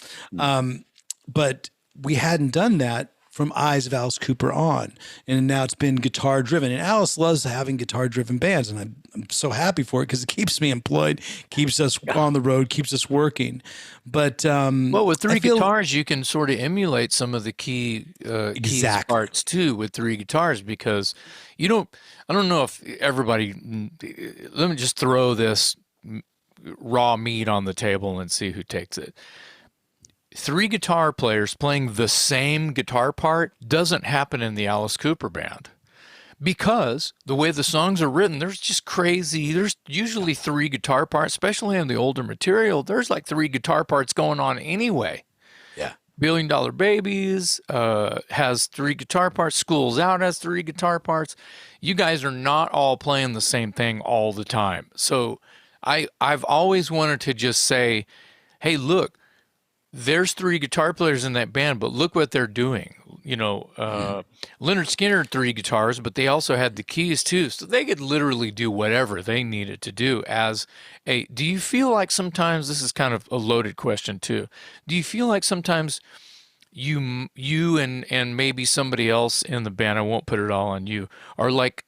But we hadn't done that from Eyes of Alice Cooper on. And now it's been guitar driven. And Alice loves having guitar driven bands. And I'm so happy for it, because it keeps me employed, keeps us on the road, keeps us working. But well, with three guitars, you can sort of emulate some of the key parts too with three guitars, because I don't know if everybody, let me just throw this raw meat on the table and see who takes it. Three guitar players playing the same guitar part doesn't happen in the Alice Cooper band, because the way the songs are written, there's usually three guitar parts, especially in the older material. There's like three guitar parts going on anyway. Yeah. $1 Billion Babies has three guitar parts. School's Out has three guitar parts. You guys are not all playing the same thing all the time. So I've always wanted to just say, hey, look, there's three guitar players in that band, but look what they're doing. Leonard Skinner had three guitars, but they also had the keys too. So they could literally do whatever they needed to do do you feel like sometimes, this is kind of a loaded question too, do you feel like sometimes you and maybe somebody else in the band, I won't put it all on you, are like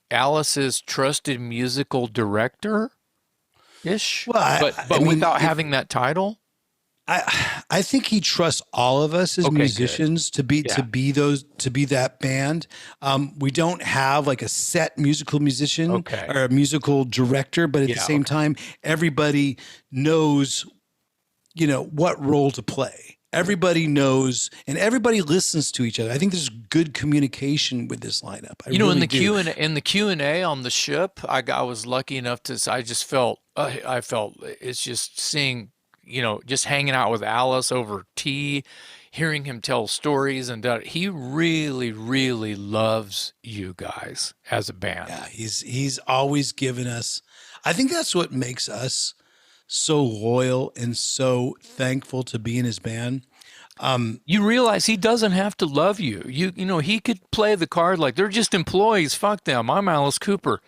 Alice's trusted musical director-ish? Well, but without having that title? I think he trusts all of us as musicians to be that band. We don't have like a set musical musician or a musical director, but at the same time, everybody knows, what role to play. Everybody knows, and everybody listens to each other. I think there's good communication with this lineup. In the Q&A on the ship, I was lucky enough to. I just felt. I felt it's just seeing just hanging out with Alice over tea, hearing him tell stories, and he really, really loves you guys as a band. Yeah, he's always given us. I think that's what makes us so loyal and so thankful to be in his band. You realize he doesn't have to love you. He could play the card like they're just employees. Fuck them. I'm Alice Cooper.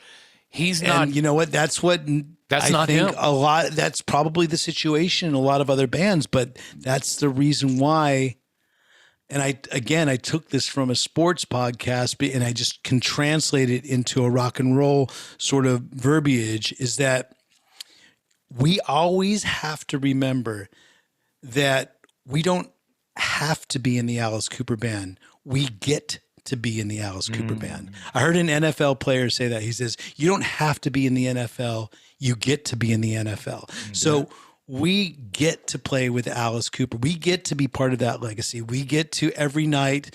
He's not. And you know what? That's not him. A lot. That's probably the situation in a lot of other bands, but that's the reason why. And I took this from a sports podcast, and I just can translate it into a rock and roll sort of verbiage, is that we always have to remember that we don't have to be in the Alice Cooper band. We get to be in the Alice Cooper band. I heard an NFL player say that. He says, you don't have to be in the NFL. You get to be in the NFL. So we get to play with Alice Cooper. We get to be part of that legacy. We get to every night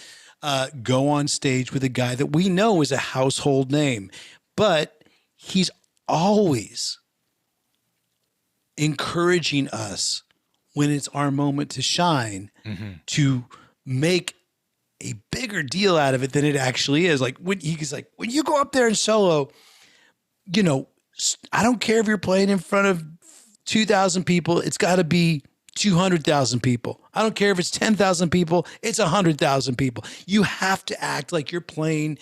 go on stage with a guy that we know is a household name, but he's always encouraging us when it's our moment to shine to make a bigger deal out of it than it actually is. Like when you go up there and solo, I don't care if you're playing in front of 2,000 people. It's got to be 200,000 people. I don't care if it's 10,000 people. It's 100,000 people. You have to act like you're playing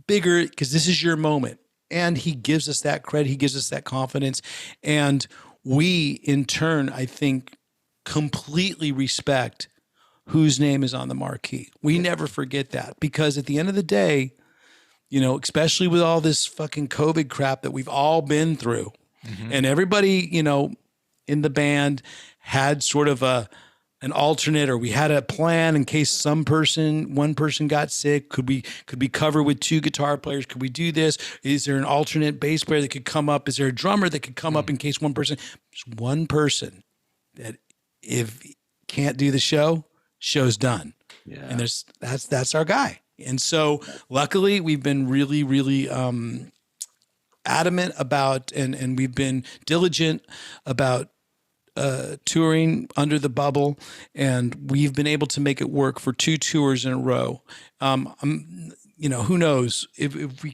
bigger because this is your moment. And he gives us that credit. He gives us that confidence. And we, in turn, I think, completely respect whose name is on the marquee. We never forget that, because at the end of the day, especially with all this fucking COVID crap that we've all been through, and everybody, in the band had sort of an alternate, or we had a plan in case one person got sick. Could we cover with 2 guitar players? Could we do this? Is there an alternate bass player that could come up? Is there a drummer that could come up in case there's one person that if can't do the show's done. Yeah. And that's our guy. And so luckily we've been really, really adamant about, and we've been diligent about touring under the bubble, and we've been able to make it work for 2 tours in a row. Who knows if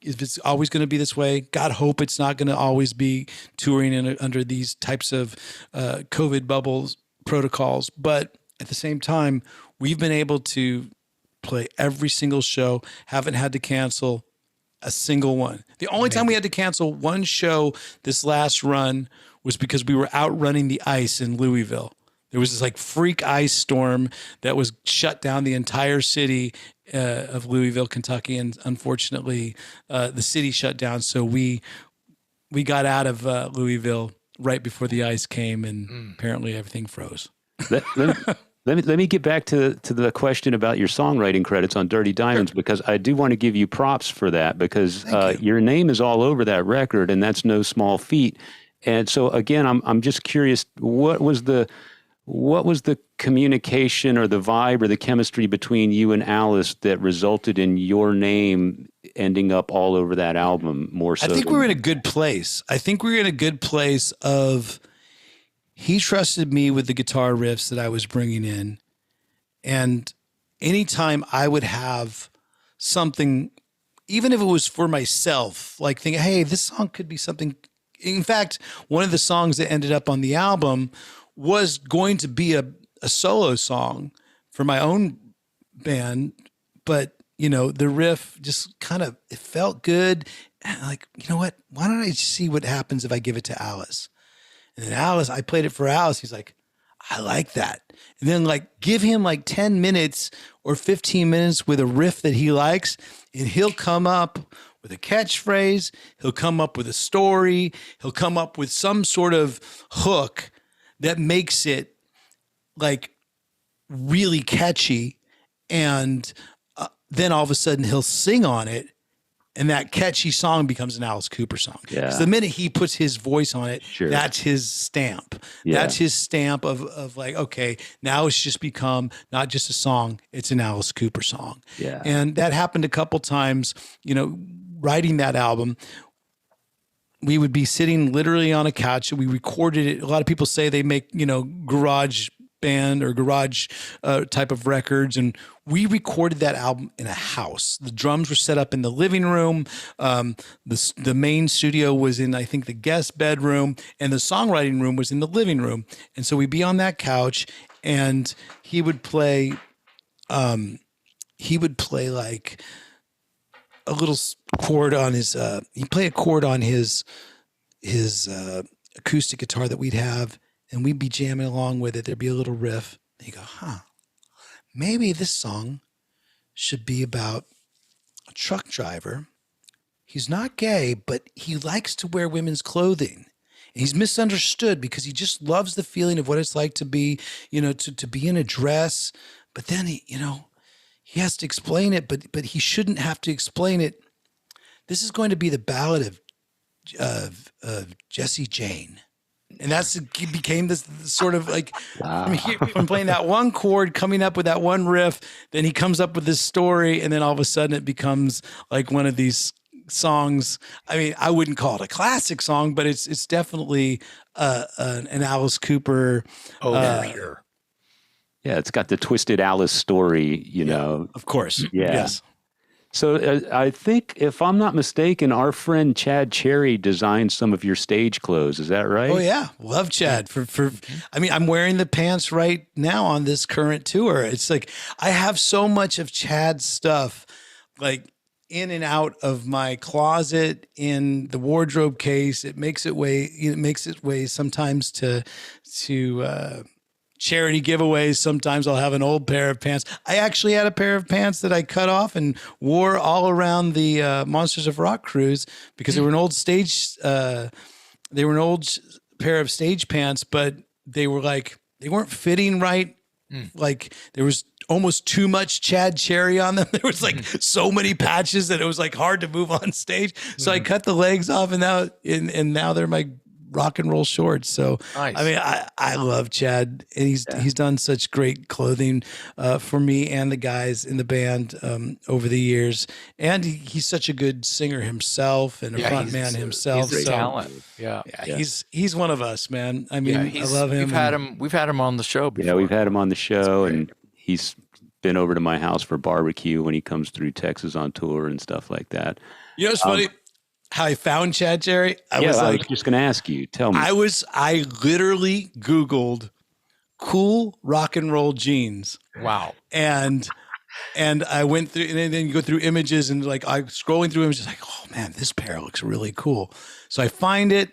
it's always going to be this way. God hope it's not going to always be touring under these types of COVID bubbles protocols. But at the same time, we've been able to play every single show, haven't had to cancel a single one. The only time we had to cancel one show this last run was because we were outrunning the ice in Louisville. There was this freak ice storm that was shut down the entire city of Louisville, Kentucky, and unfortunately, the city shut down. So we got out of Louisville right before the ice came, and apparently everything froze. Let me get back to the question about your songwriting credits on Dirty Diamonds, because I do want to give you props for that, because your name is all over that record, and that's no small feat. And so again, I'm just curious, what was the communication or the vibe or the chemistry between you and Alice that resulted in your name ending up all over that album more so? I think we're in a good place. Of he trusted me with the guitar riffs that I was bringing in. And anytime I would have something, even if it was for myself, like thinking, hey, this song could be something. In fact, one of the songs that ended up on the album was going to be a solo song for my own band. But, the riff just it felt good. And you know what? Why don't I see what happens if I give it to Alice? And then I played it for Alice. He's like, I like that. And then give him 10 minutes or 15 minutes with a riff that he likes, and he'll come up with a catchphrase. He'll come up with a story. He'll come up with some sort of hook that makes it really catchy. And then all of a sudden he'll sing on it. And that catchy song becomes an Alice Cooper song. Yeah. 'Cause the minute he puts his voice on it, that's his stamp. Yeah. That's his stamp of okay, now it's just become not just a song, it's an Alice Cooper song. Yeah. And that happened a couple times, writing that album. we would be sitting literally on a couch. We recorded it. A lot of people say they make, garage band or garage type of records. And we recorded that album in a house. The drums were set up in the living room. The main studio was in, I think, the guest bedroom, and the songwriting room was in the living room. And so we'd be on that couch, and he would play like a little chord on his, he'd play a chord on his acoustic guitar that we'd have, and we'd be jamming along with it. There'd be a little riff. And you go, maybe this song should be about a truck driver. He's not gay, but he likes to wear women's clothing. And he's misunderstood because he just loves the feeling of what it's like to be, to be in a dress. But then he has to explain it, but he shouldn't have to explain it. This is going to be the ballad of Jessie Jane. And it became this sort of like, wow. From playing that one chord, coming up with that one riff, then he comes up with this story, and then all of a sudden it becomes like one of these songs. I mean, I wouldn't call it a classic song, but it's definitely an Alice Cooper. For sure. Yeah, it's got the Twisted Alice story, Of course. Yeah. Yes. So I think, if I'm not mistaken, our friend Chad Cherry designed some of your stage clothes. Is that right? Oh yeah, love Chad. I'm wearing the pants right now on this current tour. It's like I have so much of Chad's stuff, like in and out of my closet, in the wardrobe case. It makes its way sometimes to charity giveaways. Sometimes I'll have an old pair of pants. I actually had a pair of pants that I cut off and wore all around the Monsters of Rock cruise because they were an old pair of stage pants, but they weren't fitting right. Like there was almost too much Chad Cherry on them. There was like so many patches that it was like hard to move on stage. So I cut the legs off, and now they're my rock and roll shorts. So nice. I mean, I love Chad, and he's done such great clothing for me and the guys in the band over the years. And he's such a good singer himself and a front man himself. He's a talent. Yeah. He's one of us, man. I mean, I love him. We've had him on the show before. Yeah, we've had him on the show, and he's been over to my house for barbecue when he comes through Texas on tour and stuff like that. It's funny how I found Chad Cherry. I was just going to ask you. Tell me. I literally Googled cool rock and roll jeans. Wow. And I went through, and then you go through images, and like I scrolling through images, like, oh man, this pair looks really cool. So I find it.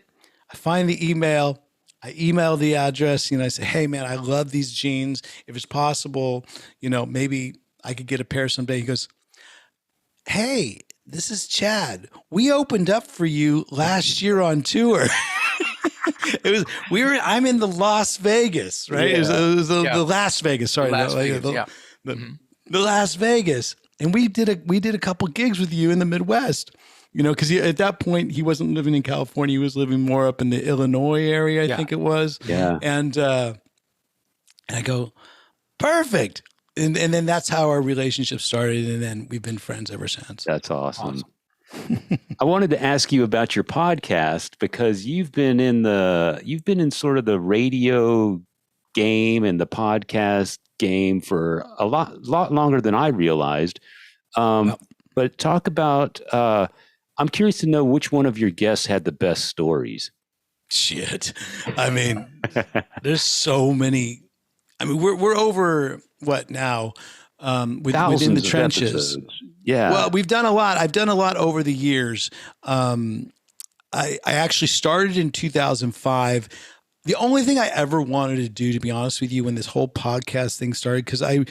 I find the email. I email the address. I say, hey man, I love these jeans. If it's possible, maybe I could get a pair someday. He goes, hey, this is Chad. We opened up for you last year on tour. I'm in the Las Vegas, right? Yeah. It was the Las Vegas. Sorry. The Las Vegas. And we did a couple gigs with you in the Midwest, because at that point he wasn't living in California. He was living more up in the Illinois area, I think it was. Yeah. And I go, perfect. And then that's how our relationship started, and then we've been friends ever since. That's awesome. I wanted to ask you about your podcast, because you've been in sort of the radio game and the podcast game for a lot longer than I realized. But talk about. I'm curious to know which one of your guests had the best stories. Shit, I mean, there's so many. I mean, we're over what now? Within the trenches. Episodes. Yeah. Well, we've done a lot. I've done a lot over the years. I actually started in 2005. The only thing I ever wanted to do, to be honest with you, when this whole podcast thing started, because I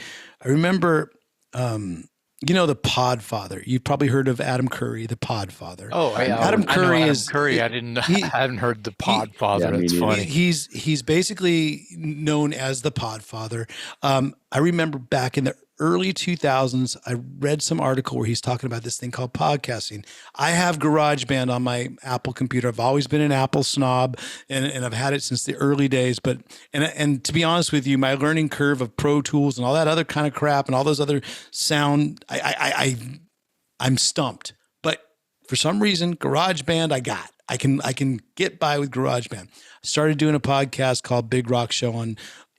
remember, the Podfather. You've probably heard of Adam Curry, the Podfather. Oh, yeah. Adam Curry is Curry. I hadn't heard the Podfather. That's funny. He's basically known as the Podfather. I remember back in the early 2000s, I read some article where he's talking about this thing called podcasting. I have GarageBand on my Apple computer. I've always been an Apple snob, and I've had it since the early days. But and to be honest with you, my learning curve of Pro Tools and all that other kind of crap and all those other sound, I'm stumped. But for some reason, GarageBand, I got. I can get by with GarageBand. I started doing a podcast called Big Rock Show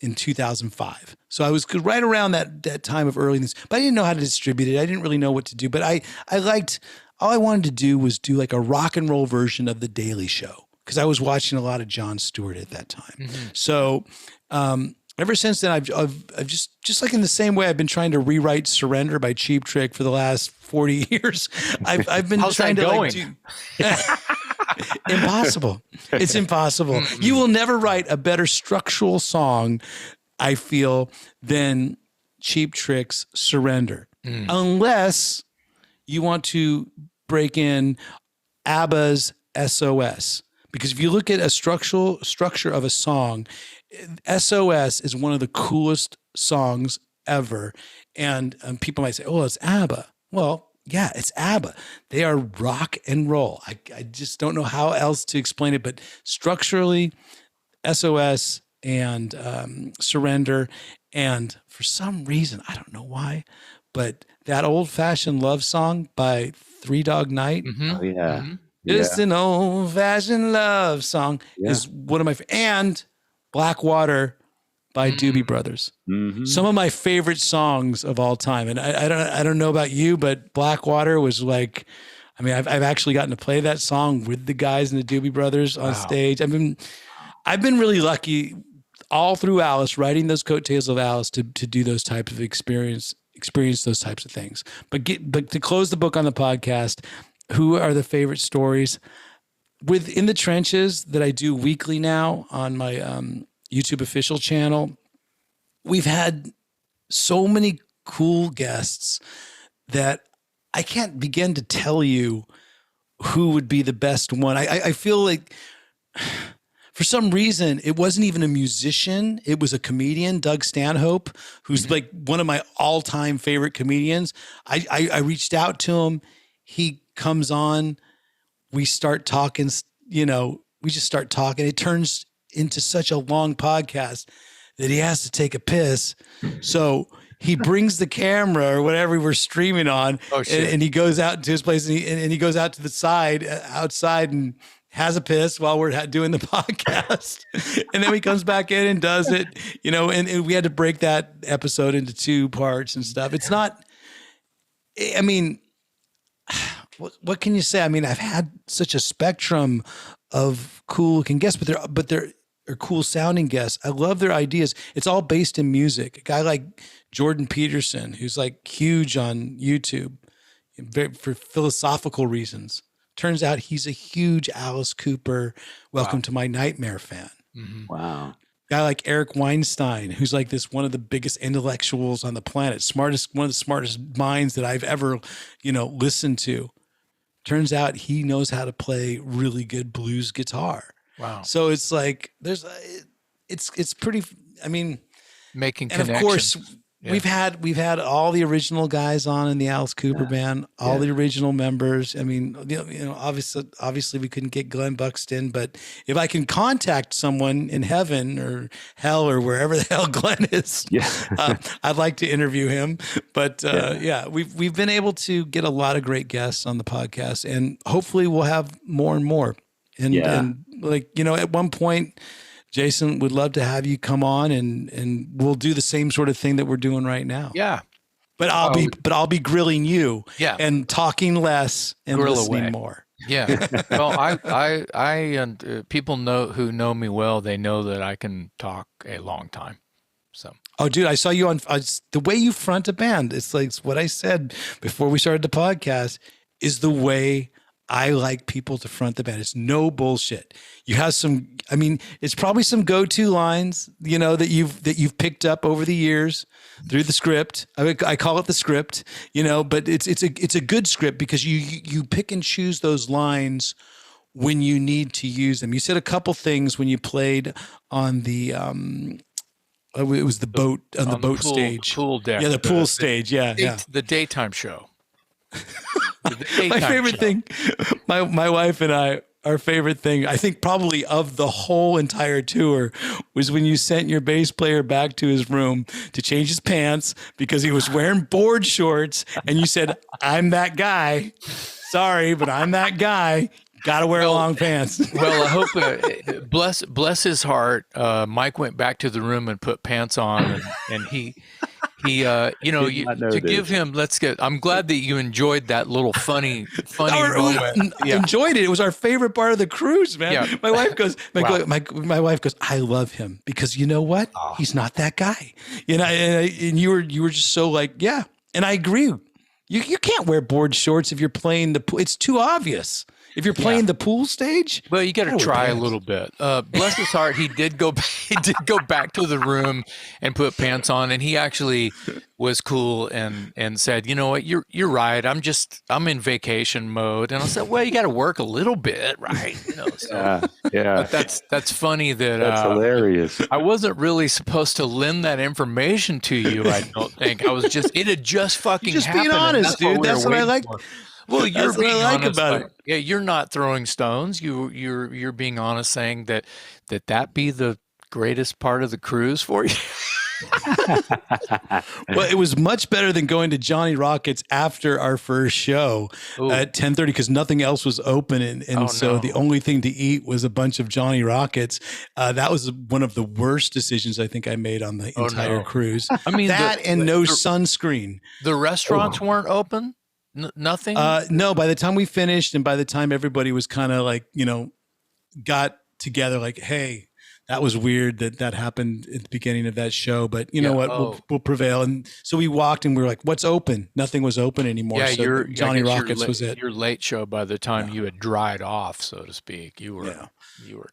in 2005. So I was right around that time of earliness, but I didn't know how to distribute it. I didn't really know what to do, but I liked, all I wanted to do was do like a rock and roll version of The Daily Show, because I was watching a lot of Jon Stewart at that time. Mm-hmm. So ever since then, I've just like in the same way I've been trying to rewrite Surrender by Cheap Trick for the last 40 years. I've been trying to like do impossible. It's impossible. Mm-hmm. You will never write a better structural song, I feel, than Cheap Trick's Surrender, unless you want to break in ABBA's SOS. Because if you look at a structure of a song, SOS is one of the coolest songs ever. And people might say, oh, it's ABBA. Well, yeah, it's ABBA. They are rock and roll. I just don't know how else to explain it, but structurally, SOS and Surrender. And for some reason, I don't know why, but that old-fashioned love song by Three Dog Night. Mm-hmm. Oh, yeah. Mm-hmm. It's an old-fashioned love song is one of my and Blackwater by Doobie Brothers. Mm-hmm. Some of my favorite songs of all time. And I don't know about you, but Blackwater was like, I mean, I've actually gotten to play that song with the guys in the Doobie Brothers on stage. I've been really lucky all through Alice, writing those coattails of Alice to do those types of experience those types of things. But to close the book on the podcast, who are the favorite stories within the trenches that I do weekly now on my YouTube official channel? We've had so many cool guests that I can't begin to tell you who would be the best one. I feel like for some reason, it wasn't even a musician. It was a comedian, Doug Stanhope, who's like one of my all-time favorite comedians. I reached out to him. He comes on, we start talking, we just start talking. It turns into such a long podcast that he has to take a piss. So he brings the camera or whatever we're streaming on, and he goes out into his place, and he goes out to the side, outside, and has a piss while we're doing the podcast. And then he comes back in and does it, and we had to break that episode into 2 parts and stuff. It's not, I mean, what can you say? I mean, I've had such a spectrum of cool looking guests, but they're cool sounding guests. I love their ideas. It's all based in music. A guy like Jordan Peterson, who's like huge on YouTube for philosophical reasons. Turns out he's a huge Alice Cooper, Welcome to My Nightmare fan. Mm-hmm. Wow. Guy like Eric Weinstein, who's like one of the biggest intellectuals on the planet, one of the smartest minds that I've ever, listened to. Turns out he knows how to play really good blues guitar. Wow. So it's like, it's pretty, I mean, making connections. And of course, we've had all the original guys on in the Alice Cooper band, all the original members. I mean, obviously we couldn't get Glenn Buxton, but if I can contact someone in heaven or hell or wherever the hell Glenn is, I'd like to interview him. But we've been able to get a lot of great guests on the podcast, and hopefully we'll have more and more. And at one point, Jason, would love to have you come on, and we'll do the same sort of thing that we're doing right now. Yeah. But I'll be grilling you and talking less and listening more. Yeah. Well, I and people who know me well, they know that I can talk a long time. So. Oh, dude, I saw you on the way you front a band. It's like what I said before we started the podcast is the way I like people to front the band. It's no bullshit. You have it's probably some go-to lines, that you've picked up over the years through the script. I call it the script, but it's a good script because you pick and choose those lines when you need to use them. You said a couple things when you played on the it was the boat on the boat stage. Pool deck. Yeah, the pool stage. Yeah. The daytime show. My favorite thing, my wife and I, our favorite thing, I think probably of the whole entire tour, was when you sent your bass player back to his room to change his pants because he was wearing board shorts, and you said, "I'm that guy. Sorry, but I'm that guy. Gotta wear long pants. Well, I hope bless his heart. Mike went back to the room and put pants on, and he to give him. I'm glad that you enjoyed that little funny moment. Enjoyed it. It was our favorite part of the cruise, man. Yeah. My wife goes, my wife goes, I love him because you know what? He's not that guy. And you were just so like, yeah. And I agree. You can't wear board shorts if you're playing the pool. It's too obvious. If you're playing the pool stage, well, you got to try a little bit. Bless his heart, he did go back to the room and put pants on, and he actually was cool and said, you know what, you're right. I'm in vacation mode, and I said, well, you got to work a little bit, right? Yeah. But that's funny that That's hilarious. I wasn't really supposed to lend that information to you. I don't think it had just fucking just happened. being honest, dude. That's what I like. Well, you're being what I like honest about it. Yeah, you're not throwing stones. You're being honest, saying that be the greatest part of the cruise for you. Well, it was much better than going to Johnny Rockets after our first show at 10:30 because nothing else was open, and so the only thing to eat was a bunch of Johnny Rockets. That was one of the worst decisions I think I made on the entire cruise. I mean, no sunscreen. The restaurants weren't open. Nothing? No, by the time we finished and by the time everybody was kind of like, got together like, hey, that was weird that happened at the beginning of that show, but you know what, we'll prevail. And so we walked and we were like, what's open? Nothing was open anymore. Yeah, so Johnny Rockets was it. Your late show by the time you had dried off, so to speak. You were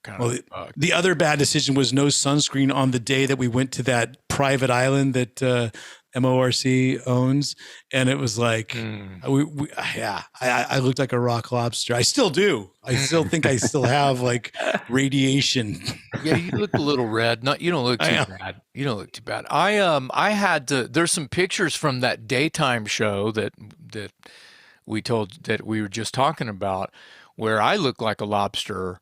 kind of the other bad decision was no sunscreen on the day that we went to that private island that MORC owns, and it was like, I looked like a rock lobster. I still do. I still think I still have like radiation. Yeah, you look a little red. You don't look too bad. You don't look too bad. I had to. There's some pictures from that daytime show that we were just talking about, where I look like a lobster.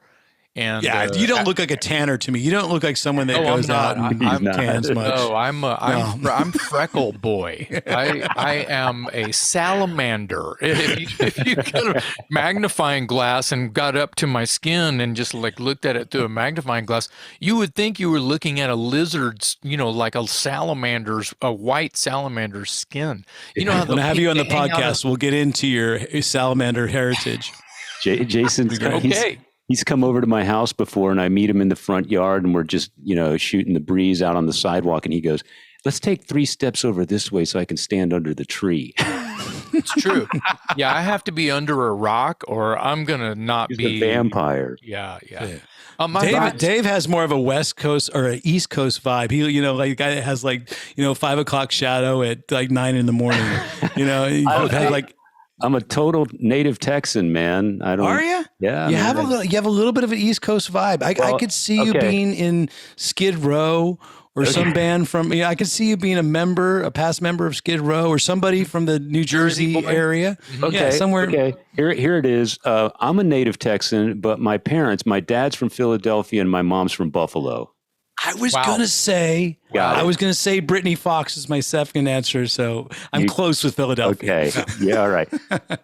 And you don't look like a tanner to me. You don't look like someone that goes out and tans much. No, I'm Freckle Boy. I am a salamander. If you got a magnifying glass and got up to my skin and just like looked at it through a magnifying glass, you would think you were looking at a lizard's, like a white salamander's skin. You know how when I have you on the podcast, we'll get into your salamander heritage. Jason's okay. He's come over to my house before, and I meet him in the front yard, and we're just, shooting the breeze out on the sidewalk. And he goes, "Let's take 3 steps over this way so I can stand under the tree." It's true. Yeah, I have to be under a rock, or I'm gonna not be a vampire. Yeah. Dave has more of a West Coast or an East Coast vibe. He, like a guy that has 5 o'clock shadow at like 9 in the morning. I'm a total native Texan, man. Are you? Yeah. You have a little bit of an East Coast vibe. I could see you being in Skid Row or some band from. I could see you being a past member of Skid Row, or somebody from the New Jersey area. Okay, somewhere. Okay, here it is. I'm a native Texan, but my dad's from Philadelphia and my mom's from Buffalo. I was gonna say Brittany Fox is my second answer, so I'm close with Philadelphia. Okay, yeah, all right.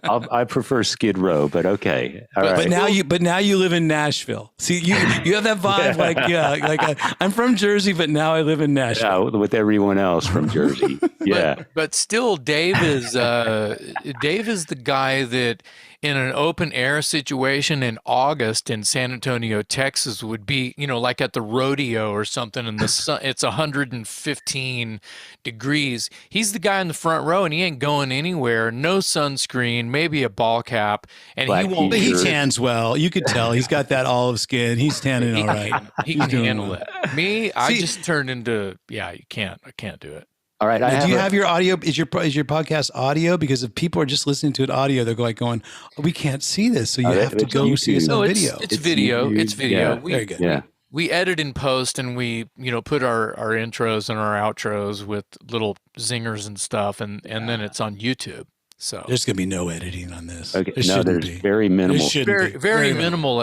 I prefer Skid Row, but okay, all right. But now you live in Nashville. See, you have that vibe, I'm from Jersey, but now I live in Nashville. Yeah, with everyone else from Jersey. Yeah, but still, Dave is the guy that, in an open air situation in August in San Antonio, Texas, would be, like at the rodeo or something, and the sun, it's 115 degrees. He's the guy in the front row, and he ain't going anywhere. No sunscreen, maybe a ball cap, and Black he won't. But he tans well. You could tell he's got that olive skin. He's tanning all right. He can handle it. Me, I just turned into I can't do it. All right. Do you have your audio? Is your podcast audio? Because if people are just listening to it audio, they're going, oh, we can't see this. So you have to go see us on video. It's video. It's video. Yeah, very good. We edit in post, and we, put our intros and our outros with little zingers and stuff. And then it's on YouTube. So there's going to be no editing on this. Okay. There's very minimal.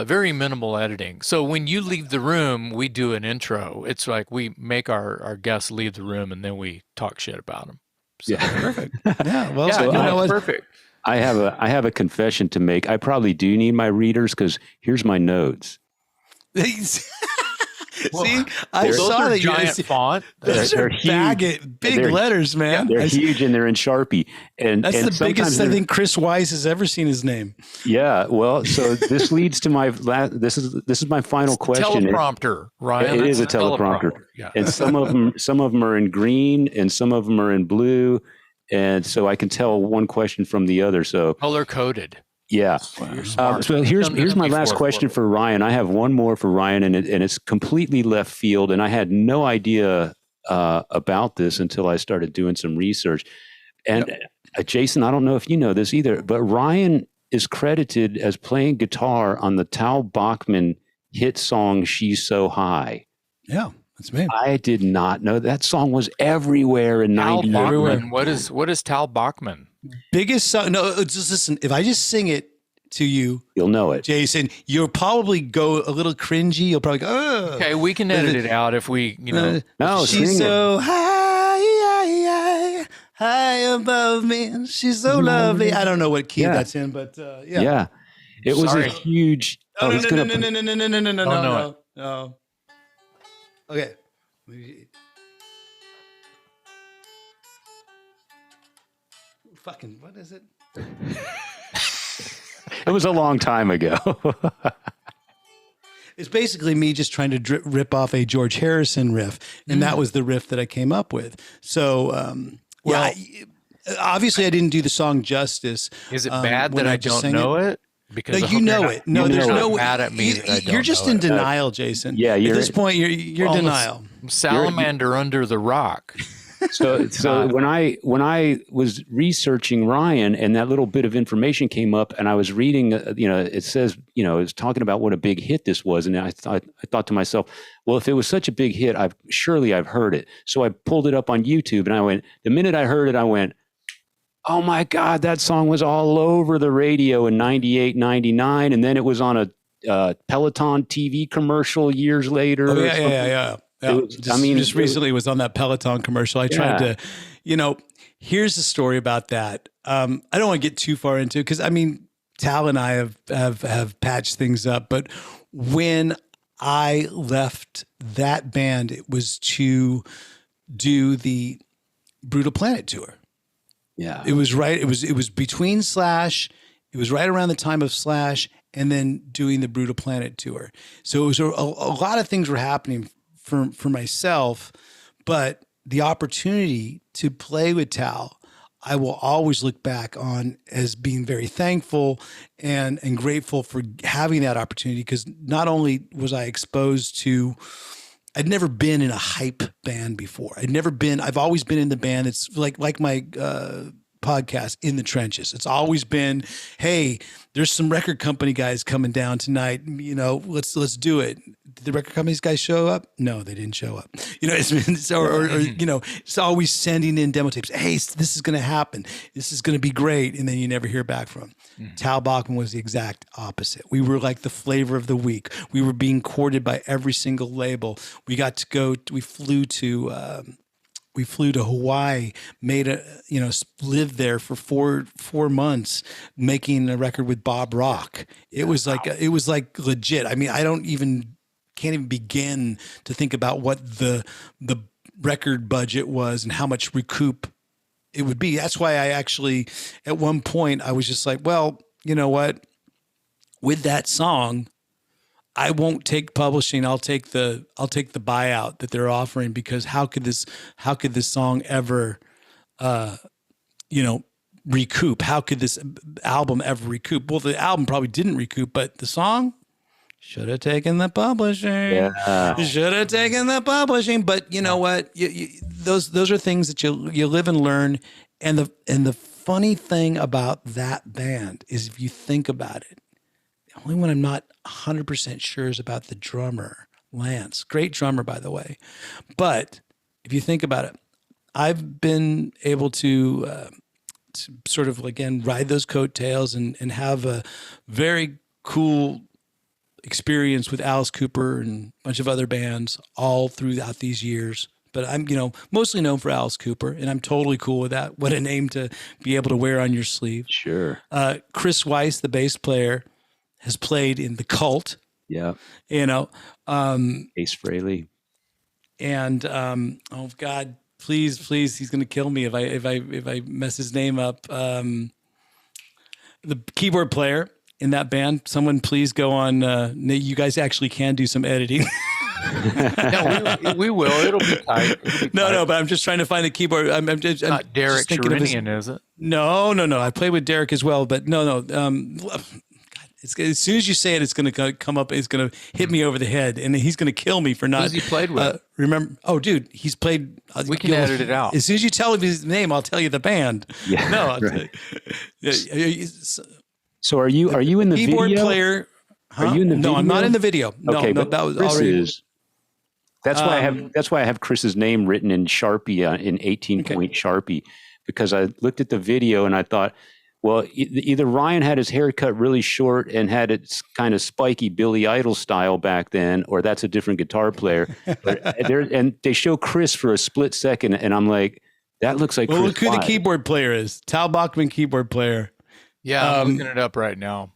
Very minimal editing. So when you leave the room, we do an intro. It's like we make our guests leave the room, and then we talk shit about them. So. Yeah, perfect. Yeah, well, perfect. I have a confession to make. I probably do need my readers because here's my notes. See, I those saw are that giant font. Those are big letters, man. They're huge and they're in Sharpie. And That's and the biggest I think Chris Wise has ever seen his name. Yeah. Well, so this leads to my last. This is my final question. Teleprompter, Ryan. It is a teleprompter. Yeah. And some of them are in green, and some of them are in blue, and so I can tell one question from the other. So color coded. Yeah. So here's my last question for Ryan. I have one more for Ryan, and it's completely left field, and I had no idea about this until I started doing some research. And Jason, I don't know if you know this either, but Ryan is credited as playing guitar on the Tal Bachman hit song "She's So High." Yeah, that's me. I did not know that song was everywhere in '90. What is Tal Bachman? Biggest song. No, just listen. If I just sing it to you, you'll know it, Jason. You'll probably go a little cringy. You'll probably go, "Oh." Okay, we can edit it out if we, No, she's so high above me. She's so lovely. I don't know what key that's in, but yeah. Yeah, it was a huge. No. Okay. Fucking, what is it? It was a long time ago. It's basically me just trying to rip off a George Harrison riff, and that was the riff that I came up with. So, obviously I didn't do the song justice. Is it bad that I don't know it? Because no, you know it. No, there's no way. Mad at me. You're just in denial, Jason. Yeah, at this point, you're denial. Salamander under the rock. So when I was researching Ryan and that little bit of information came up and I was reading, it says, it's talking about what a big hit this was. And I thought to myself, well, if it was such a big hit, I've heard it. So I pulled it up on YouTube and the minute I heard it, I went, oh my God, that song was all over the radio in 98, 99. And then it was on a Peloton TV commercial years later. Oh, yeah. Just recently was on that Peloton commercial. I tried to, here's the story about that. I don't want to get too far into it because Tal and I have patched things up, but when I left that band, it was to do the Brutal Planet tour. Yeah. It was right. It was between Slash. It was right around the time of Slash and then doing the Brutal Planet tour. So it was a lot of things were happening for myself, but the opportunity to play with Tal, I will always look back on as being very thankful and grateful for having that opportunity, because not only was I exposed to, I'd never been in a hype band before. I've always been in the band. It's like my podcast, In the Trenches. It's always been, hey, there's some record company guys coming down tonight. Let's do it. Did the record companies guys show up? No, they didn't show up. It's been it's always sending in demo tapes. Hey, this is going to happen. This is going to be great, and then you never hear back from them. Mm-hmm. Tal Bachman was the exact opposite. We were like the flavor of the week. We were being courted by every single label. We got to go. We flew to Hawaii, lived there for four months, making a record with Bob Rock. It was like legit. Can't even begin to think about what the record budget was and how much recoup it would be. That's why I actually, at one point, I was just like, well, you know what? With that song, I won't take publishing. I'll take the buyout that they're offering, because how could this song ever, recoup? How could this album ever recoup? Well, the album probably didn't recoup, but the song should have taken the publishing. Yeah. Should have taken the publishing. But you know what? Those are things that you live and learn. And the funny thing about that band is, if you think about it, the only one I'm not 100% sure is about the drummer, Lance. Great drummer, by the way. But if you think about it, I've been able to sort of, again, ride those coattails and have a very cool experience with Alice Cooper and a bunch of other bands all throughout these years, but I'm, mostly known for Alice Cooper, and I'm totally cool with that. What a name to be able to wear on your sleeve. Sure. Chris Weiss, the bass player, has played in The Cult. Yeah. Ace Frehley. And oh God, please, he's going to kill me if I mess his name up. The keyboard player in that band. Someone please go on. You guys actually can do some editing. No, we will. It'll be tight. No, but I'm just trying to find the keyboard. I'm not Derek Sherinian, is it? No. I played with Derek as well, but no. God, as soon as you say it, it's going to come up. It's going to hit me over the head, and he's going to kill me for not. Who's he played with? Remember? Oh, dude, he's played. We can edit it out. As soon as you tell me his name, I'll tell you the band. Yeah. No. I'll right. So are you in the keyboard video? Player? Huh? Are you in the video? No, I'm not in the video. No, okay, that was Chris already. Is. That's why I have Chris's name written in Sharpie in 18-point Sharpie, because I looked at the video and I thought, well, either Ryan had his hair cut really short and had it kind of spiky Billy Idol style back then, or that's a different guitar player. And they show Chris for a split second, and I'm like, that looks like. Well, Chris look who the keyboard player is. Tal Bachman, keyboard player. Yeah, I'm looking it up right now.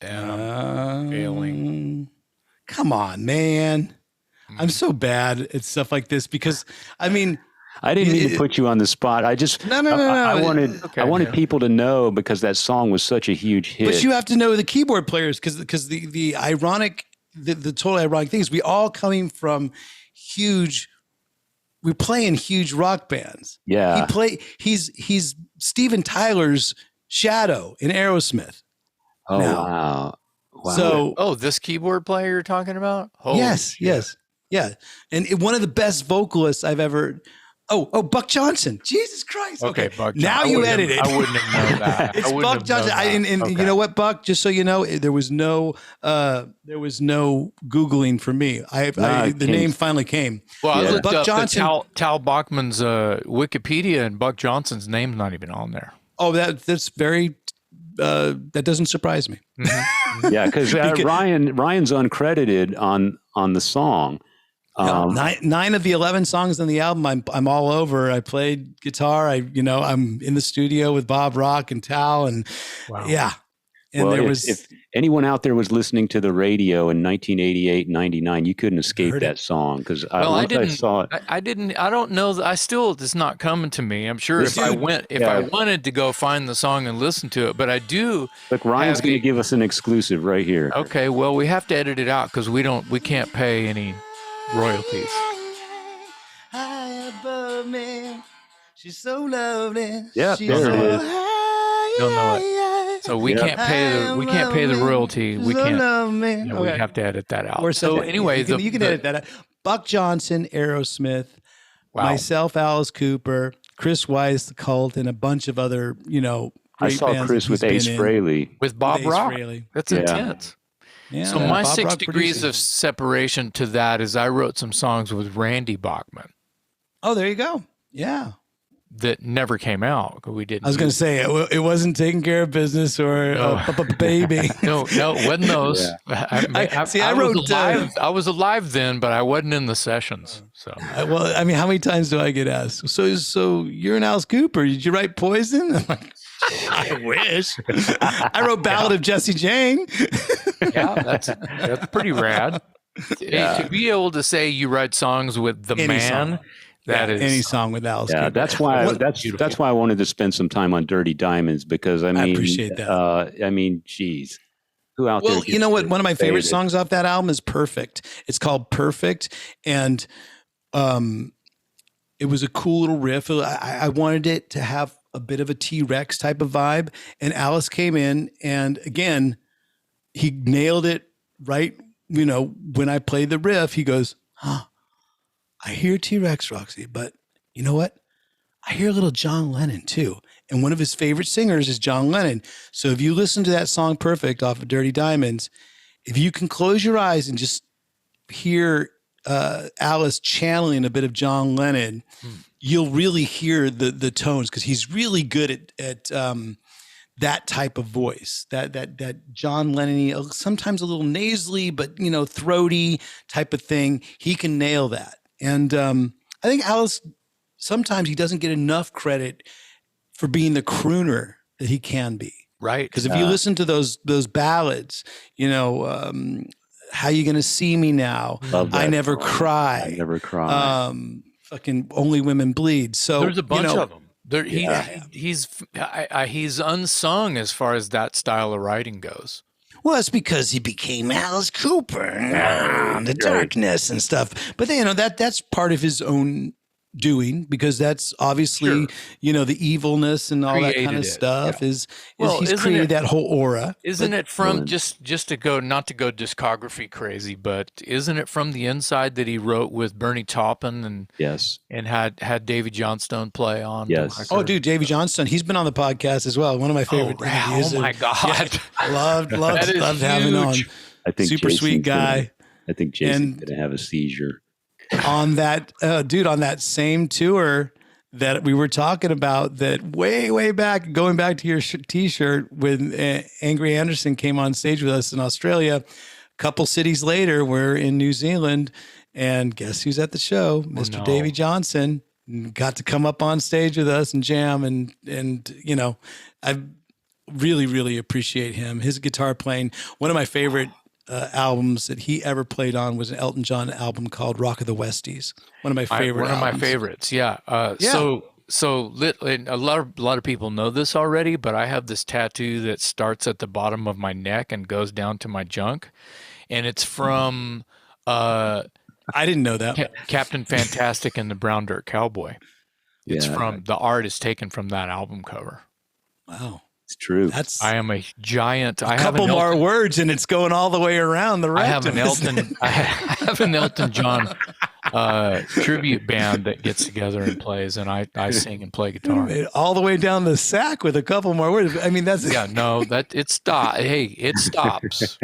And failing. Come on, man. I'm so bad at stuff like this because, I mean, I didn't mean to put you on the spot. I just no. I wanted people to know, because that song was such a huge hit. But you have to know the keyboard players because the ironic, the totally ironic thing is we all coming from huge. We play in huge rock bands. Yeah, He's Steven Tyler's shadow in Aerosmith. Oh now. Wow. So this keyboard player you're talking about? Yes. Yeah. And one of the best vocalists I've ever. Oh, Buck Johnson. Jesus Christ. Okay, Buck Johnson. Now you edit it. I wouldn't have known that. It's Buck Johnson. And you know what, Buck? Just so you know, there was no Googling for me. The name finally came. Well, I looked Buck up Johnson. Tal Bachman's Wikipedia, and Buck Johnson's name's not even on there. Oh, that's very. That doesn't surprise me. Mm-hmm. Yeah, because Ryan's uncredited on the song. 9 of the 11 songs on the album, I'm all over. I played guitar. I'm in the studio with Bob Rock and Tal, and yeah. And well, there if anyone out there was listening to the radio in 1988, 99, you couldn't escape that song, because I saw it. I didn't. I don't know. It's not coming to me. I'm sure I wanted to go find the song and listen to it, but I do. Look, Ryan's going to give us an exclusive right here. Okay, well, we have to edit it out because we can't pay any royalties. High above me, she's so lovely. Yeah, she's there it is. Don't know it. So we can't pay the royalty. We can't. We have to edit that out. So anyway, you can edit that out. Buck Johnson, Aerosmith, myself, Alice Cooper, Chris Weiss, The Cult, and a bunch of other I saw Chris with Ace Frehley. With Bob Rock. That's intense. Yeah, so my Bob 6 degrees of separation to that is I wrote some songs with Randy Bachman. Oh, there you go. Yeah. That never came out. We didn't. I was going to say it wasn't Taking Care of Business or Baby. No, it wasn't those. Yeah. I wrote. I was alive then, but I wasn't in the sessions. So well, I mean, how many times do I get asked? So you're an Alice Cooper? Did you write Poison? I'm like, I wish. I wrote Ballad of Jesse Jane. Yeah, that's pretty rad. Yeah. To be able to say you write songs with the man. That is any song with Alice. Yeah, Cooper. that's why I wanted to spend some time on Dirty Diamonds, because I appreciate that. Geez, who out there? Well, you know what? One of my favorite songs off that album is "Perfect." It's called "Perfect," and it was a cool little riff. I wanted it to have a bit of a T-Rex type of vibe, and Alice came in, and again, he nailed it right. When I played the riff, he goes, "Huh. I hear T-Rex, Roxie, but you know what? I hear a little John Lennon too." And one of his favorite singers is John Lennon. So if you listen to that song "Perfect" off of Dirty Diamonds, if you can close your eyes and just hear Alice channeling a bit of John Lennon, you'll really hear the tones, because he's really good at that type of voice, that John Lennon-y, sometimes a little nasally, but throaty type of thing. He can nail that. And I think Alice, sometimes he doesn't get enough credit for being the crooner that he can be. Right. Because if you listen to those ballads, How You Gonna See Me Now, I Never Cry. I Never Cry. Fucking Only Women Bleed. So there's a bunch of them. He's unsung as far as that style of writing goes. Well, it's because he became Alice Cooper, the darkness and stuff. But that's part of his own doing, because that's obviously the evilness and all that kind of stuff is he's created that whole aura. Isn't it from just to go, not to go discography crazy, but isn't it from the inside that he wrote with Bernie Taupin and had Davy Johnstone play on? Oh, dude, Davy Johnstone, he's been on the podcast as well. One of my favorite interviews. Oh my God, loved having on. I think super sweet guy. I think Jason's gonna have a seizure. On that, on that same tour that we were talking about, that way back, going back to your t-shirt, when Angry Anderson came on stage with us in Australia, a couple cities later, we're in New Zealand, and guess who's at the show? Mr. Davy Johnson got to come up on stage with us and jam, and I really appreciate him. His guitar playing, one of my favorite albums that he ever played on was an Elton John album called Rock of the Westies. One of my favorite albums. One of my favorites. Yeah. So a lot of people know this already, but I have this tattoo that starts at the bottom of my neck and goes down to my junk, and it's from I didn't know that. Captain Fantastic and the Brown Dirt Cowboy. It's from the art is taken from that album cover. Wow. It's true. I am a giant. A couple more words, and it's going all the way around the rectum. I have an Elton John tribute band that gets together and plays, and I sing and play guitar all the way down the sack with a couple more words. I mean, that's it stops. Hey, it stops.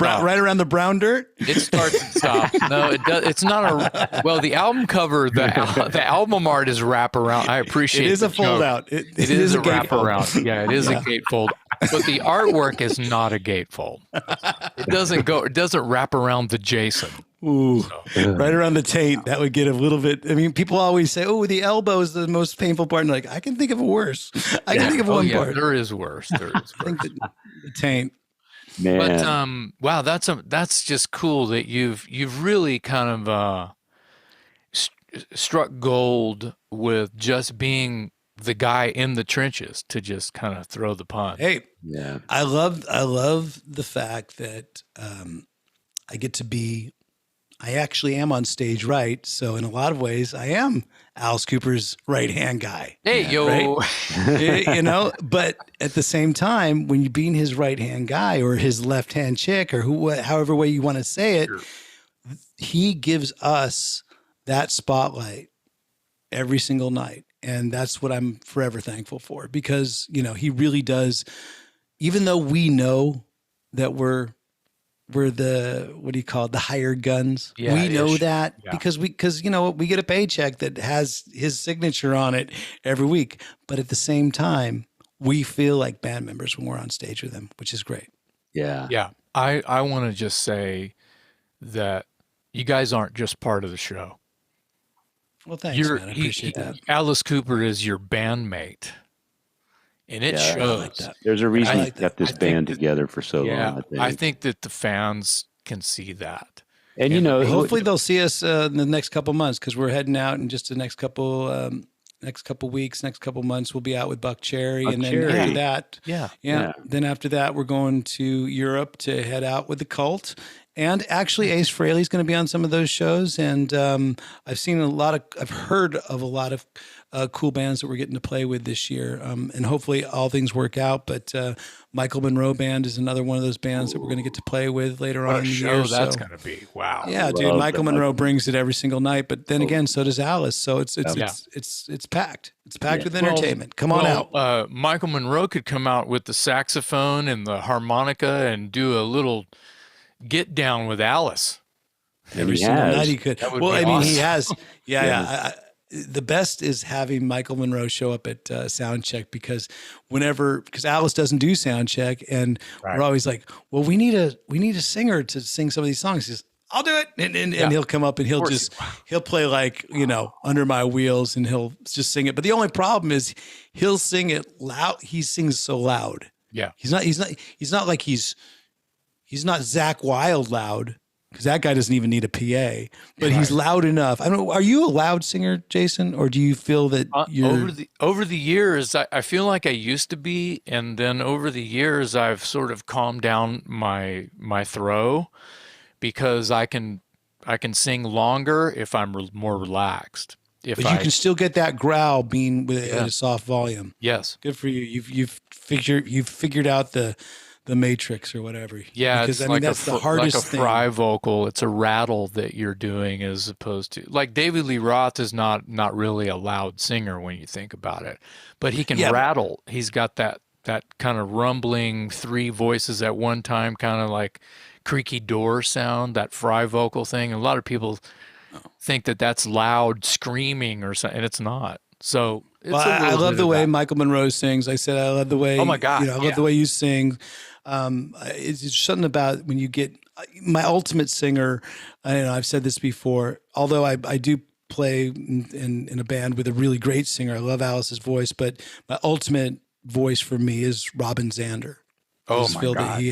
Right around the brown dirt. It starts and stops. No, it does. It's not the album cover. The album art is wraparound. I appreciate. It is a fold out. It is a wraparound. Yeah, it is a gatefold. But the artwork is not a gatefold. It doesn't wrap around the Jason. Ooh, right around the taint. That would get a little bit. I mean, people always say, "Oh, the elbow is the most painful part." And like, I can think of a worse. I can think of one part. There is worse. I think the taint. Man. But wow, that's just cool that you've really kind of struck gold with just being the guy in the trenches, to just kind of throw the punch. Hey, yeah, I love the fact that I get to be. I actually am on stage right, so in a lot of ways, I am Alice Cooper's right-hand guy. Hey, yo. Right? But at the same time, when you're being his right-hand guy or his left-hand chick or however way you want to say it, he gives us that spotlight every single night. And that's what I'm forever thankful for, because, he really does, even though we know that we're the, what do you call it? The hired guns. Yeah, we know that because we get a paycheck that has his signature on it every week. But at the same time, we feel like band members when we're on stage with him, which is great. Yeah. Yeah. I want to just say that you guys aren't just part of the show. Well, thanks, man. I appreciate that. Alice Cooper is your bandmate. And it shows. Like that. There's a reason you kept this band together for so long. I think that the fans can see that. And hopefully they'll see us in the next couple months, because we're heading out in just the next couple weeks, next couple months. We'll be out with Buck Cherry, and then after that, then after that, we're going to Europe to head out with the Cult. And actually, Ace Frehley's going to be on some of those shows, and I've heard of a lot of cool bands that we're getting to play with this year, and hopefully all things work out. But Michael Monroe Band is another one of those bands that we're going to get to play with later on in the year. That's going to be wow. Yeah, dude, Michael Monroe brings it every single night, but then again, so does Alice. So it's packed. It's packed with entertainment. Come on out. Michael Monroe could come out with the saxophone and the harmonica and do a little get down with Alice. Every single night he could. Well, I mean, he has. Yeah. The best is having Michael Monroe show up at sound check, because Alice doesn't do sound check, and we're always like, well, we need a singer to sing some of these songs. He says, I'll do it. And he'll come up and he'll play like, Under My Wheels, and he'll just sing it. But the only problem is he'll sing it loud. He sings so loud. Yeah. He's not like he's not Zach Wilde loud, because that guy doesn't even need a PA, but he's loud enough. I don't know. Are you a loud singer, Jason, or do you feel that you're over the years? I feel like I used to be, and then over the years I've sort of calmed down my throw, because I can sing longer if I'm more relaxed. But you can still get that growl being at a soft volume. Yes. Good for you. You've figured out the matrix or whatever. Yeah, because it's that's the hardest like a fry vocal. It's a rattle that you're doing, as opposed to like David Lee Roth is not really a loud singer when you think about it, but he can rattle. He's got that kind of rumbling 3 voices at one time, kind of like creaky door sound, that fry vocal thing. And a lot of people think that that's loud screaming or something, and it's not. So I love the way Michael Monroe sings. I said I love the way. Oh my God! I love the way you sing. It's something about when you get my ultimate singer. I've said this before. Although I do play in a band with a really great singer. I love Alice's voice, but my ultimate voice for me is Robin Zander. Oh my God! That he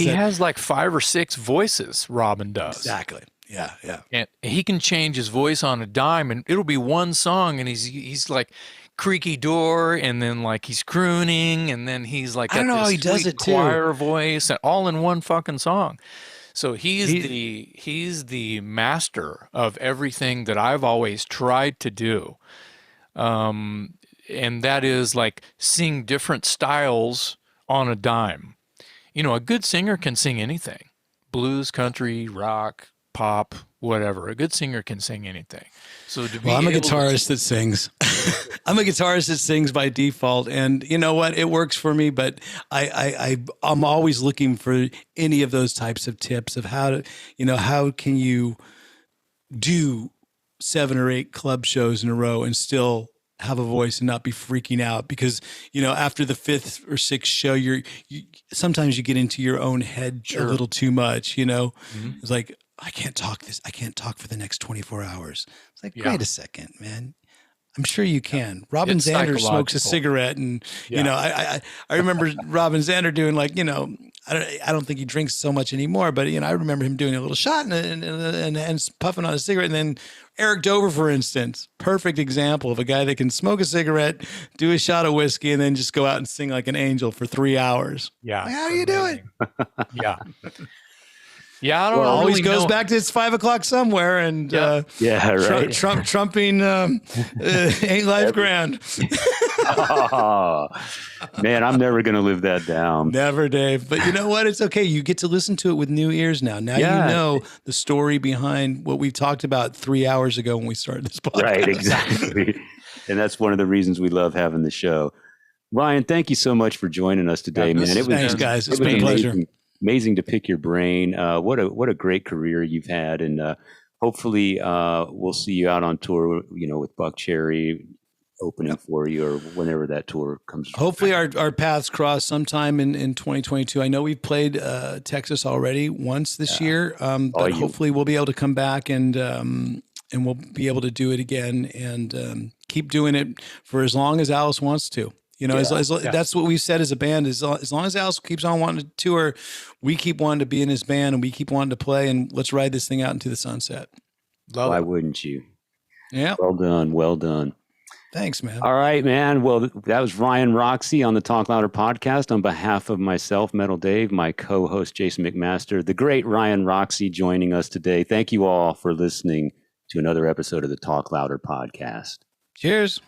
has like 5 or 6 voices. Robin does. Exactly. Yeah. And he can change his voice on a dime, and it'll be one song, and he's like creaky door, and then like he's crooning, and then he's like, I don't know how he does it too. Choir voice, and all in one fucking song. So he's the master of everything that I've always tried to do, and that is like sing different styles on a dime. A good singer can sing anything: blues, country, rock, pop, whatever. A good singer can sing anything. So I'm a guitarist that sings. I'm a guitarist that sings by default, and you know what? It works for me. But I'm always looking for any of those types of tips of how can you do 7 or 8 club shows in a row and still have a voice and not be freaking out, because after the 5th or 6th show you sometimes you get into your own head a little too much. Mm-hmm. It's like, I can't talk for the next 24 hours. It's like, wait a second, man. I'm sure you can. Robin Zander smokes a cigarette, and I remember Robin Zander doing like, I don't think he drinks so much anymore, but I remember him doing a little shot and puffing on a cigarette. And then Eric Dover, for instance, perfect example of a guy that can smoke a cigarette, do a shot of whiskey, and then just go out and sing like an angel for 3 hours. Yeah. Like, how do you do it? Yeah. Yeah, I don't know. Always really goes know. back to it's 5 o'clock somewhere, and right. Trumping ain't life grand. Oh, man, I'm never gonna live that down. Never, Dave. But you know what? It's okay. You get to listen to it with new ears now. Now you know the story behind what we talked about 3 hours ago when we started this podcast. Right, exactly. And that's one of the reasons we love having the show. Ryan, thank you so much for joining us today, man. Thanks, guys. It's been a pleasure. Amazing to pick your brain. What a great career you've had, and hopefully we'll see you out on tour. With Buck Cherry opening for you, or whenever that tour comes. Hopefully our paths cross sometime in 2022. I know we've played Texas already once this year, but hopefully we'll be able to come back and we'll be able to do it again and keep doing it for as long as Alice wants to. That's what we've said as a band. As long as Alice keeps on wanting to tour, we keep wanting to be in his band, and we keep wanting to play, and let's ride this thing out into the sunset. Why wouldn't you? Yeah. Well done. Thanks, man. All right, man. Well, that was Ryan Roxie on the Talk Louder podcast. On behalf of myself, Metal Dave, my co-host Jason McMaster, the great Ryan Roxie joining us today. Thank you all for listening to another episode of the Talk Louder podcast. Cheers.